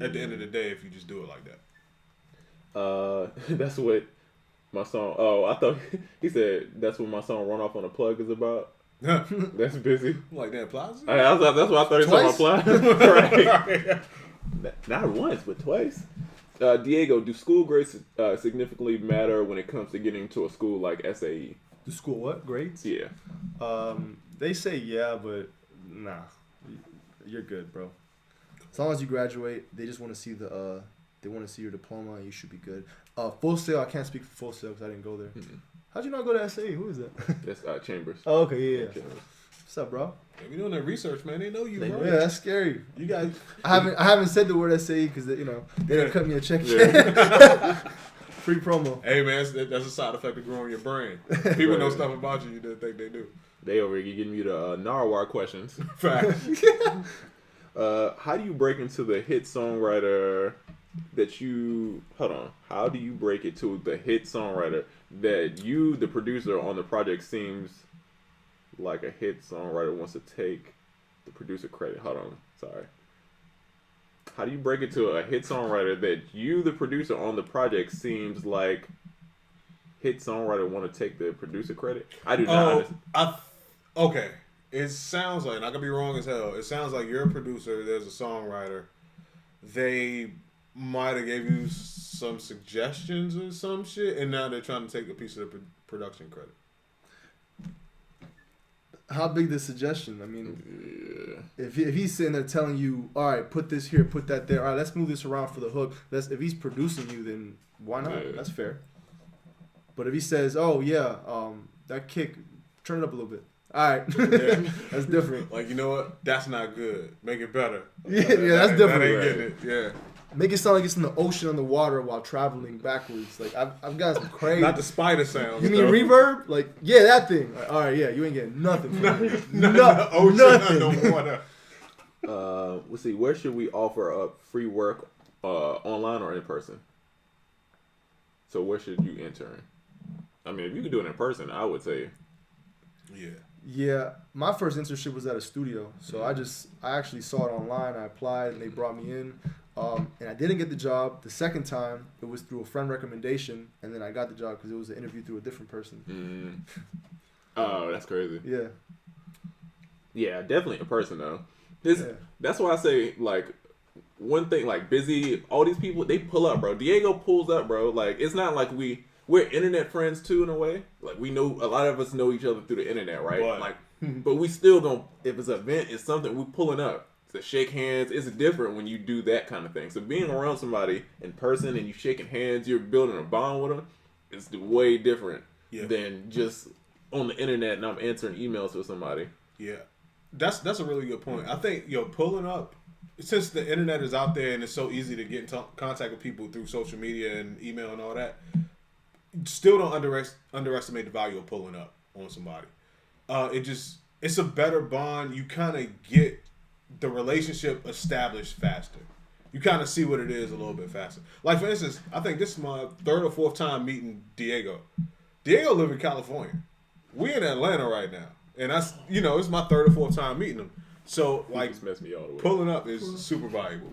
at the end of the day if you just do it like that. That's what my song. Oh, I thought he said that's what my song "Run Off on a Plug" is about. That's busy. Like that Plaza? That's what I thought he was talking about. Right. Not once, but twice. Diego, do school grades significantly matter when it comes to getting into a school like SAE? The school what? Grades? Yeah. They say yeah, but nah. You're good, bro. As long as you graduate, they just want to see they want to see your diploma, and you should be good. Full Sail, I can't speak for Full Sail because I didn't go there. How'd you not go to SAE? Who is that? That's Chambers. Oh, okay, yeah. Chambers. What's up, bro? Yeah, we doing that research, man. They know you, bro. Yeah, that's scary. You guys. I haven't said the word SAE because they didn't cut me a check. Free promo. Hey, man, that's a side effect of growing your brain. People know stuff about you didn't think they do. They over here giving you the Narwhal questions. Fact. How do you break into the hit songwriter that you... Hold on. How do you break it to the hit songwriter that you, the producer on the project, seems like a hit songwriter wants to take the producer credit? Hold on. Sorry. How do you break it to a hit songwriter that you, the producer on the project, seems like hit songwriter want to take the producer credit? I do not. Okay. It sounds like, and I could be wrong as hell, it sounds like you're a producer, there's a songwriter. They might have gave you some suggestions or some shit, and now they're trying to take a piece of the production credit. How big the suggestion? I mean, if he's sitting there telling you, all right, put this here, put that there, all right, let's move this around for the hook. If he's producing you, then why not? Yeah. That's fair. But if he says, oh, yeah, that kick, turn it up a little bit. All right. Yeah. That's different. Like, you know what? That's not good. Make it better. Yeah, that's different. That ain't getting it. Yeah. Make it sound like it's in the ocean on the water while traveling backwards. Like, I've got some crazy. Not the spider sounds. You mean reverb? Like, yeah, that thing. Like, all right, yeah, you ain't getting nothing from me. Ocean nothing. Underwater. Let's see. Where should we offer up free work, online or in person? So where should you intern? I mean, if you can do it in person, I would say. Yeah. Yeah, my first internship was at a studio, so I actually saw it online. I applied, and they brought me in, and I didn't get the job. The second time, it was through a friend recommendation, and then I got the job because it was an interview through a different person. Oh, that's crazy. Yeah. Yeah, definitely in person though. That's why I say, like, one thing, like, Busy, all these people, they pull up, bro. Diego pulls up, bro. Like, it's not like we're internet friends too, in a way. Like, we know, a lot of us know each other through the internet, right? But, like, but we still gonna, if it's an event, it's something we pulling up to shake hands. It's different when you do that kind of thing. So being around somebody in person and you shaking hands, you're building a bond with them. It's way different than just on the internet and I'm answering emails with somebody. Yeah, that's a really good point. I think pulling up, since the internet is out there and it's so easy to get in contact with people through social media and email and all that. Still don't underestimate the value of pulling up on somebody. It's a better bond. You kind of get the relationship established faster. You kind of see what it is a little bit faster. Like, for instance, I think this is my third or fourth time meeting Diego. Diego lives in California. We in Atlanta right now. And that's, it's my third or fourth time meeting him. So, like, me all the way. Pulling up is super valuable.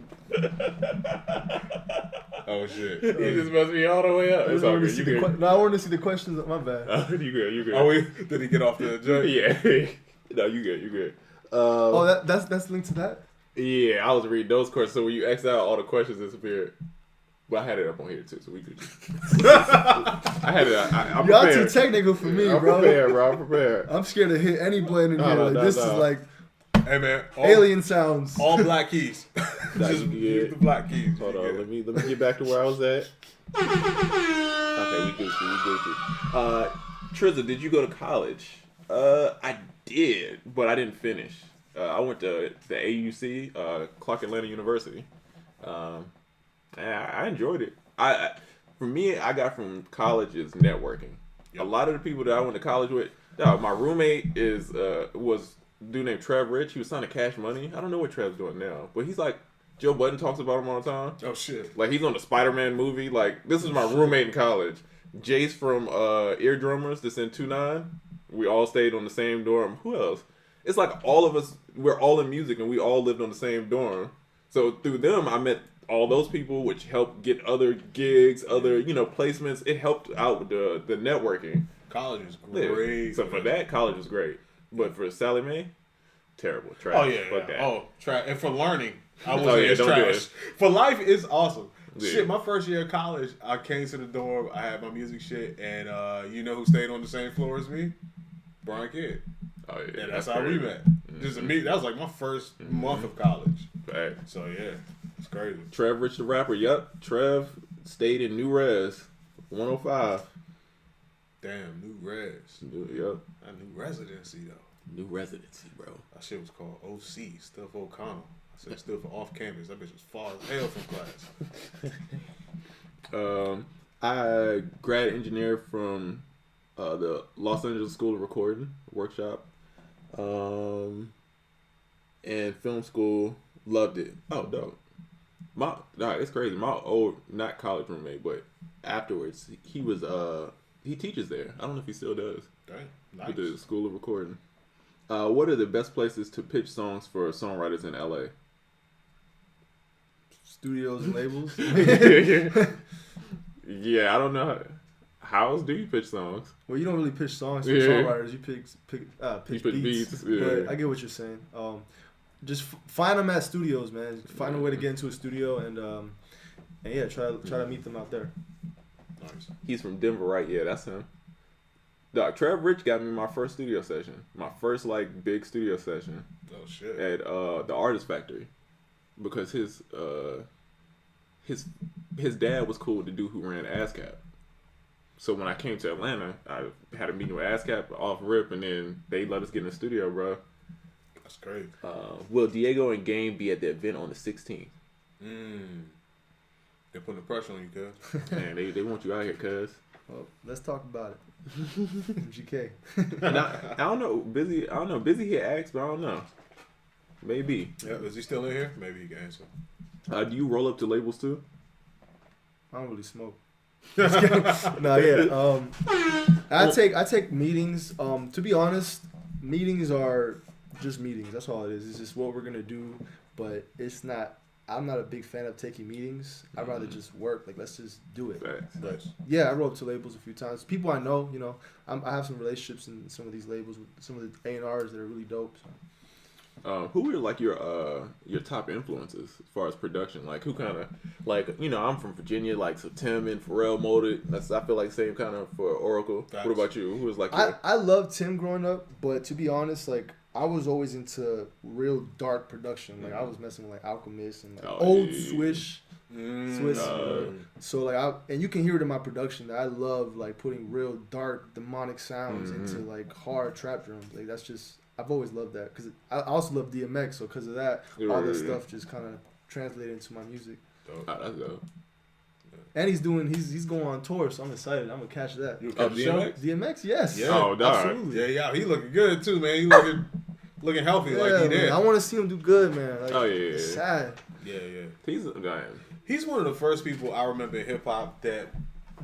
Oh, shit. You just messed me all the way up. It's all good. No, I wanted to see the questions. My bad. You good. Oh, did he get off the judge? Yeah. No, you good. That's linked to that? Yeah, I was reading those questions. So when you X out, all the questions disappeared. But I had it up on here, too, so we could just... I had it. I'm Y'all prepared. too technical for me, I'm prepared. I'm scared to hit any button in here. This is like... Hey man, alien sounds. All black keys. Just use the black keys. Hold on, let me get back to where I was at. Okay, we Gucci. Trizza, did you go to college? I did, but I didn't finish. I went to the AUC, Clark Atlanta University. I enjoyed it. For me, I got from college is networking. Yep. A lot of the people that I went to college with, my roommate was a dude named Trev Rich. He was signing Cash Money. I don't know what Trev's doing now, but he's like, Joe Budden talks about him all the time. Oh shit! Like, he's on the Spider-Man movie. Like, this is my roommate in college. Jace from Ear Drummers that's in 2-9. We all stayed on the same dorm. Who else? It's like all of us, we're all in music and we all lived on the same dorm. So through them, I met all those people, which helped get other gigs, other, placements. It helped out with the networking. College is great. Yeah. So for that, college was great. But for Sally Mae, terrible. Trash. Oh, yeah. Fuck that. Oh, trash. And for learning, I was trash. For life, it's awesome. Yeah. Shit, my first year of college, I came to the dorm, I had my music shit, and you know who stayed on the same floor as me? Brian Kidd. Oh, yeah. And that's how we met. Just to meet. That was like my first month of college. Right. So, yeah, it's crazy. Trev Rich the rapper. Yep. Trev stayed in New Res, 105. Damn, New Res. Yep. A new residency though. New residency, bro. That shit was called OC, Stuff O'Connell. I said still for off campus. That bitch was far as hell from class. I grad engineered from the Los Angeles School of Recording workshop, and film school. Loved it. Oh, dope. It's crazy. My old, not college roommate, but afterwards, he was he teaches there. I don't know if he still does. Dang, nice. With the School of Recording. What are the best places to pitch songs for songwriters in LA? Studios and labels. Yeah, I don't know. How else do you pitch songs? Well, you don't really pitch songs for songwriters. You pitch beats. Yeah. But I get what you're saying. Just find them at studios, man. Find a way to get into a studio and yeah, try to meet them out there. Nice. He's from Denver, right? Yeah, that's him. Dog, Trev Rich got me my first studio session. My first like big studio session. Oh shit. At the Artist Factory, because his dad was cool with the dude who ran ASCAP. So when I came to Atlanta, I had a meeting with ASCAP off rip, and then they let us get in the studio, bro. That's great. Will Diego and Game be at the event on the 16th? They're putting the pressure on you, cuz. Man, they want you out here, cuz. Well, let's talk about it. GK. I don't know. Busy. I don't know. Busy here asked, but I don't know. Maybe. Yeah. Is he still in here? Maybe he can answer. Do you roll up to labels too? I don't really smoke. No, yeah. I take meetings. To be honest, meetings are just meetings. That's all it is. It's just what we're gonna do, but it's not. I'm not a big fan of taking meetings. I'd rather just work. Like, let's just do it. But, yeah, I roll up to labels a few times. People I know, you know, I have some relationships in some of these labels with some of the A&Rs that are really dope. So. Who are like your top influences as far as production? Like, who kind of like, you know, I'm from Virginia, like, so Tim and Pharrell molded. That's, I feel like, same kind of for Oracle. What about you? Who was like? I loved Tim growing up, but to be honest, like, I was always into real dark production. Like, I was messing with like Alchemist and like old Swiss. So like, and you can hear it in my production that I love like putting real dark demonic sounds into like hard trap drums. Like, that's just, I've always loved that because I also love DMX. So because of that, all this stuff just kind of translated into my music. That's dope. And he's going on tour, so I'm excited. I'm gonna catch that. DMX? DMX, yes. Yeah, absolutely. Yeah, he looking good too, man. He looking healthy, like he did. I want to see him do good, man. Like, it's sad. Yeah. He's one of the first people I remember in hip hop that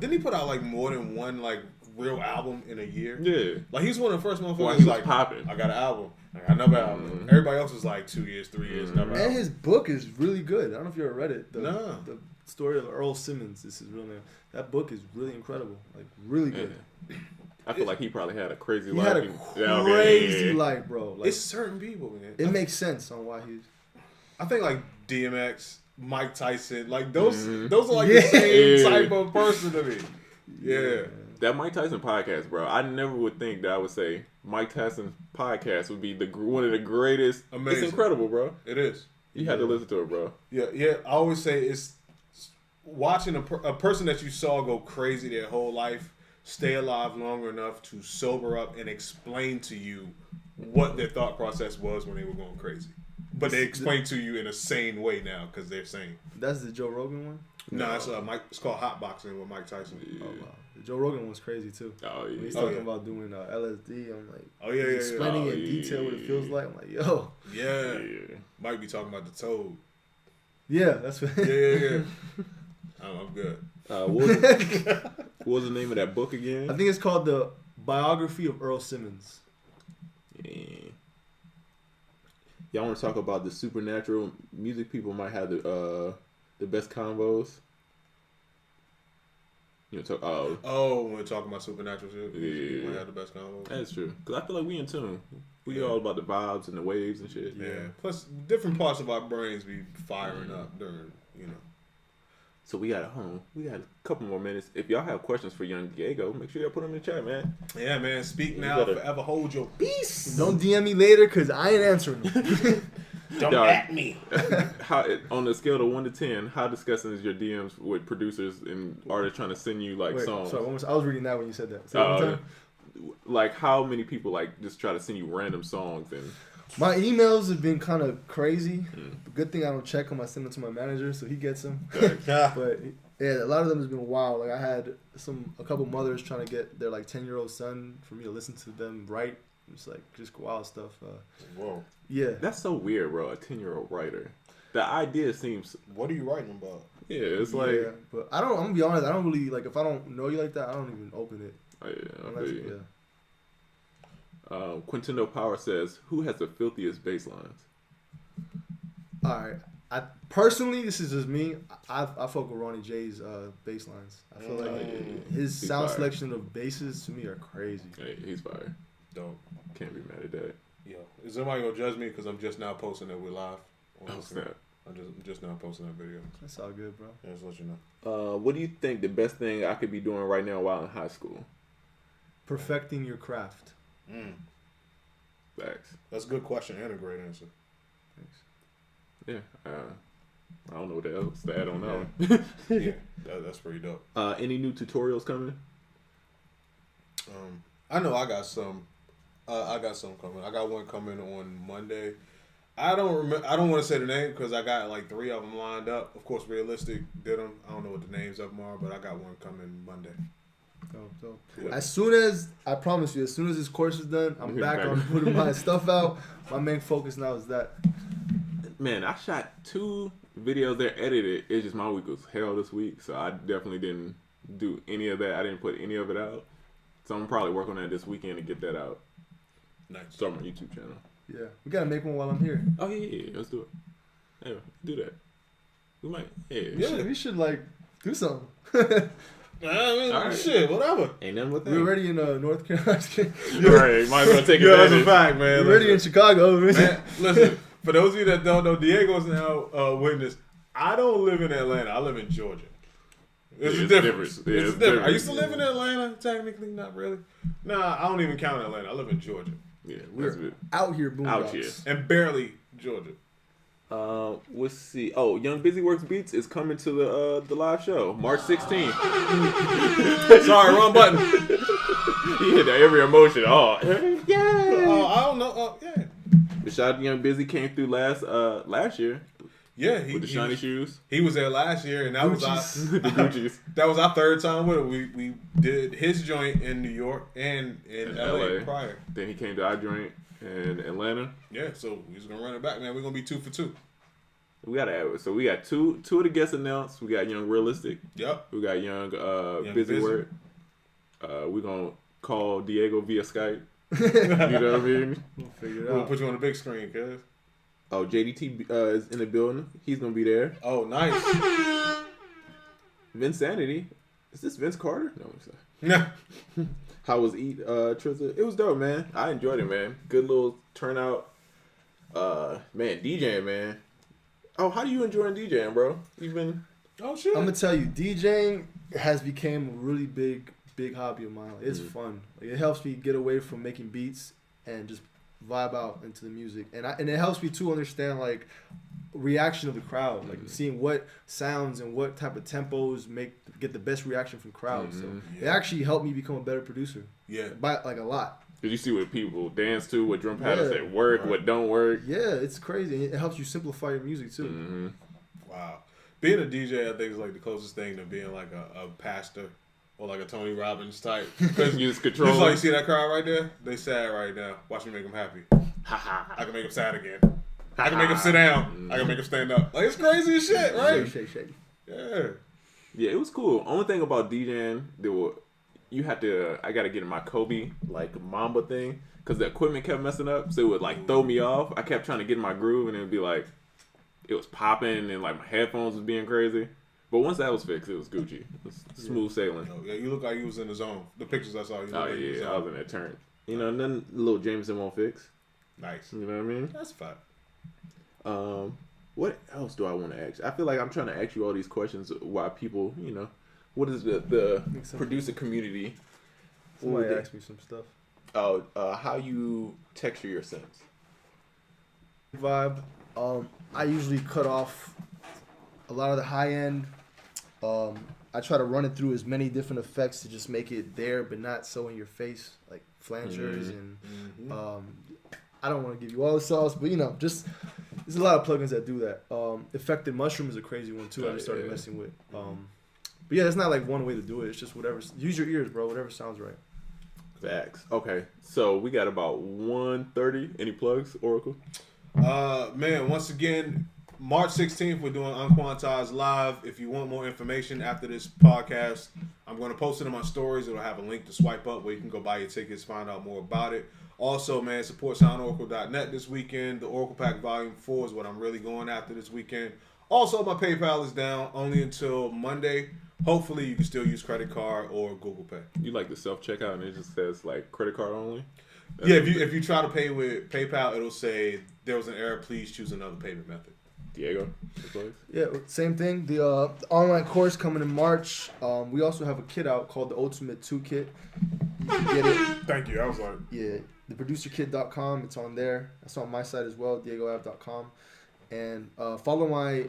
didn't he put out like more than one like real album in a year? Yeah. Like, he's one of the first motherfuckers. Well, he was like popping. I got an album. I got another album. Everybody else was like 2 years, 3 years. Another album. And his book is really good. I don't know if you ever read it. No. The story of Earl Simmons. This is real name. That book is really incredible. Like, really good. I feel like he probably had a crazy He life. had a crazy life, bro. Like, it's certain people, man. It makes sense on why he's. I think like DMX, Mike Tyson, like those are like the same type of person to me. Yeah. That Mike Tyson podcast, bro. I never would think that I would say Mike Tyson's podcast would be one of the greatest. Amazing. It's incredible, bro. It is. You had to listen to it, bro. Yeah. I always say it's watching a person that you saw go crazy their whole life stay alive longer enough to sober up and explain to you what their thought process was when they were going crazy. But they explain to you in a sane way now because they're sane. That's the Joe Rogan one? No, it's called Hotboxing with Mike Tyson. Oh, wow. The Joe Rogan one's crazy, too. Oh, yeah. When he's talking about doing LSD, I'm like, explaining in detail what it feels like. I'm like, yo. Yeah. Mike be talking about the toad. Yeah, that's what. Yeah. I'm good. What was the name of that book again? I think it's called The Biography of Earl Simmons. Yeah. Y'all want to talk about the supernatural music? People might have the best combos. You know, when we're talking about supernatural shit, yeah, might have the best combos. That's true. Because I feel like we in tune. We all about the vibes and the waves and shit. Yeah. Plus, different parts of our brains be firing up during, So we got a couple more minutes. If y'all have questions for Young Diego, make sure y'all put them in the chat, man. Yeah, man. Speak now, forever hold your peace. Don't DM me later because I ain't answering them. Don't at me. How on a scale of 1 to 10, how disgusting is your DMs with producers and artists trying to send you like songs? Sorry, I was reading that when you said that. Like how many people like just try to send you random songs and. My emails have been kind of crazy. Good thing I don't check them. I send them to my manager so he gets them. But yeah, a lot of them has been wild. Like I had a couple mothers trying to get their like 10-year-old son for me to listen to them write. It's like just wild stuff. Whoa. Yeah. That's so weird, bro. A 10-year-old writer. The idea seems. What are you writing about? Yeah, it's like. Yeah, but I'm gonna be honest. I don't really like if I don't know you like that. I don't even open it. Oh, yeah. Quintino Power says, "Who has the filthiest bass lines?" All right, I personally, this is just me. I fuck with Ronnie J's bass lines. I feel like his sound selection of basses to me are crazy. Hey, he's fire. Dope. Can't be mad at that. Yo, is somebody gonna judge me because I'm just now posting that we're live? Oh snap! I'm just now posting that video. That's all good, bro. Yeah, just let you know. What do you think the best thing I could be doing right now while in high school? Perfecting your craft. Facts. That's a good question and a great answer. Thanks. Yeah. I don't know what else to add on that. Yeah, that's pretty dope. Any new tutorials coming? I know I got some. I got some coming. I got one coming on Monday. I don't remember. I don't want to say the name because I got like 3 of them lined up. Of course, Realistic did them. I don't know what the names of them are, but I got one coming Monday. So as soon as I promise you, as soon as this course is done, I'm back on putting my stuff out. My main focus now is that. Man, I shot 2 videos there edited. It's just my week was hell this week, so I definitely didn't do any of that. I didn't put any of it out, so I'm probably working on that this weekend to get that out. Nice. Start my YouTube channel. Yeah, we gotta make one while I'm here. Oh yeah, let's do it. Yeah, do that. We might. Yeah, we should like do something. I mean, right. Shit, whatever. Ain't nothing with that. We're already in North Carolina. Right, might as well take it. Yeah, that's a fact, man. We're already in Chicago. Man, listen, for those of you that don't know, Diego's now witness. I don't live in Atlanta. I live in Georgia. It's a difference. Yeah, it's different. I used to live in Atlanta, technically, not really. Nah, I don't even count Atlanta. I live in Georgia. Yeah, we're out here, boondocks. Out here. And barely Georgia. Let's see. Oh, Young Busy Works Beats is coming to the live show March 16th. Sorry, wrong button. He hit every emotion. Oh, yeah. I don't know. Yeah. The shot Young Busy came through last year. Yeah, with the shiny shoes. He was there last year, and that was the Gucci's. That was our 3rd time with him. We did his joint in New York and in LA prior. Then he came to our joint in Atlanta. Yeah, so he's gonna run it back, man. We're gonna be 2 for 2. We got two of the guests announced. We got Young Realistic. Yep. We got Young Busy Word. We're gonna call Diego via Skype. You know what I mean? We'll figure it out. We'll put you on the big screen, cuz. Oh, JDT is in the building. He's gonna be there. Oh, nice. Vince Sanity. Is this Vince Carter? No, it's not. How was Trizza? It was dope, man. I enjoyed it, man. Good little turnout. Man, DJing, man. Oh, how do you enjoying DJing, bro? You've been. Oh shit. I'm gonna tell you, DJing has become a really big hobby of mine. It's fun. Like, it helps me get away from making beats and just vibe out into the music, and it helps me too understand like reaction of the crowd, like seeing what sounds and what type of tempos get the best reaction from crowds. So it actually helped me become a better producer. Yeah, by like a lot. Did you see what people dance to, what drum patterns that work, what don't work? Yeah, it's crazy. It helps you simplify your music too. Mm-hmm. Wow, being a DJ, I think is like the closest thing to being like a pastor. Or like a Tony Robbins type. Because you just control. Just like you see that crowd right there? They sad right now. Watch me make them happy. I can make them sad again. I can make them sit down. I can make them stand up. Like, it's crazy as shit, right? Shake. Yeah. Yeah, it was cool. Only thing about DJing, I got to get in my Kobe, like, Mamba thing. Because the equipment kept messing up. So it would, like, throw me off. I kept trying to get in my groove. And it would be like, it was popping. And, like, my headphones was being crazy. But once that was fixed, it was Gucci. It was smooth sailing. Yeah, you look like you was in the zone. The pictures I saw, you I was in that turn. You know, nothing little Jameson won't fix. Nice. You know what I mean? That's fine. What else do I want to ask? I feel like I'm trying to ask you all these questions why people, you know, what is the producer community? Somebody asked me some stuff. How you texture your sense. Vibe, I usually cut off a lot of the high end. I try to run it through as many different effects to just make it there, but not so in your face, like flangers and. I don't want to give you all the sauce, but just there's a lot of plugins that do that. Affected Mushroom is a crazy one too. I just started messing with. But yeah, it's not like one way to do it. It's just whatever. Use your ears, bro. Whatever sounds right. Facts. Okay, so we got about 1:30. Any plugs, Oracle? Man, once again, March 16th, we're doing UnQuantized Live. If you want more information after this podcast, I'm going to post it in my stories. It'll have a link to swipe up where you can go buy your tickets, find out more about it. Also, man, support soundoracle.net this weekend. The Oracle Pack Volume 4 is what I'm really going after this weekend. Also, my PayPal is down only until Monday. Hopefully, you can still use credit card or Google Pay. You like the self-checkout and it just says, like, credit card only? Yeah, if you try to pay with PayPal, it'll say, there was an error, please choose another payment method. Diego? Yeah, same thing. The online course coming in March. We also have a kit out called the Ultimate 2 Kit. You can get it. Thank you. I was like... Yeah, theproducerkit.com. It's on there. That's on my site as well, diegoav.com. And follow my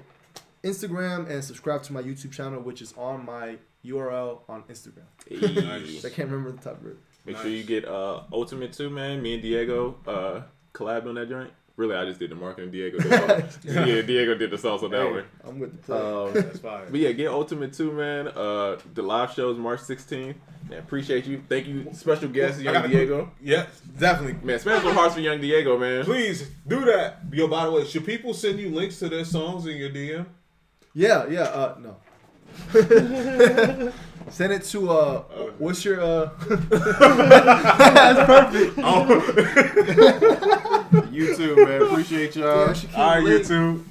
Instagram and subscribe to my YouTube channel, which is on my URL on Instagram. Nice. I can't remember the top of it. Make sure you get Ultimate 2, man. Me and Diego collab on that joint. Really, I just did the marketing. Diego did yeah, Diego did the sauce on that one. I'm with the play. That's fine. But yeah, get Ultimate 2, man. The live show is March 16th. Man, appreciate you. Thank you. Special guest, Young Diego. Yeah, definitely. Man, smash some hearts for Young Diego, man. Please do that. Yo, by the way, should people send you links to their songs in your DM? Yeah, no. Send it to what's your That's perfect. YouTube, man. Appreciate y'all. Yeah, all right, YouTube.